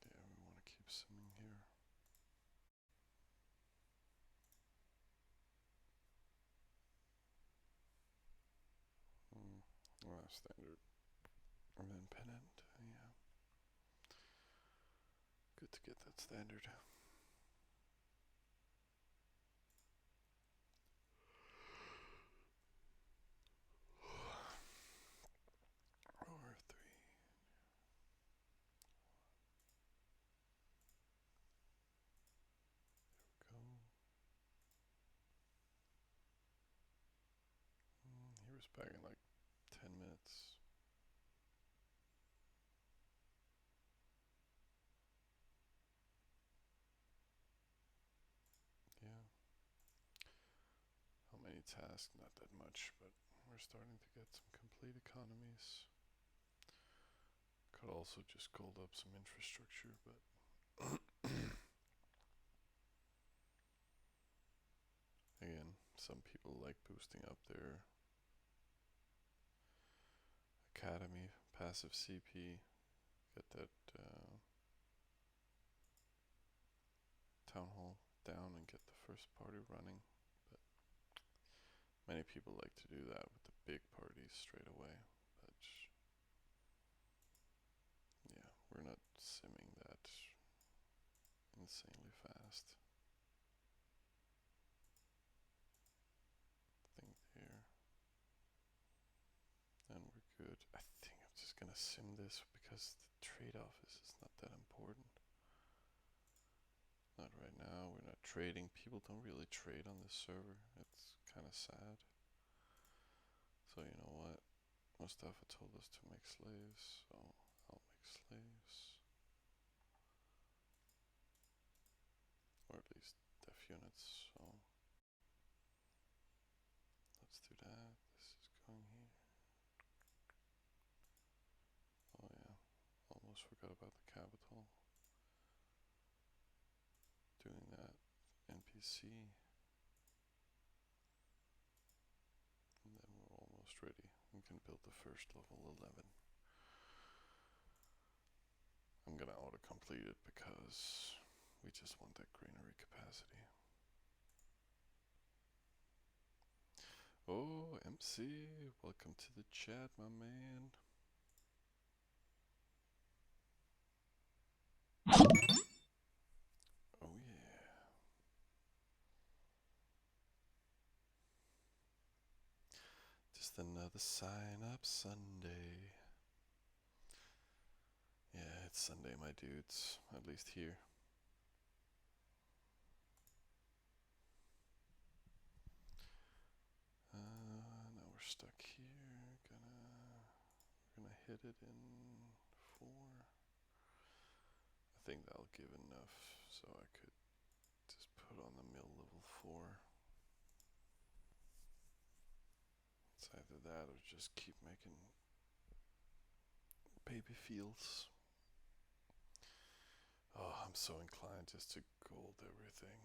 Yeah, we want to keep simming here. Standard. And then pennant, yeah. Good to get that standard. Or 3. There we go. He was back in like 10 minutes. Yeah. How many tasks? Not that much, but we're starting to get some complete economies. Could also just gold up some infrastructure, but again, some people like boosting up their academy, passive CP, get that town hall down and get the first party running. But many people like to do that with the big parties straight away. But yeah, we're not simming that insanely fast. Thing there. And we're good. I think I'm just gonna sim this because the trade-off is not that important. Not right now, we're not trading. People don't really trade on this server. It's kind of sad. So you know what? Mustafa told us to make slaves, so I'll make slaves. Or at least def units, so let's do that. This is going here. Oh yeah, almost forgot about the capital. Doing that NPC. And then we're almost ready. We can build the first level 11. I'm gonna auto-complete it because we just want that granary capacity. Oh, MC, welcome to the chat, my man. Oh yeah. Just another sign up Sunday. Yeah, It's Sunday, my dudes, at least here. Now we're stuck here. We're gonna hit it in 4. I think that'll give enough, so I could just put on the mill level 4. It's either that or just keep making baby fields. Oh, I'm so inclined just to gold everything.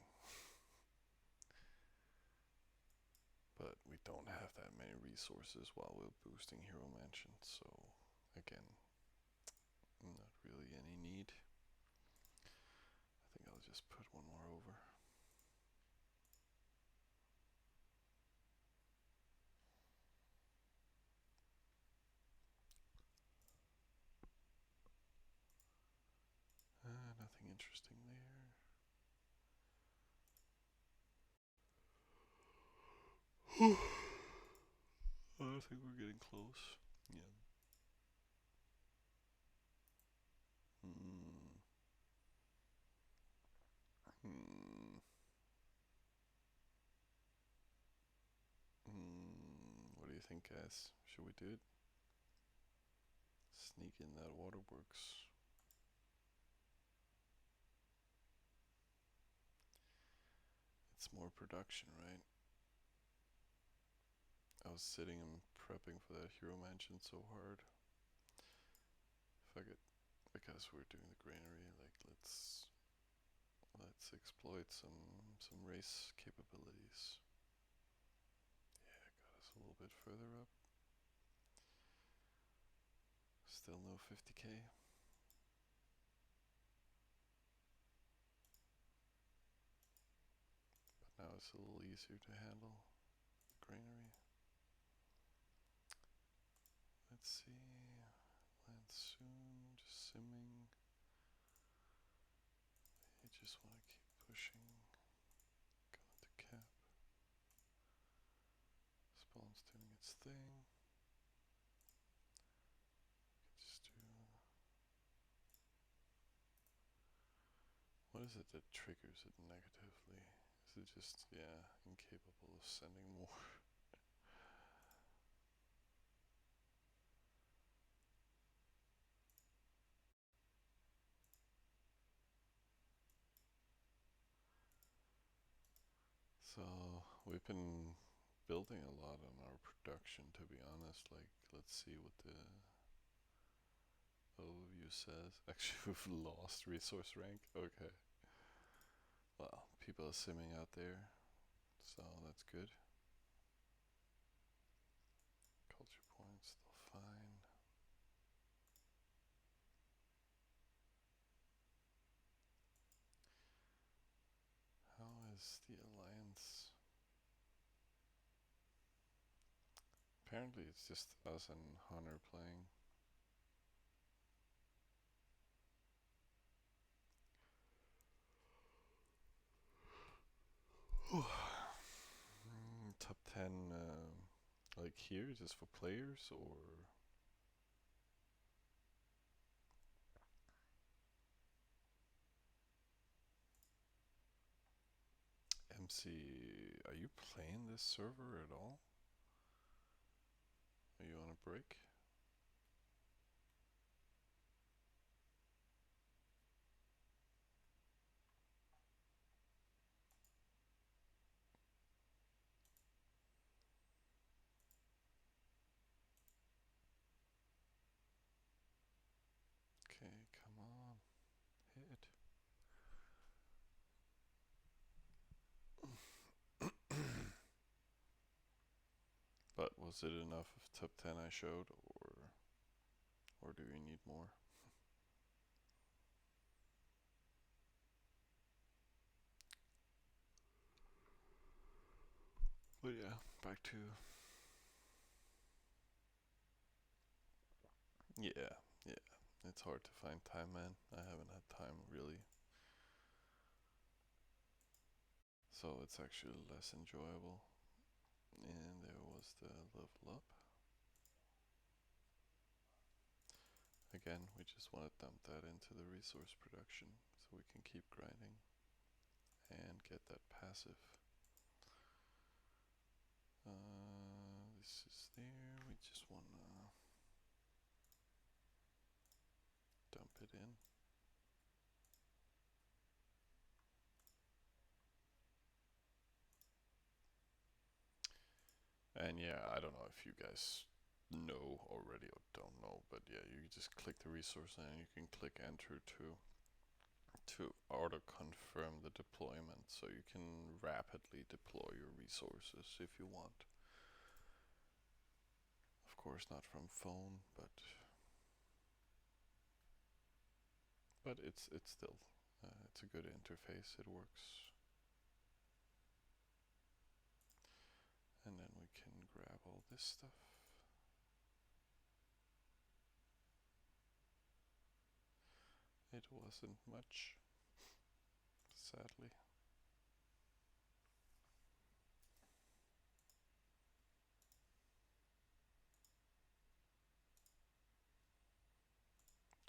But we don't have that many resources while we're boosting Hero Mansion, so again, not really any need. I think I'll just put one more over. Nothing interesting there. I think we're getting close. Yeah. Hmm. Hmm. What do you think, guys? Should we do it? Sneak in that waterworks. It's more production, right? I was sitting and prepping for that Hero Mansion so hard. Fuck it. Because we're doing the granary, like let's exploit some race capabilities. Yeah, got us a little bit further up. Still no 50k. But now it's a little easier to handle the granary. Let's see. Land soon, just simming. I just want to keep pushing. Going to cap. Spawn's doing its thing. Just do. What is it that triggers it negatively? Is it just, yeah, incapable of sending more? So, we've been building a lot on our production, to be honest. Like, let's see what the overview says. Actually, we've lost resource rank. Okay. Well, people are simming out there, so that's good. Culture points, still fine. How is the alliance? Apparently it's just us and Hunter playing. Top 10, like here, just for players, or MC? Are you playing this server at all? Are you on a break? Okay, come on, hit. But was it enough of top 10 I showed, or do we need more? But yeah, back to yeah, yeah. It's hard to find time, man. I haven't had time really, so it's actually less enjoyable. And there was the level up. again, we just want to dump that into the resource production so we can keep grinding and get that passive. This is there. We just want to dump it in. And yeah, I don't know if you guys know already or don't know, but yeah, you just click the resource and you can click enter to auto confirm the deployment, so you can rapidly deploy your resources if you want. Of course not from phone, but it's still it's a good interface. It works. And then we can grab all this stuff. It wasn't much, sadly.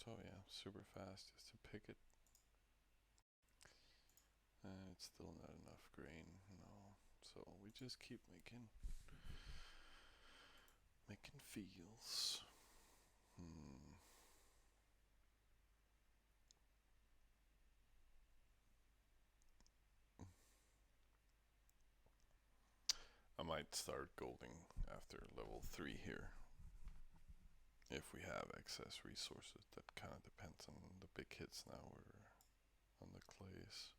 So yeah, super fast just to pick it. And it's still not enough grain, no. So we just keep making fields. I might start golding after level 3 here. If we have excess resources, that kind of depends on the big hits now, or on the clays.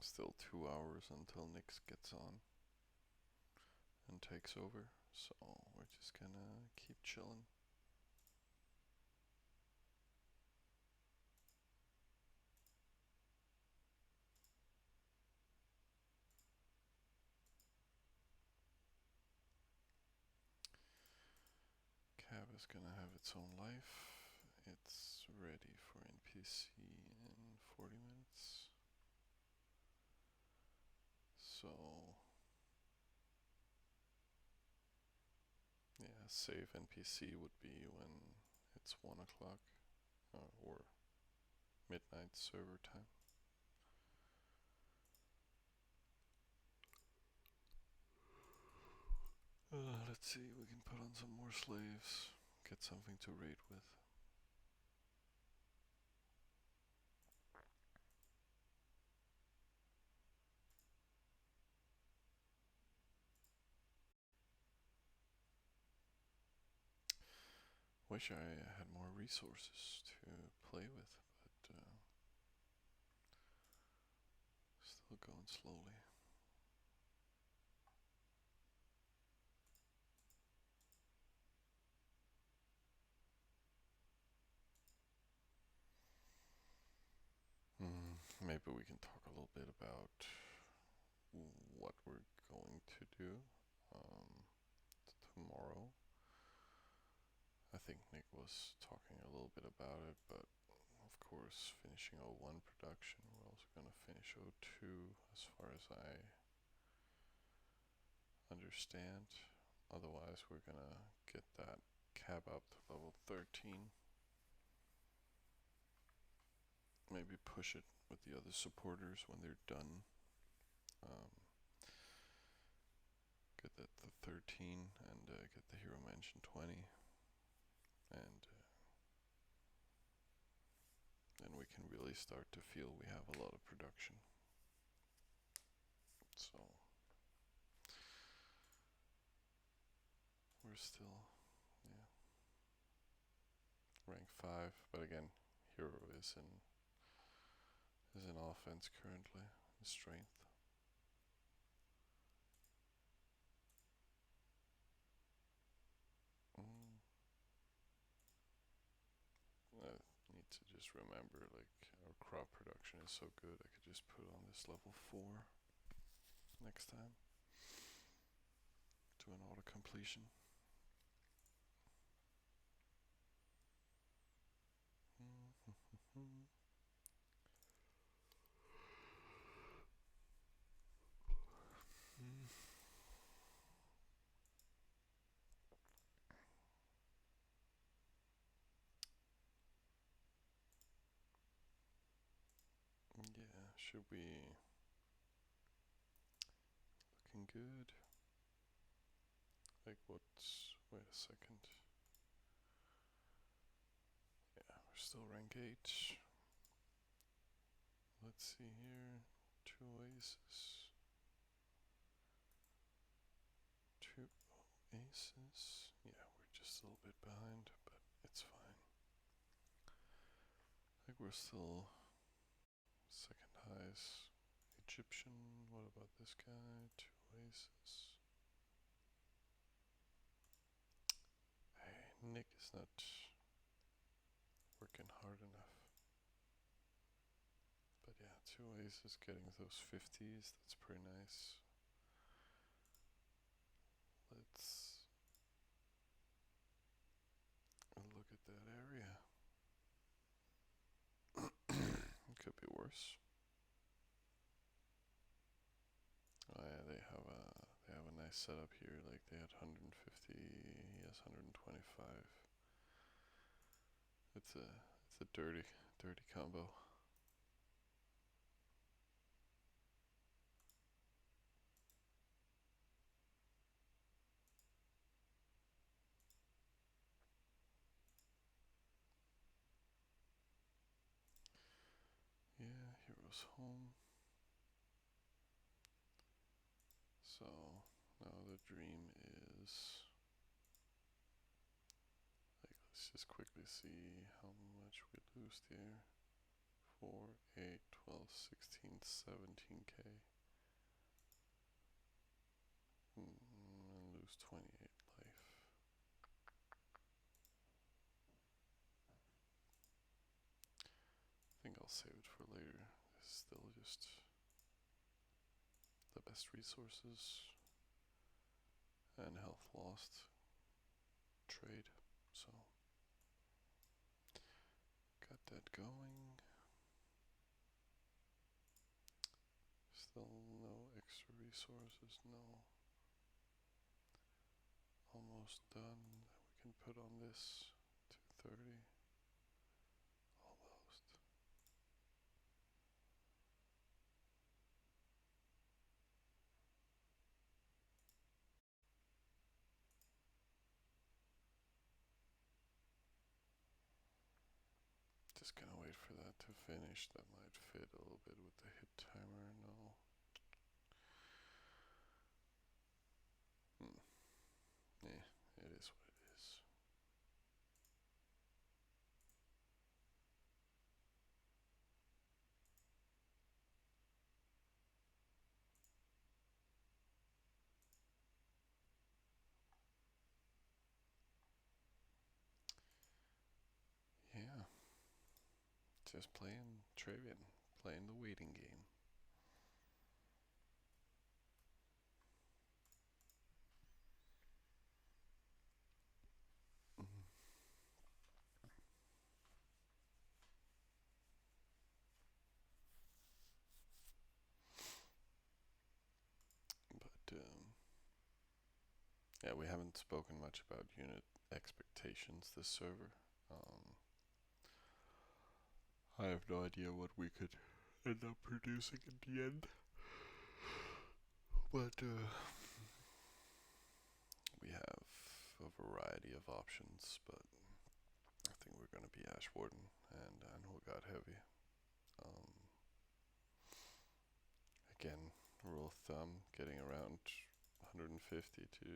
Still 2 hours until Nyx gets on and takes over, so we're just gonna keep chilling. Cab is gonna have its own life. It's ready for NPC in 40 minutes. So yeah, save NPC would be when it's 1 o'clock or midnight server time. Let's see, we can put on some more slaves, get something to raid with. Wish I had more resources to play with, but still going slowly. Maybe we can talk a little bit about what we're going to do tomorrow. I think Nick was talking a little bit about it, but of course finishing 01 production, we're also going to finish 02 as far as I understand. Otherwise we're going to get that cab up to level 13. Maybe push it with the other supporters when they're done. Get that to 13 and get the hero mansion 20, and then we can really start to feel we have a lot of production. So we're still, yeah, rank 5, but again, hero is in offense currently, in strength. Need just remember, like, our crop production is so good, I could just put on this level 4 next time. Do an auto completion. Yeah, should we? Looking good. Like, what's. Wait a second. Yeah, we're still rank 8. Let's see here. 2 oasis. 2 oasis. Yeah, we're just a little bit behind, but it's fine. I think we're still second highest Egyptian. What about this guy? 2 oasis. Hey, Nick is not working hard enough. But yeah, 2 oasis getting those 50s. That's pretty nice. Let's look at that area. It could be worse. Oh yeah, they have a nice setup here. Like, they had 150, he has 125. It's a dirty combo. Yeah, heroes home. So now the dream is, like, let's just quickly see how much we lose here. 4, 8, 12, 16, 17k. And lose 28 life. I think I'll save it for later. It's still just the best resources and health lost trade. So got that going. Still no extra resources, no. Almost done. We can put on this 230. Almost. Just gonna wait for that to finish. That might fit a little bit with the hit timer. No. Yeah, it is what it is. Yeah. Just playing Travian. Playing the waiting game. But yeah, we haven't spoken much about unit expectations this server. I have no idea what we could end up producing in the end. But we have a variety of options, but I think we're going to be Ash Warden and Anvil God Heavy. Um, Again, rule of thumb, getting around 150 to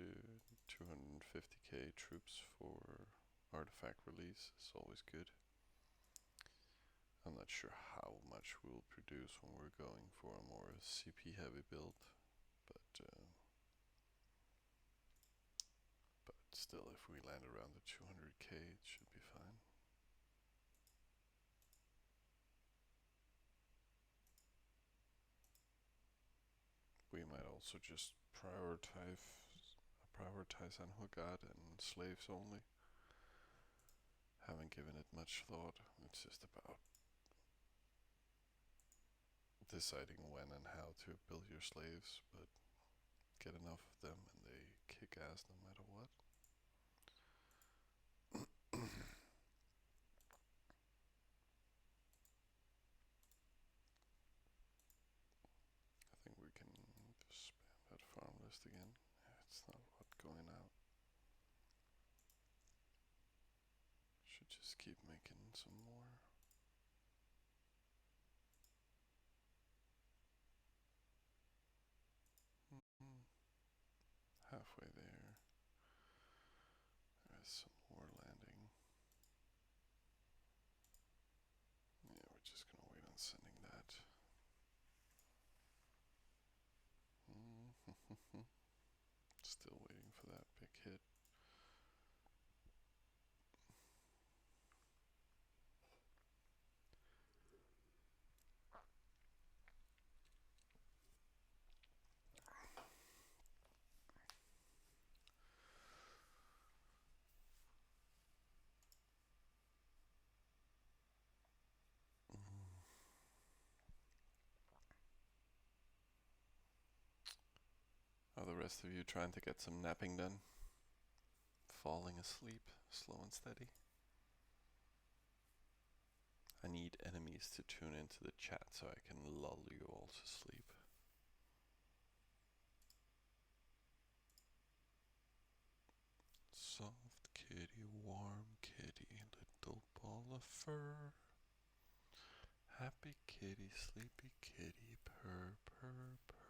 250k troops for artifact release is always good. I'm not sure how much we'll produce when we're going for a more CP heavy build, but still, if we land around the 200k, it should be fine. also just prioritize Anhuagad and slaves only. Haven't given it much thought. It's just about deciding when and how to build your slaves, but get enough of them and they kick ass no matter what. I think we can just spam that farm list again. It's not a lot going out. Should just keep making some more. Halfway there. There's some more landing. Yeah, we're just gonna wait on sending that. Still waiting for that big hit. Are the rest of you trying to get some napping done? Falling asleep, slow and steady? I need enemies to tune into the chat so I can lull you all to sleep. Soft kitty, warm kitty, little ball of fur. Happy kitty, sleepy kitty, purr, purr, purr.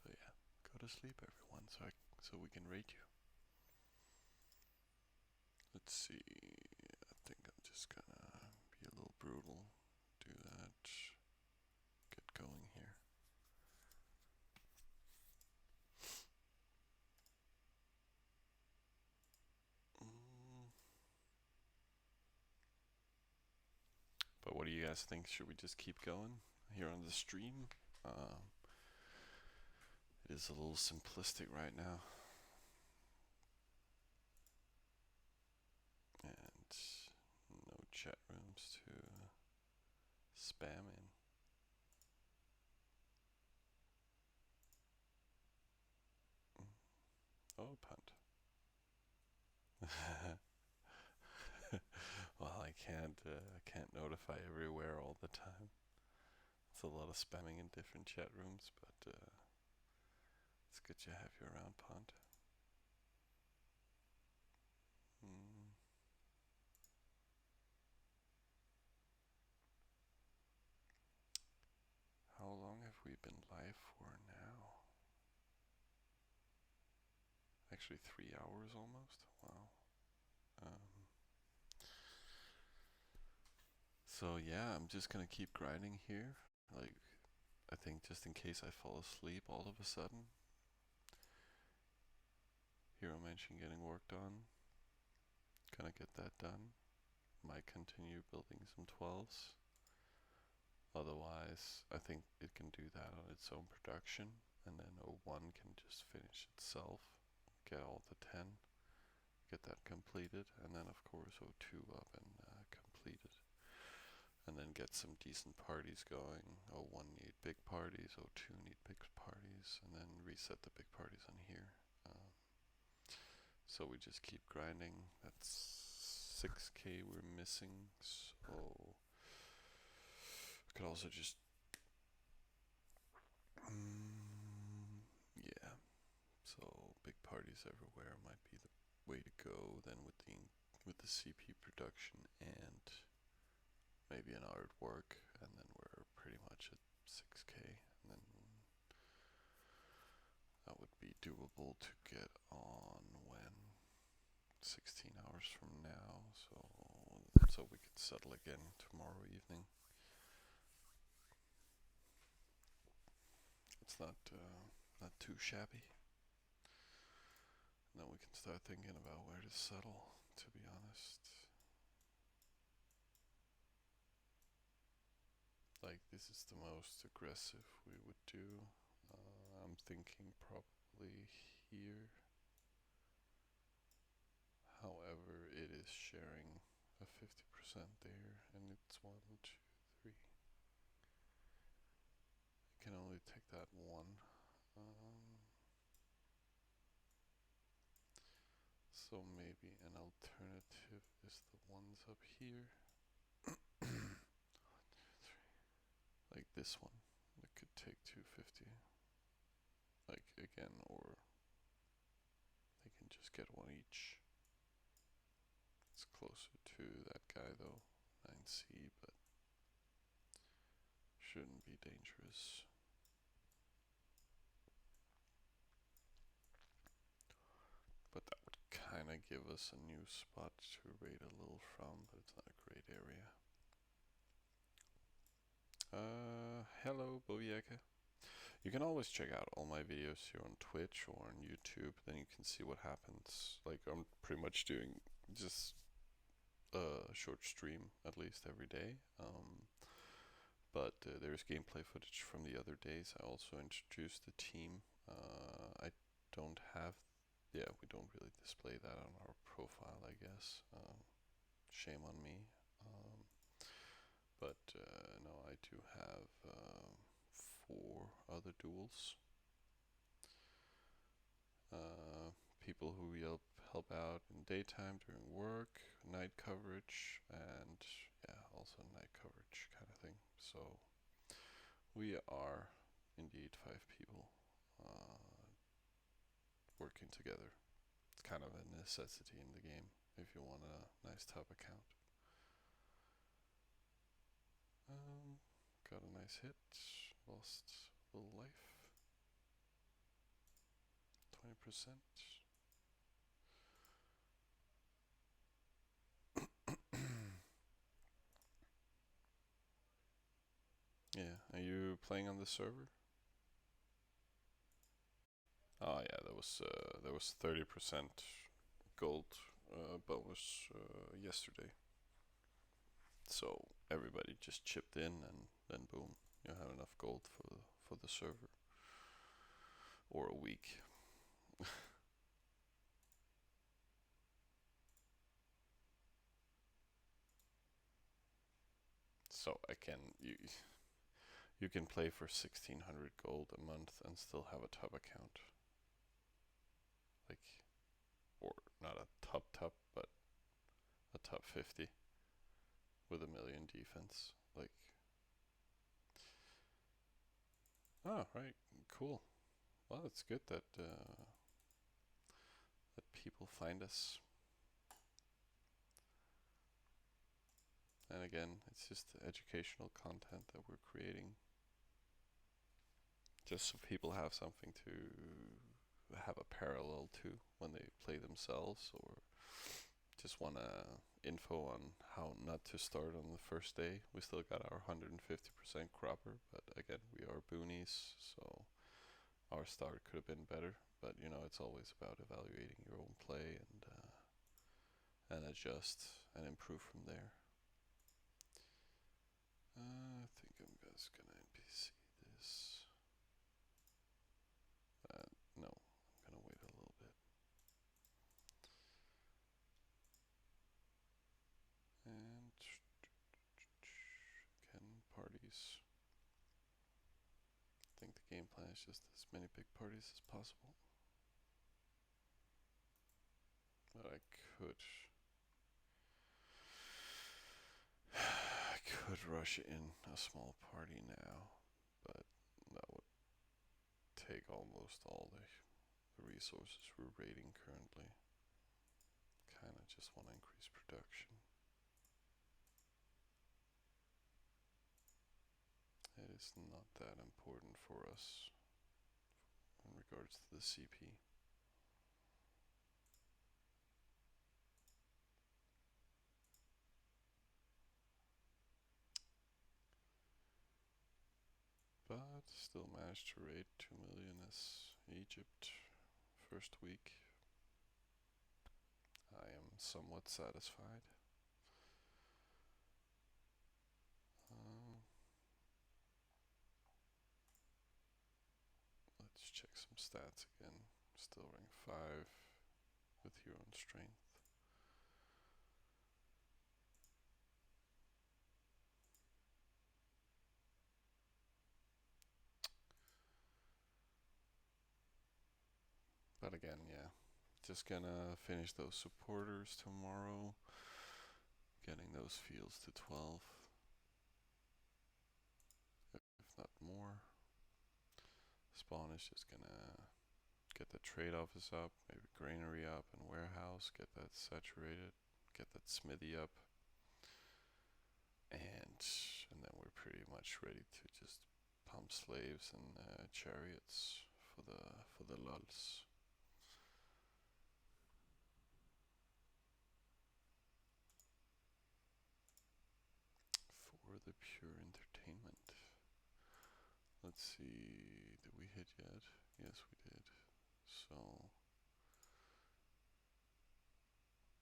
So yeah, go to sleep everyone so we can rate you. Let's see, I think I'm just gonna be a little brutal. Do that. Get going here. But what do you guys think? Should we just keep going here on the stream? It is a little simplistic right now. And no chat rooms to spam in. Oh, punt. Well, I can't notify everywhere all the time. It's a lot of spamming in different chat rooms, but it's good to have you around, punt. How long have we been live for now? Actually, 3 hours almost. Wow. So yeah, I'm just gonna keep grinding here. Like, I think just in case I fall asleep all of a sudden. Hero mention getting worked on. Gonna get that done. Might continue building some 12s. Otherwise, I think it can do that on its own production, and then O1 can just finish itself, get all the 10, get that completed, and then of course O2 up and completed. And then get some decent parties going. O1 need big parties, O2 need big parties, and then reset the big parties on here. So we just keep grinding. That's 6k we're missing, so I could also just yeah. So big parties everywhere might be the way to go. Then with the CP production and maybe an artwork, and then we're pretty much at 6k, and then that would be doable to get on when 16 hours from now, so we could settle again tomorrow evening. It's not too shabby. And then we can start thinking about where to settle, to be honest. Like, this is the most aggressive we would do I'm thinking probably here. However, it is sharing a 50% there, and it's 1, 2, 3. I can only take that one. So maybe an alternative is the ones up here. Like this one. It could take 250. Like again, or they can just get one each. It's closer to that guy though, 9C, but shouldn't be dangerous. But that would kind of give us a new spot to raid a little from, but it's not a great area. Hello, Bovieka. You can always check out all my videos here on Twitch or on YouTube, then you can see what happens. Like, I'm pretty much doing just a short stream at least every day. But there's gameplay footage from the other days. I also introduced the team. I don't have, yeah, we don't really display that on our profile, I guess. Shame on me. But no, I do have 4 other duels. People who help out in daytime during work, night coverage, and yeah, also night coverage kind of thing. So we are indeed 5 people working together. It's kind of a necessity in the game if you want a nice top account. Got a nice hit, lost a little life, 20%. Yeah, are you playing on the server? Oh yeah, there was 30% gold bonus yesterday. So everybody just chipped in, and then boom, you have enough gold for the server or a week. So I can you can play for 1600 gold a month and still have a top account. Like, or not a top, but a top 50 with 1,000,000 defense. Like, oh right, cool. Well, it's good that that people find us. And again, it's just educational content that we're creating, just so people have something to have a parallel to when they play themselves, or just want info on how not to start on the first day. We still got our 150% cropper, but again, we are boonies, so our start could have been better. But you know, it's always about evaluating your own play and adjust and improve from there. I think I'm just gonna NPC this. No, I'm gonna wait a little bit. And again, parties. I think the game plan is just as many big parties as possible. But I could rush in a small party now, but that would take almost all the resources we're raiding currently. Kinda just want to increase production. It is not that important for us in regards to the CP. But still managed to raid 2 million as Egypt first week. I am somewhat satisfied. Let's 5 with your own strength. But again, yeah, just gonna finish those supporters tomorrow, getting those fields to 12, if not more. Spawn is just gonna get the trade office up, maybe granary up and warehouse, get that saturated, get that smithy up, and then we're pretty much ready to just pump slaves and chariots for the lulls. For the pure entertainment. Let's see, did we hit yet? Yes, we did. So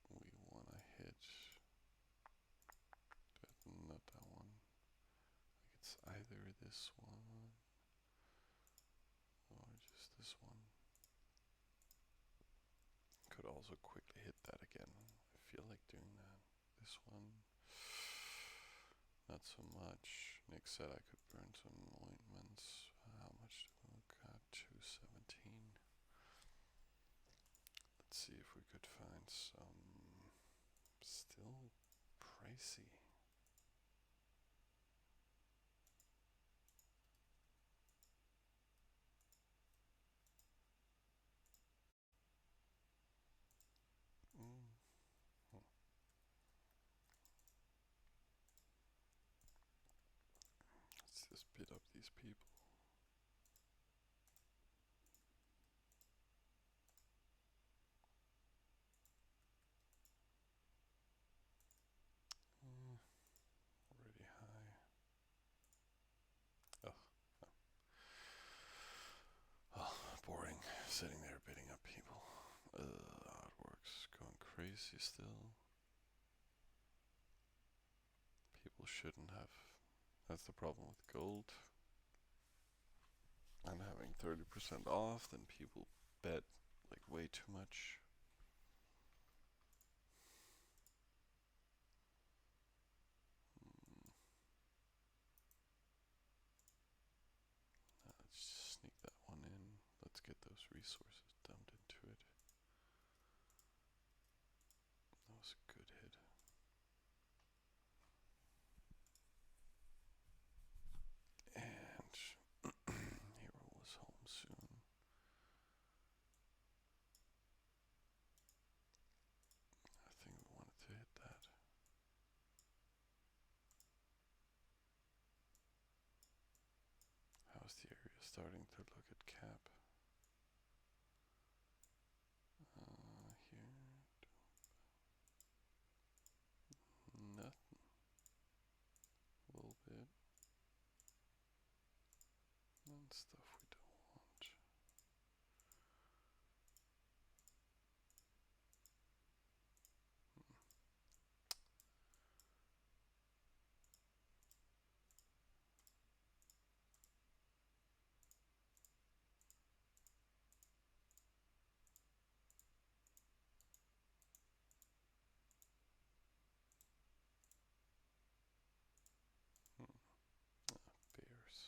we want to hit that, not that one. Like it's either this one or just this one. Could also quickly hit that again. I feel like doing that. This one, not so much. Nick said I could burn some ointments. How much do we got? 217. Let's see if we could find some. Still pricey. Mm. Let's just bid up these people. Already high. Oh, boring. Sitting there bidding up people. Artworks going crazy still. People shouldn't have. That's the problem with gold. And having 30% off, then people bet like way too much. Let's just sneak that one in. Let's get those resources dumped into it. That was a good hit. And Hero was home soon. I think we wanted to hit that. How's the area starting to look at cap? Here, nothing. A little bit. And stuff we don't want. Bears.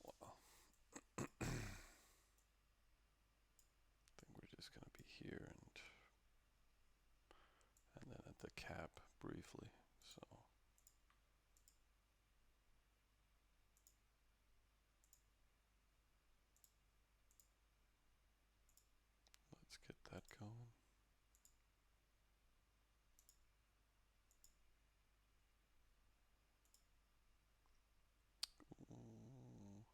Well, I think we're just gonna be here and then at the cap briefly. So let's get that going. Ooh.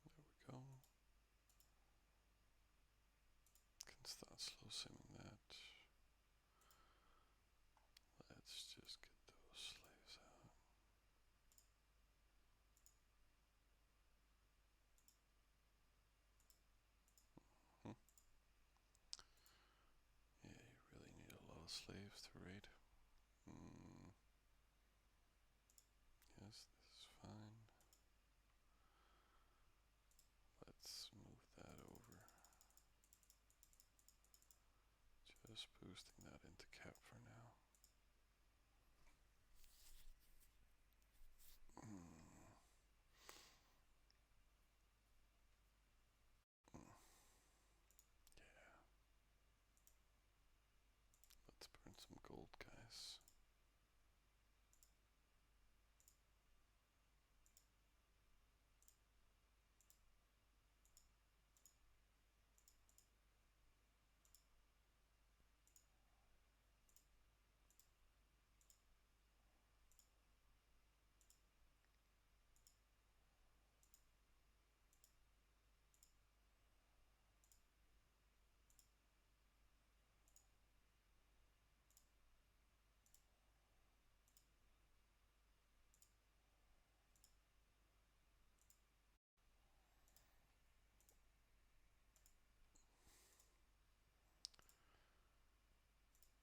There we go. Can start slow simming that. Let's just get those slaves out. slaves to raid. Yes, this is fine. Let's move that over. Just boosting that into cap for now. Yeah. Let's burn some gold, guys.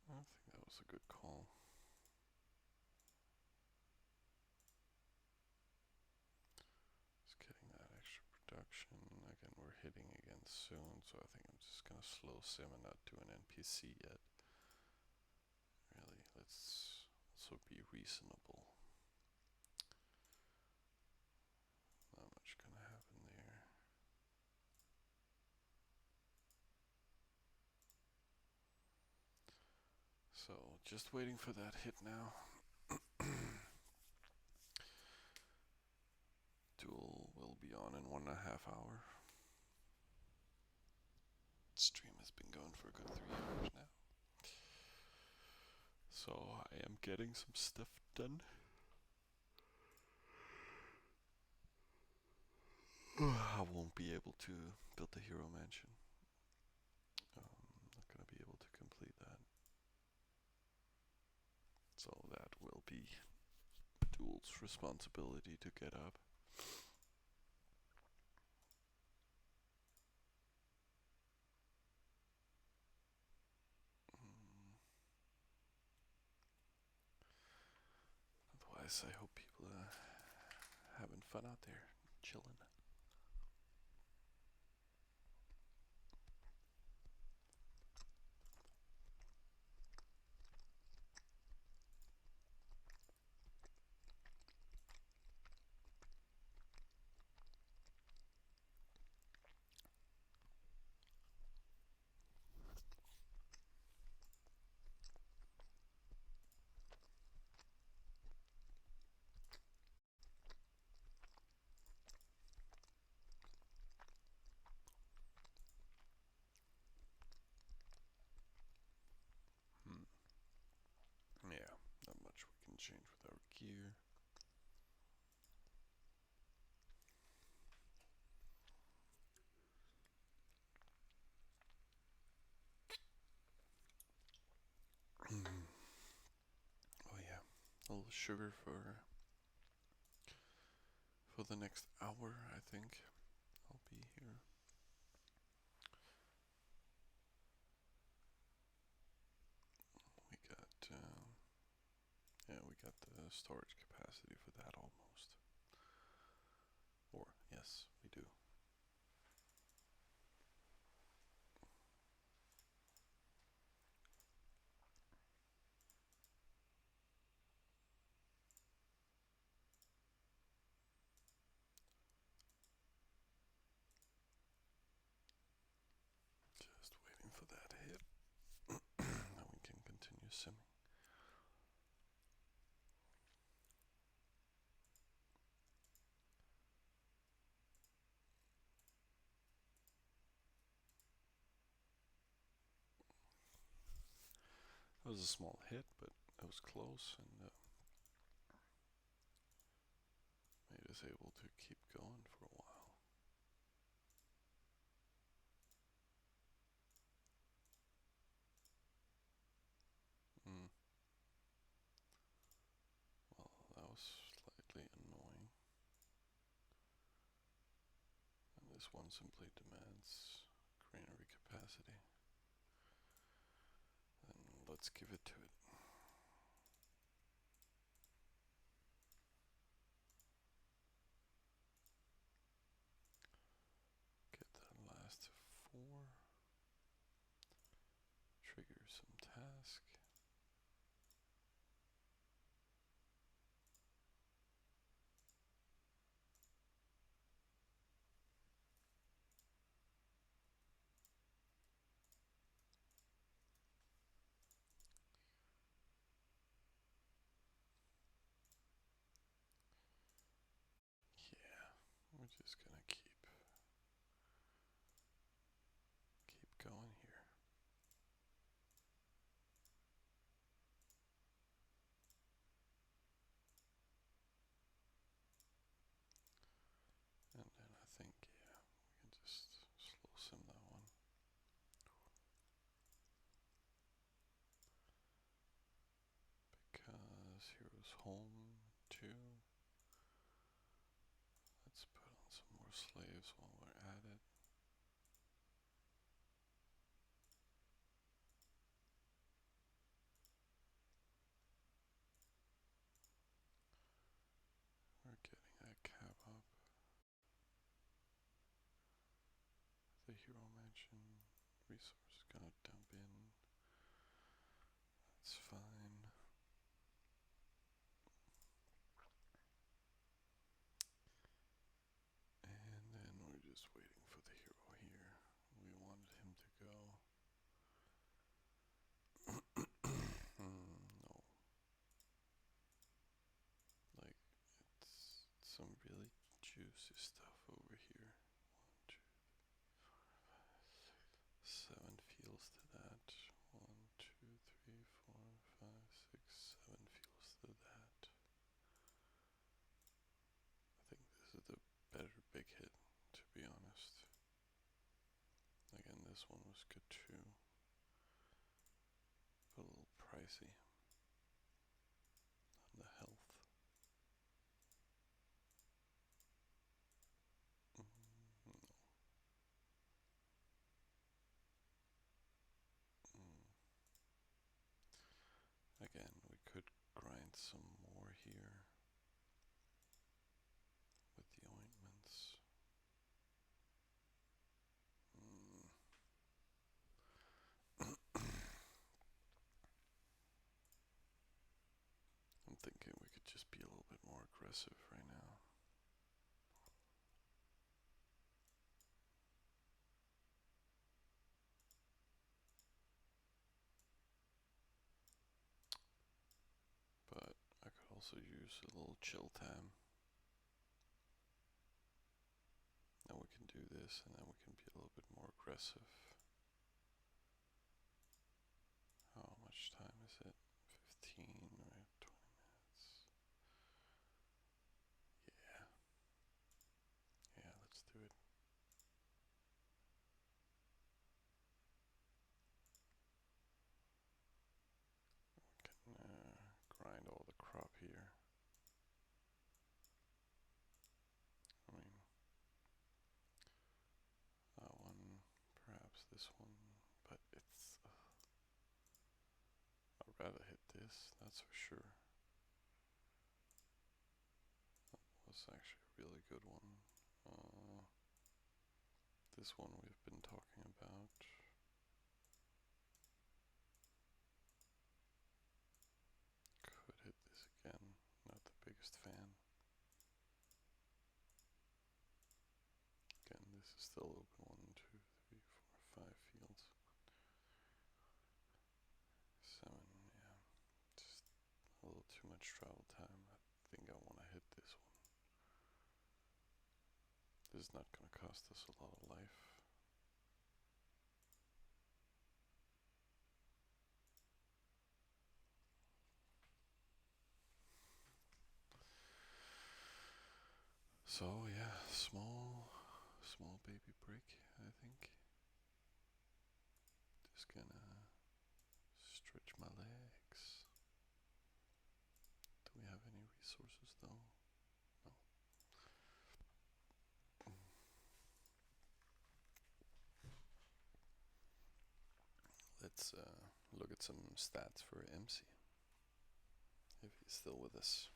I think that was a good call. Just getting that extra production. Again, we're hitting again soon, so I think I'm just gonna slow sim and not do an NPC yet. Really, let's also be reasonable. Not much gonna happen there. So, just waiting for that hit now. Duel will be on in 1.5 hours. Stream has been going for a good 3 hours now. So I am getting some stuff done. I won't be able to build the hero mansion. Not gonna be able to complete that. So that will be Duel's responsibility to get up. Otherwise, I hope people are having fun out there, chilling. Yeah, not much we can change with our gear. Oh yeah, a little sugar for the next hour, I think. I'll be here. We got the storage capacity for that almost. Or yes, we do. Just waiting for that hit. Now we can continue simming. It was a small hit, but it was close and made us able to keep going for a while. Well, that was slightly annoying. And this one simply demands granary capacity. And let's give it to it. Get that last to 4. Trigger some task. Yeah, we're just gonna keep going here. And then I think, yeah, we can just slow sim that one. Because hero's home 2. Let's put on some more slaves while we're at it. We're getting that cap up. The hero mansion resource is gonna dump in. That's fine. And then we're just waiting for the hero here. We wanted him to go. No. Like, it's some really juicy stuff over here. 1, 2, 7 feels to that. 1, 2, 3, 4, 5, 6, 7 feels to that. I think this is the better big hit, to be honest. Again, this one was good too, but a little pricey on the health. No. Again, we could grind some more here with the ointments. I'm thinking we could just be a little bit more aggressive right now. But I could also use a little chill time. Then we can do this, and then we can be a little bit more aggressive. How much time is it? 15, right? 20 minutes. Yeah. Yeah, let's do it. We can grind all the crop here. I mean, that one, perhaps this one, but it's... I'd rather hit this, that's for sure. That was actually a really good one. This one we've been talking about. Could hit this again, not the biggest fan. Again, this is still open. 1, 2, 3, 4, 5 fields. 7, yeah. Just a little too much travel time. I think I want to hit this one. This is not going to cost us a lot of life. So yeah, small baby break, I think. Just gonna stretch my legs. Do we have any resources though? No. Let's look at some stats for MC if he's still with us.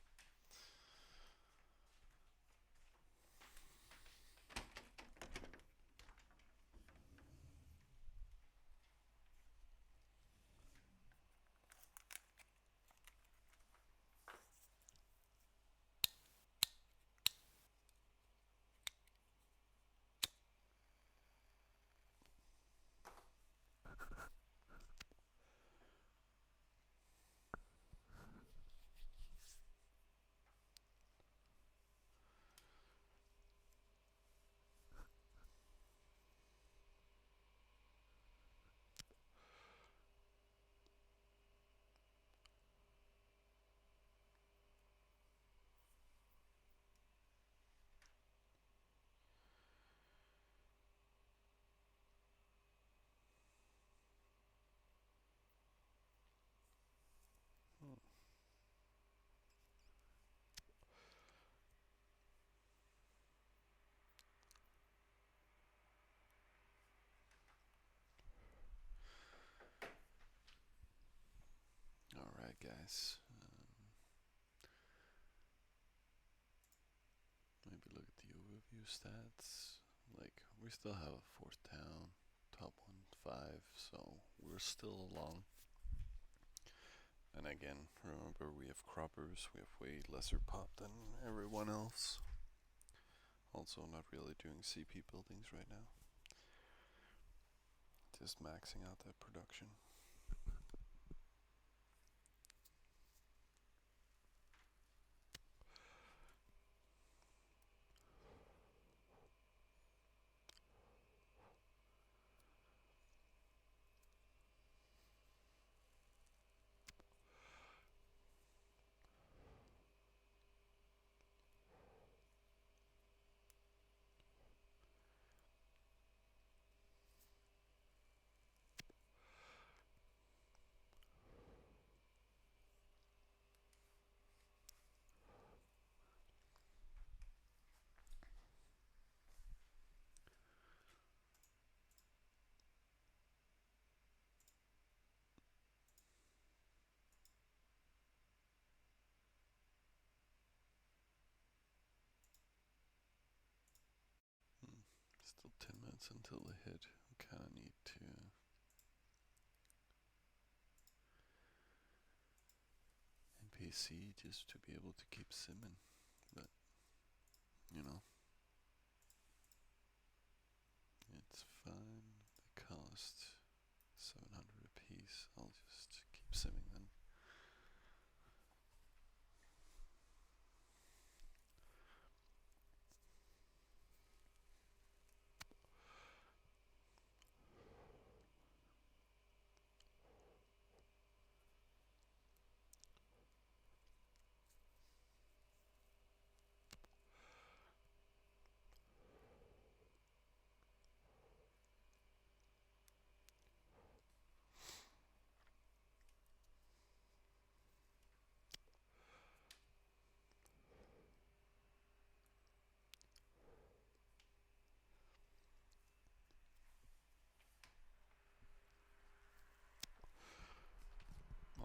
Alright, guys. Maybe look at the overview stats. Like, we still have a fourth down, top 1-5, so we're still along. And again, remember we have croppers, we have way lesser pop than everyone else. Also not really doing CP buildings right now. Just maxing out that production. Still 10 minutes until the hit. We kinda need to NPC just to be able to keep simming. But, you know, it's fine. They cost 700 a piece. I'll just keep simming then.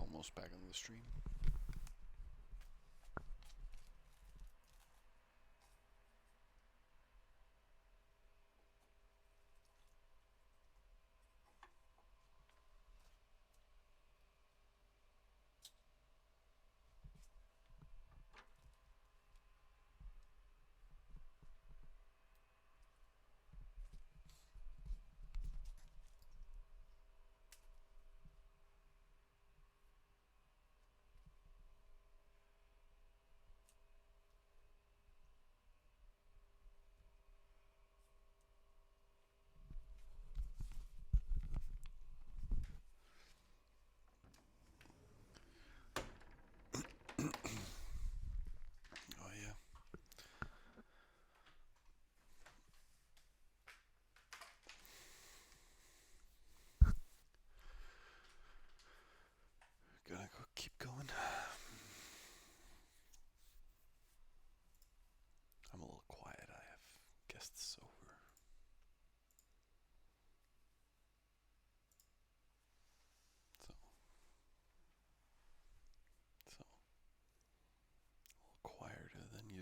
Almost back on the stream.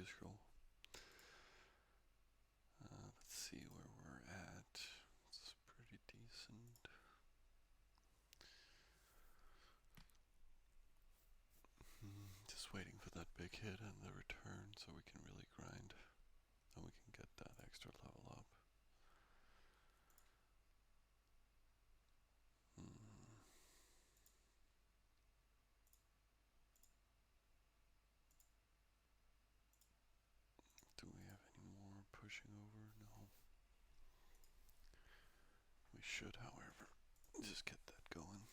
scroll. Let's see where we're at. It's pretty decent. Just waiting for that big hit and the return so we can really grind. And we can get that extra level up. Do we have any more pushing over? No. We should, however, just get that going.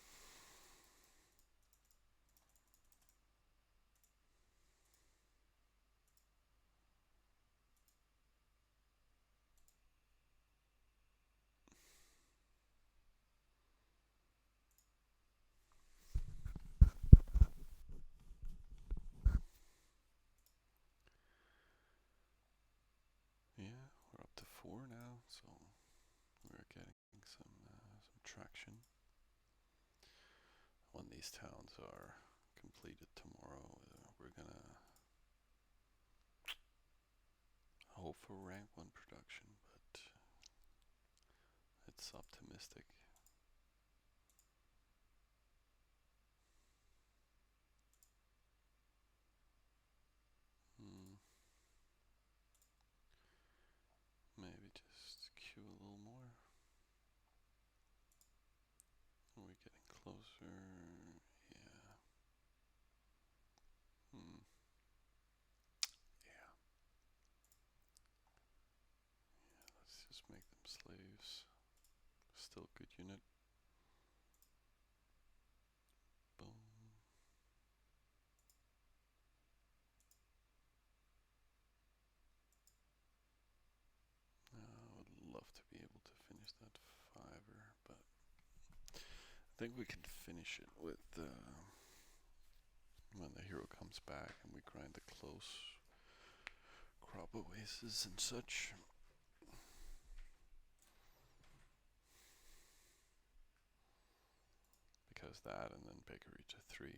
Yeah, we're up to 4 now, so we're getting some traction. When these towns are completed tomorrow, we're gonna hope for rank 1 production, but it's optimistic. Maybe just queue a little more. Are we getting closer? Yeah. Yeah. Let's just make them slaves. Still good unit. Boom. I would love to be able to finish that 5er, but I think we can finish it with when the hero comes back and we grind the close crop oasis and such. Because that and then bakery to 3.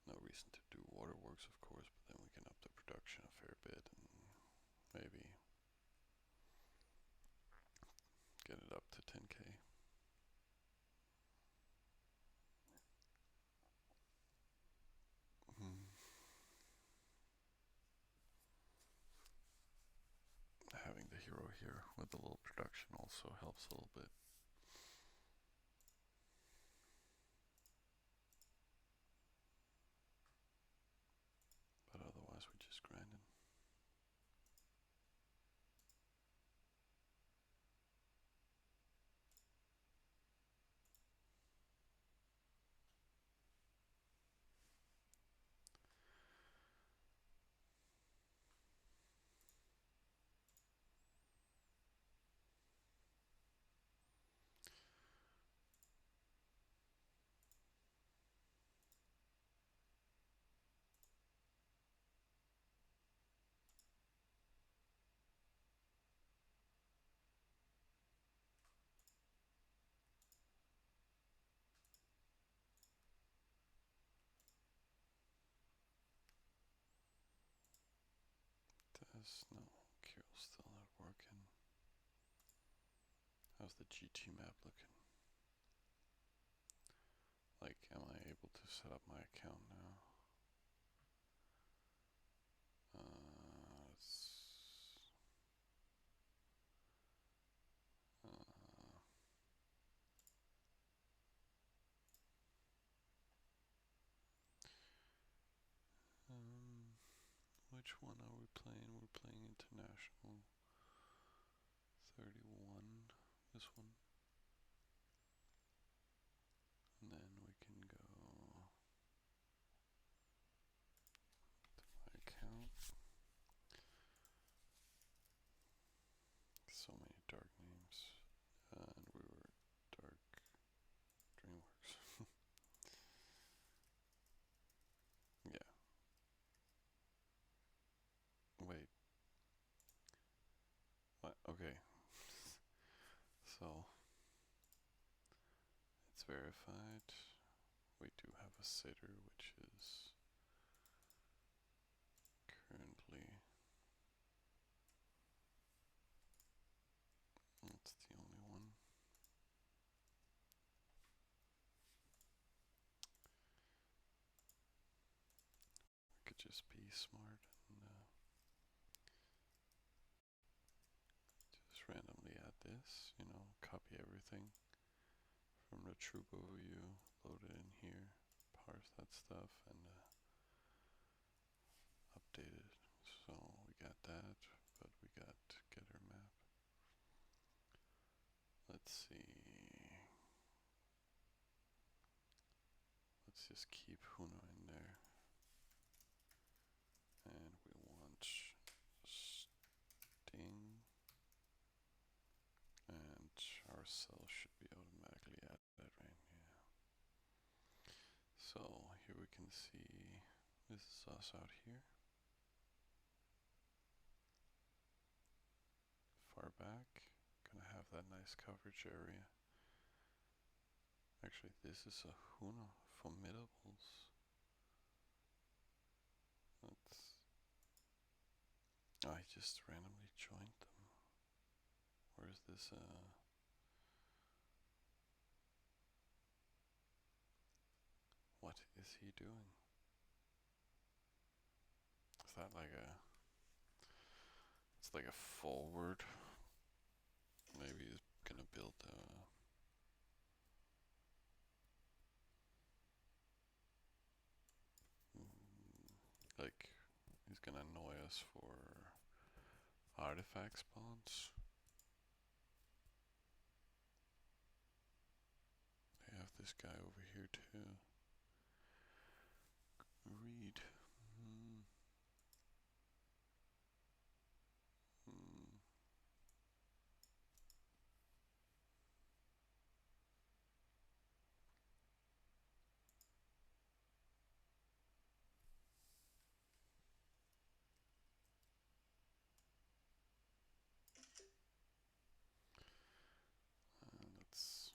No reason to do waterworks, of course, but then we can up the production a fair bit and maybe get it up to 10k. Having the hero here with a little production also helps a little bit. But otherwise we're just grinding. No, Kirill's still not working. How's the GT map looking? Like, am I able to set up my account now? Which one are we playing? We're playing international. 31. This one. And then we can go to my account. So many dark names. And we were Dark DreamWorks. Yeah. Wait. What? Okay. So it's verified. We do have a sitter, which is just be smart and just randomly add this, copy everything from the Trugo view, load it in here, parse that stuff, and update it. So we got that, but we got getter map. Let's see. Let's just keep Huno in there. And we want sting. And our cell should be automatically added, right? Yeah. So here we can see this is us out here. Far back. Gonna have that nice coverage area. Actually, this is a Huno Formidables. I just randomly joined them. Where is this? What is he doing? Is that like a? It's like a forward. Maybe he's gonna build like he's gonna annoy us for artifact spawns. They have this guy over here too. Read. Let's.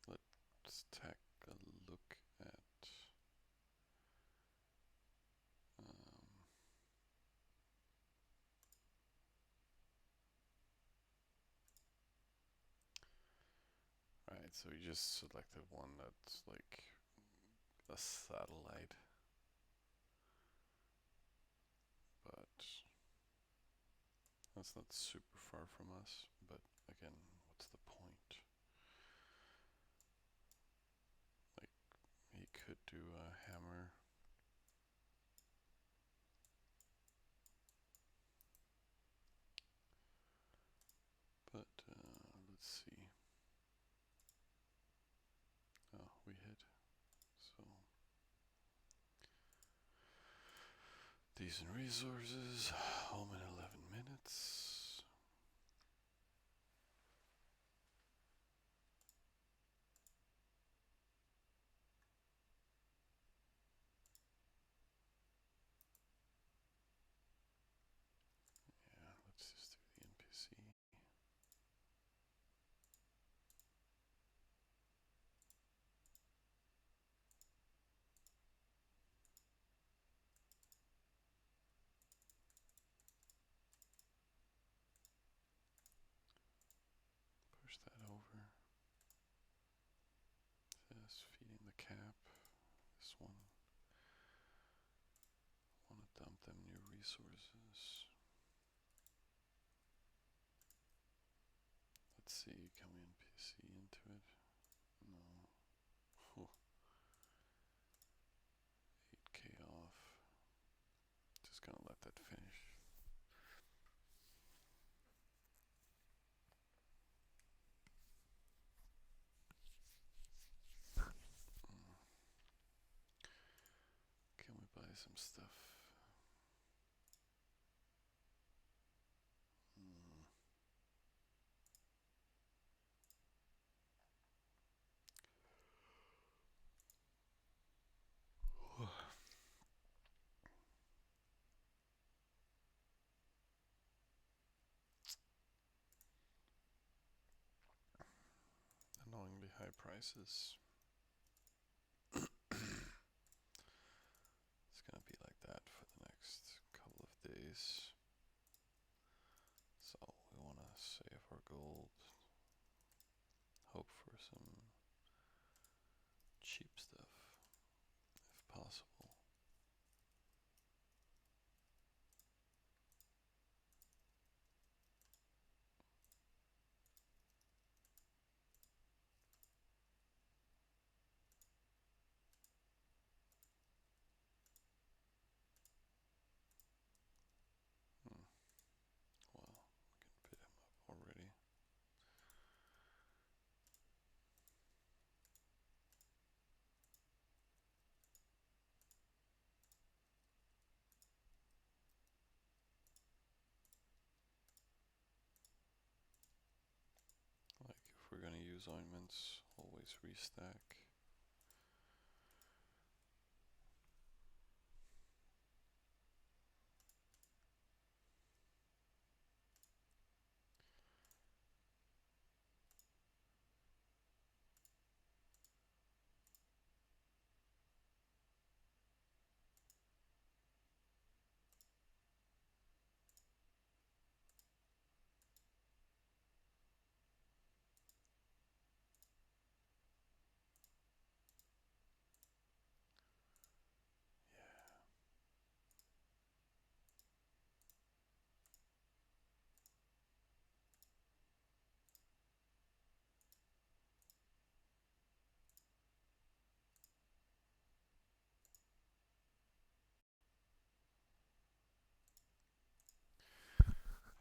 But let's take a look at right, so you just selected one that's like a satellite, but that's not super far from us. But again, what's the point? Like, he could do a hammer. But let's see. Oh, we hit. So decent resources. Home in 11 minutes. Yeah, let's just do the NPC. Push that over. Just feeding the cap. This one. Want to dump them new resources. Let's see, can we NPC into it? No. Whew. 8k off. Just gonna let that finish. Can we buy some stuff? high prices. It's gonna be like that for the next couple of days. So we wanna save our gold, hope for some cheap stuff if possible. Hmm. Well, we can bid him up already. Like if we're gonna use ointments, always restack.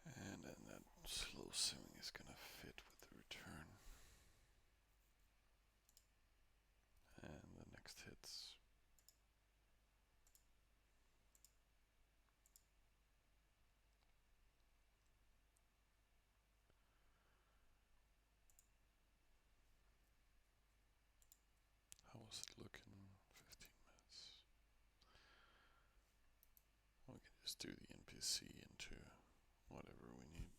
And then that slow simming is gonna fit with the return. And the next hits. How was it looking? 15 minutes. We can just do the NPC into whatever we need.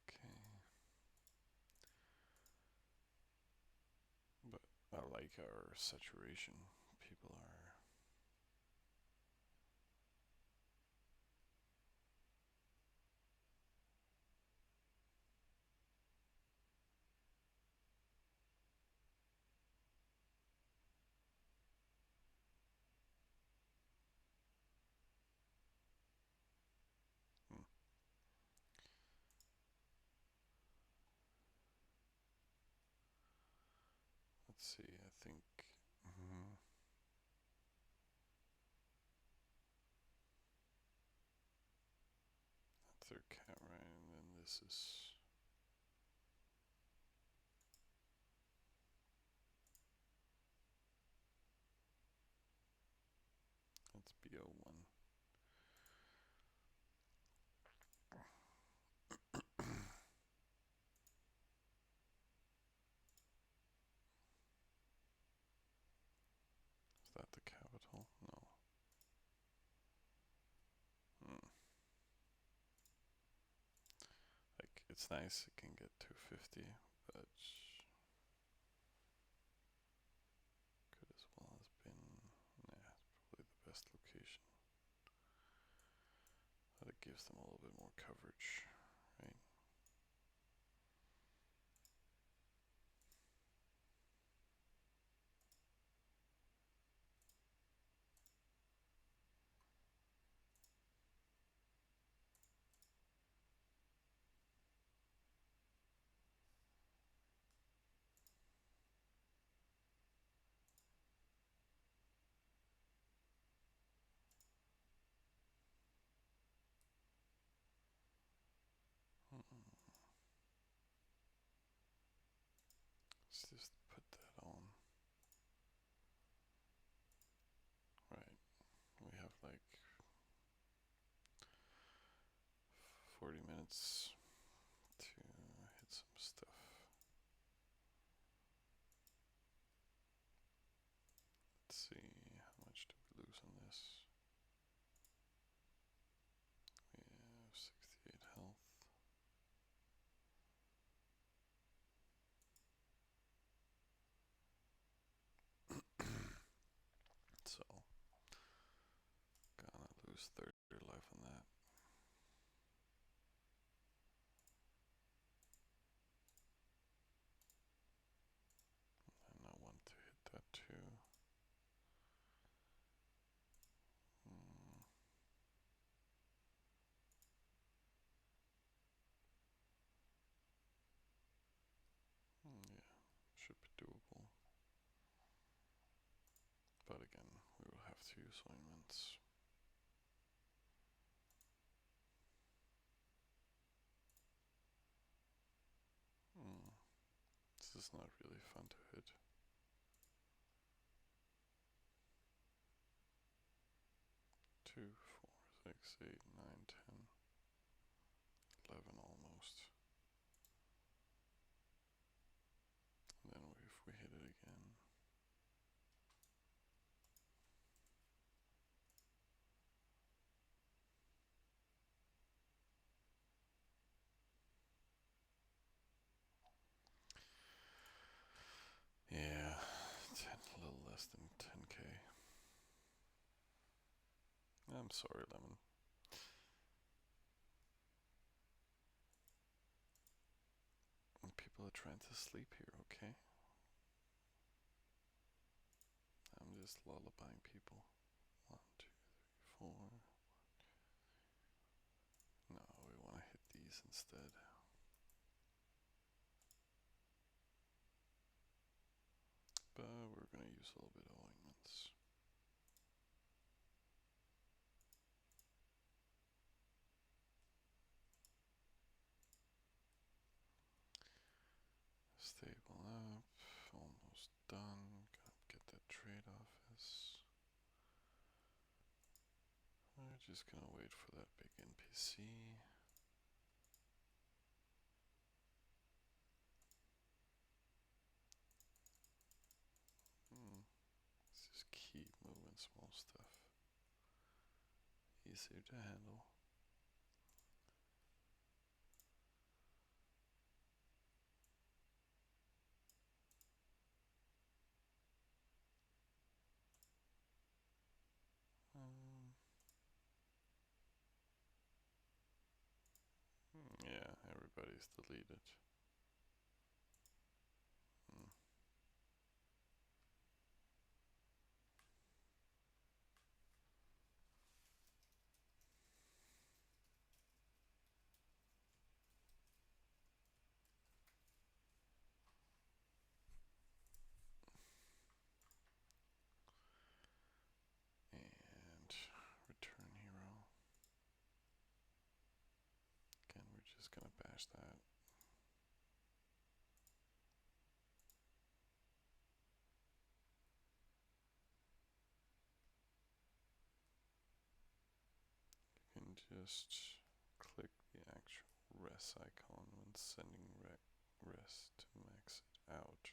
Okay. But I like our saturation. People are. Hmm. Let's see, I think. Mm, that's their cat, right? And then this is. That's BO1. Is that the capital? No. Hmm. Like, it's nice, it can get 250, but could as well have been. Nah, it's probably the best location. But it gives them a little bit more coverage, right? minutes to hit some stuff. Let's see, how much do we lose on this? We have 68 health. So, gonna lose 30 life on that. And I want to hit that too. Yeah, should be doable. But again, we will have to use ointments. This is not really fun to hit. 2, 4, 6, 8, 9, 10, 11 almost. And then if we hit it again. Yeah, 10, a little less than 10k. I'm sorry, Lemon. People are trying to sleep here, okay? I'm just lullabying people. 1, 2, 3, 4. No, we want to hit these instead. But we're going to use a little bit of ointments. Stable up, almost done. Gonna get that trade office. We're just gonna wait for that big NPC. Let's just keep moving small stuff. Easier to handle. Yeah, everybody's deleted. And return hero. Again, we're just gonna bash that. You can just click the actual res icon when sending res to max it out.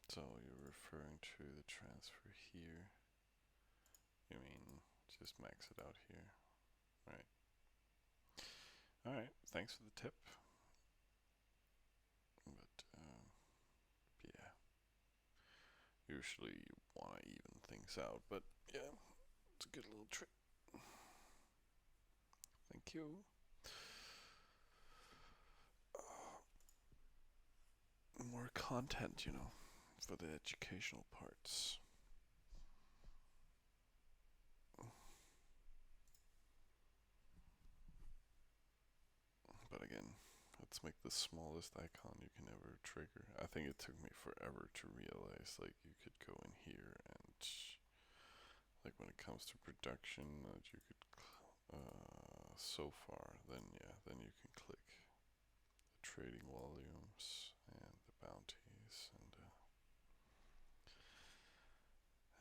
So you're referring to the transfer here. You mean just max it out here, right? Alright, thanks for the tip. But yeah, usually you want to even things out, but yeah, it's a good little trick. Thank you. More content, you know, for the educational parts. But again, let's make the smallest icon you can ever trigger. I think it took me forever to realize, like, you could go in here and, like, when it comes to production, that you could, so far, then yeah, then you can click the trading volumes and the bounties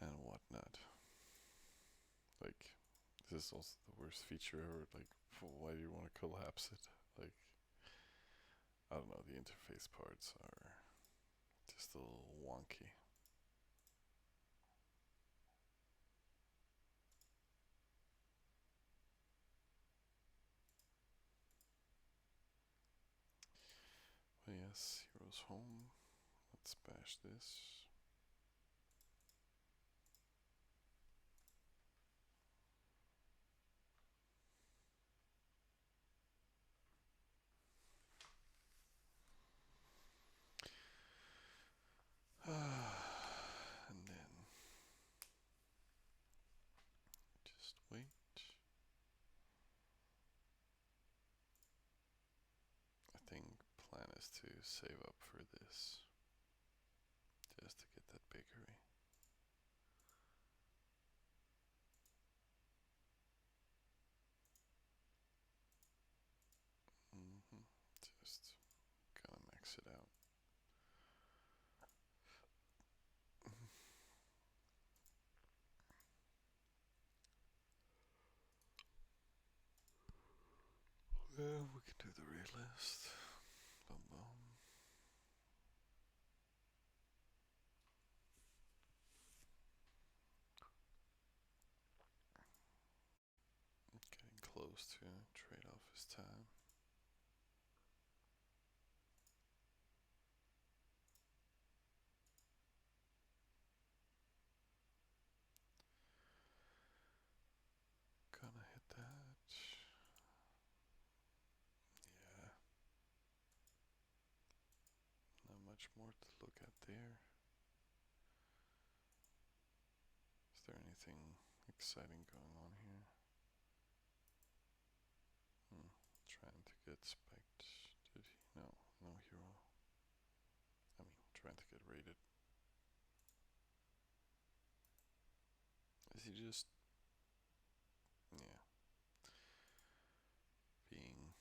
and whatnot. Like, This is also the worst feature ever. Like, why do you want to collapse it? Like, I don't know. The interface parts are just a little wonky. But yes, Heroes Home. Let's bash this. And then just wait. I think plan is to save up for this just to get that bakery. Just gonna max it out. Yeah, we can do the raid list. Boom, boom. Getting close to trade off his time. Gonna hit that. Yeah. Not much more to look at there. Is there anything exciting going on here? Trying to get spiked. Did he? No, no hero. I mean, trying to get raided. Is he just, yeah, being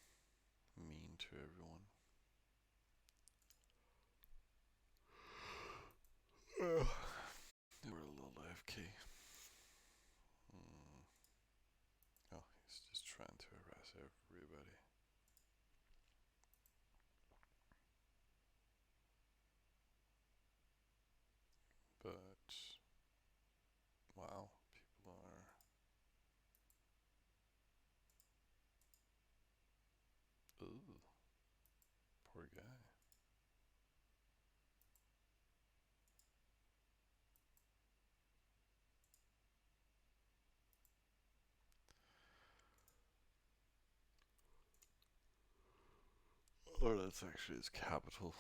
mean to everyone? We're a little AFK. Oh, he's just trying to harass everybody. But, wow, people are. Ooh, poor guy. Or that's actually his capital.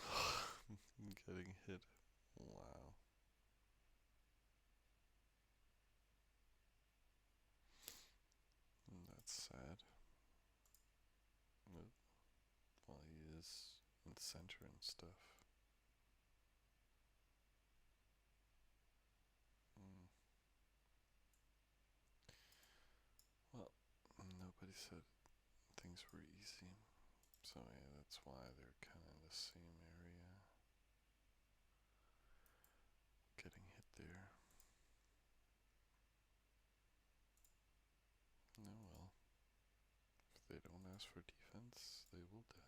Getting hit. Wow. That's sad. Well, he is in the center and stuff. Well, nobody said things were easy. So yeah, that's why they're kind of in the same area. Getting hit there. No, well, if they don't ask for defense, they will die.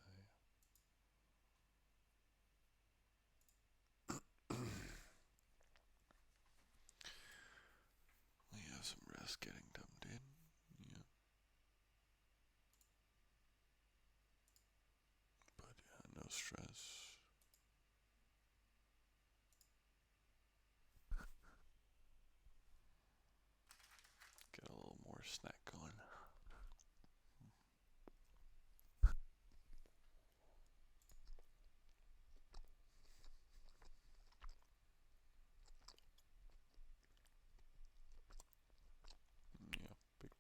We have some rest getting dumped in. Yeah. But yeah, no stress. Get a little more snack going. Yeah, big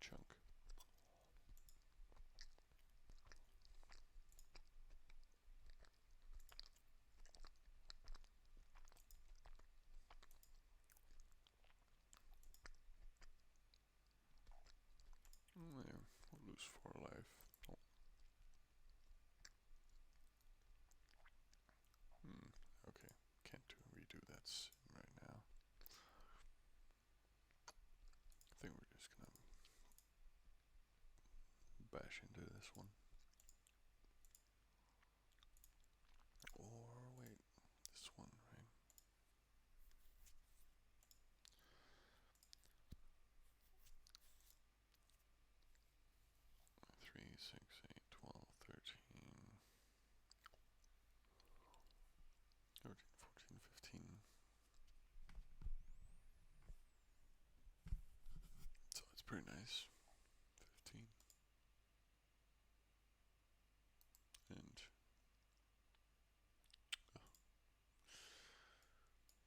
3, 6, 8, 12, 13, 14, 15. So it's pretty nice. 15.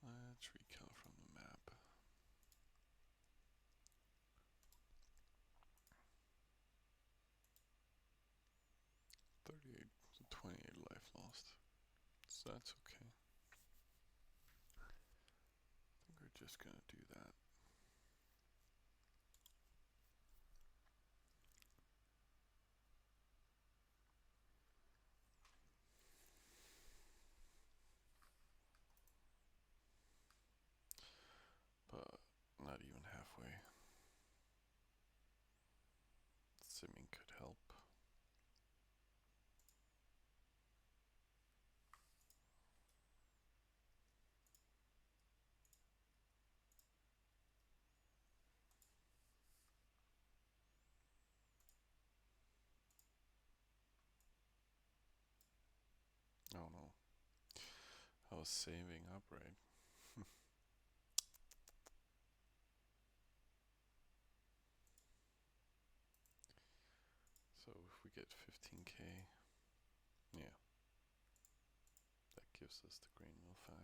And let's recount from the map. 38, so 28 life lost. So that's okay. I think we're just gonna do that. But not even halfway. Simming could help. Oh no. I was saving up, right? So if we get 15k, yeah, that gives us the grain mill 5.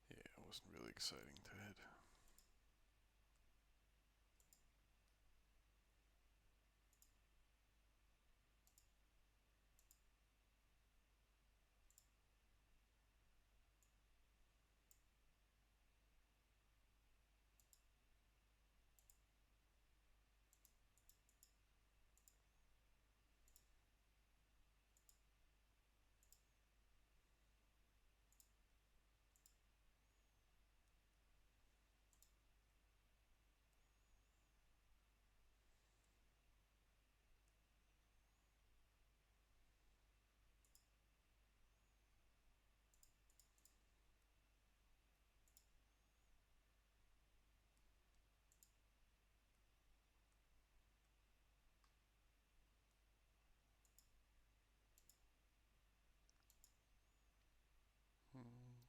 Yeah, it wasn't really exciting to hit.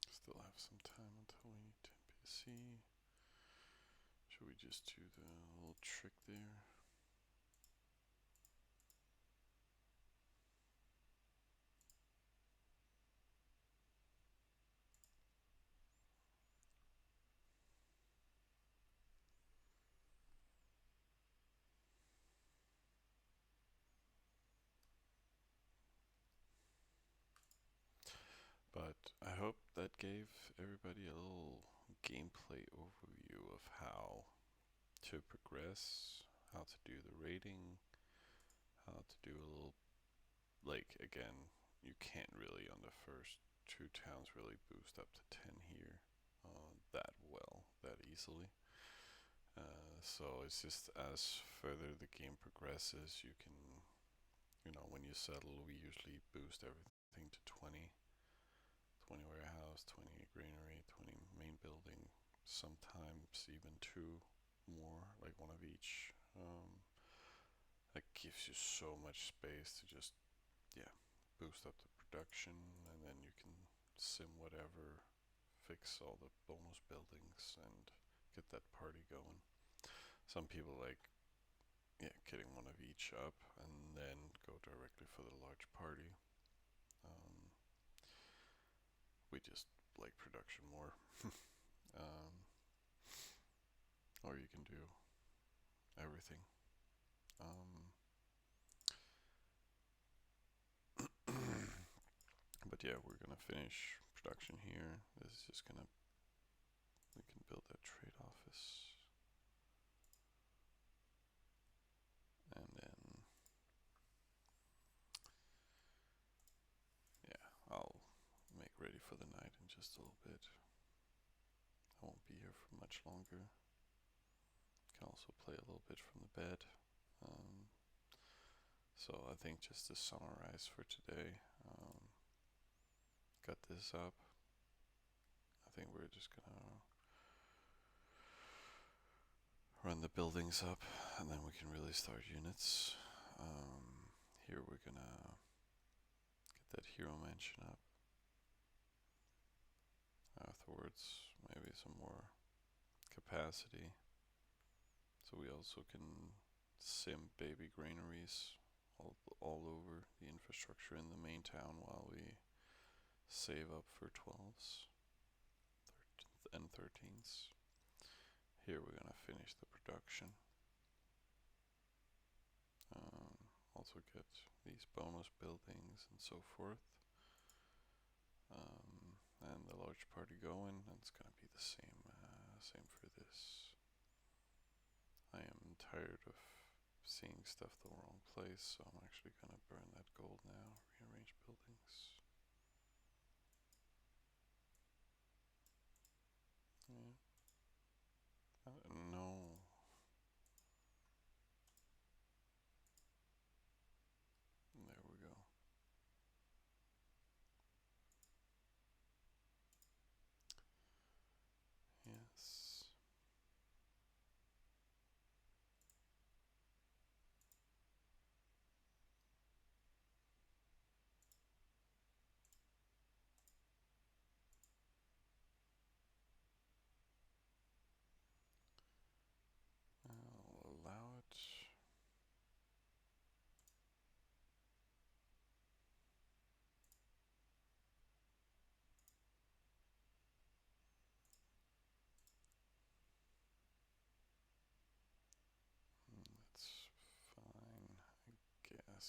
Still have some time until we need 10 PSC. Should we just do the little trick there? But I hope that gave everybody a little gameplay overview of how to progress, how to do the rating, how to do a little, like, again, you can't really on the first 2 towns really boost up to 10 here that well, that easily. So it's just as further the game progresses, you can, when you settle, we usually boost everything to 20. 20 warehouse, 20 granary, 20 main building, sometimes even 2 more, like one of each. That gives you so much space to just, yeah, boost up the production, and then you can sim whatever, fix all the bonus buildings, and get that party going. Some people like, yeah, getting one of each up and then go directly for the large party. Um, we just like production more. um, or you can do everything. Um, but yeah, we're gonna finish production here. This is just gonna, we can build that trade office. And then, yeah, I'll make ready for the night in just a little bit. I won't be here for much longer. Can also play a little bit from the bed. So I think just to summarize for today, got this up. I think we're just gonna run the buildings up, and then we can really start units. Here we're gonna get that hero mansion up. Afterwards, maybe some more capacity, so we also can sim baby granaries all over the infrastructure in the main town while we save up for 12s and 13s. Here we're gonna finish the production. Also get these bonus buildings and so forth. And the large party going, and it's gonna be the same for this. I am tired of seeing stuff the wrong place, so I'm actually gonna burn that gold now. Rearrange buildings. Yeah. No. There we go. Yes. I'll allow it. That's fine, I guess.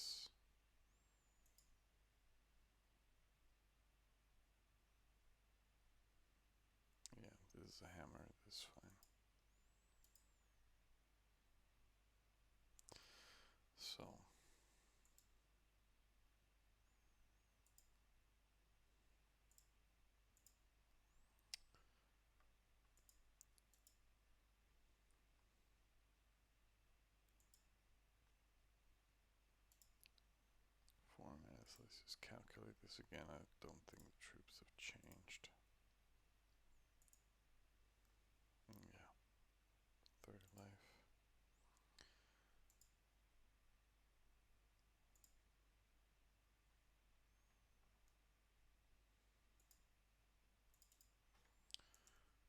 Yeah, this is a hammer, this is fine. So, let's just calculate this again. I don't think the troops have changed. Yeah, third life.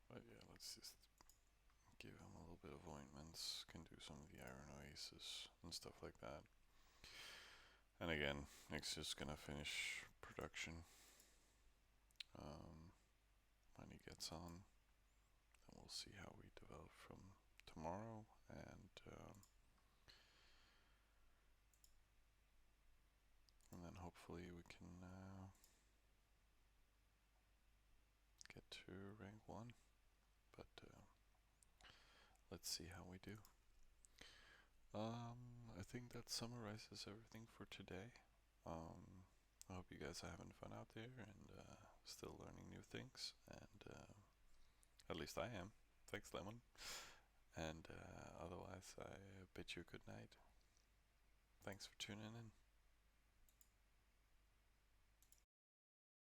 But yeah, let's just give him a little bit of ointments. Can do some of the iron oasis and stuff like that. And again, Nick's just gonna finish production when he gets on. And we'll see how we develop from tomorrow, and then hopefully we can get to rank 1. But let's see how we do. I think that summarizes everything for today. I hope you guys are having fun out there and still learning new things. And at least I am. Thanks, Lemon. And otherwise, I bid you good night. Thanks for tuning in.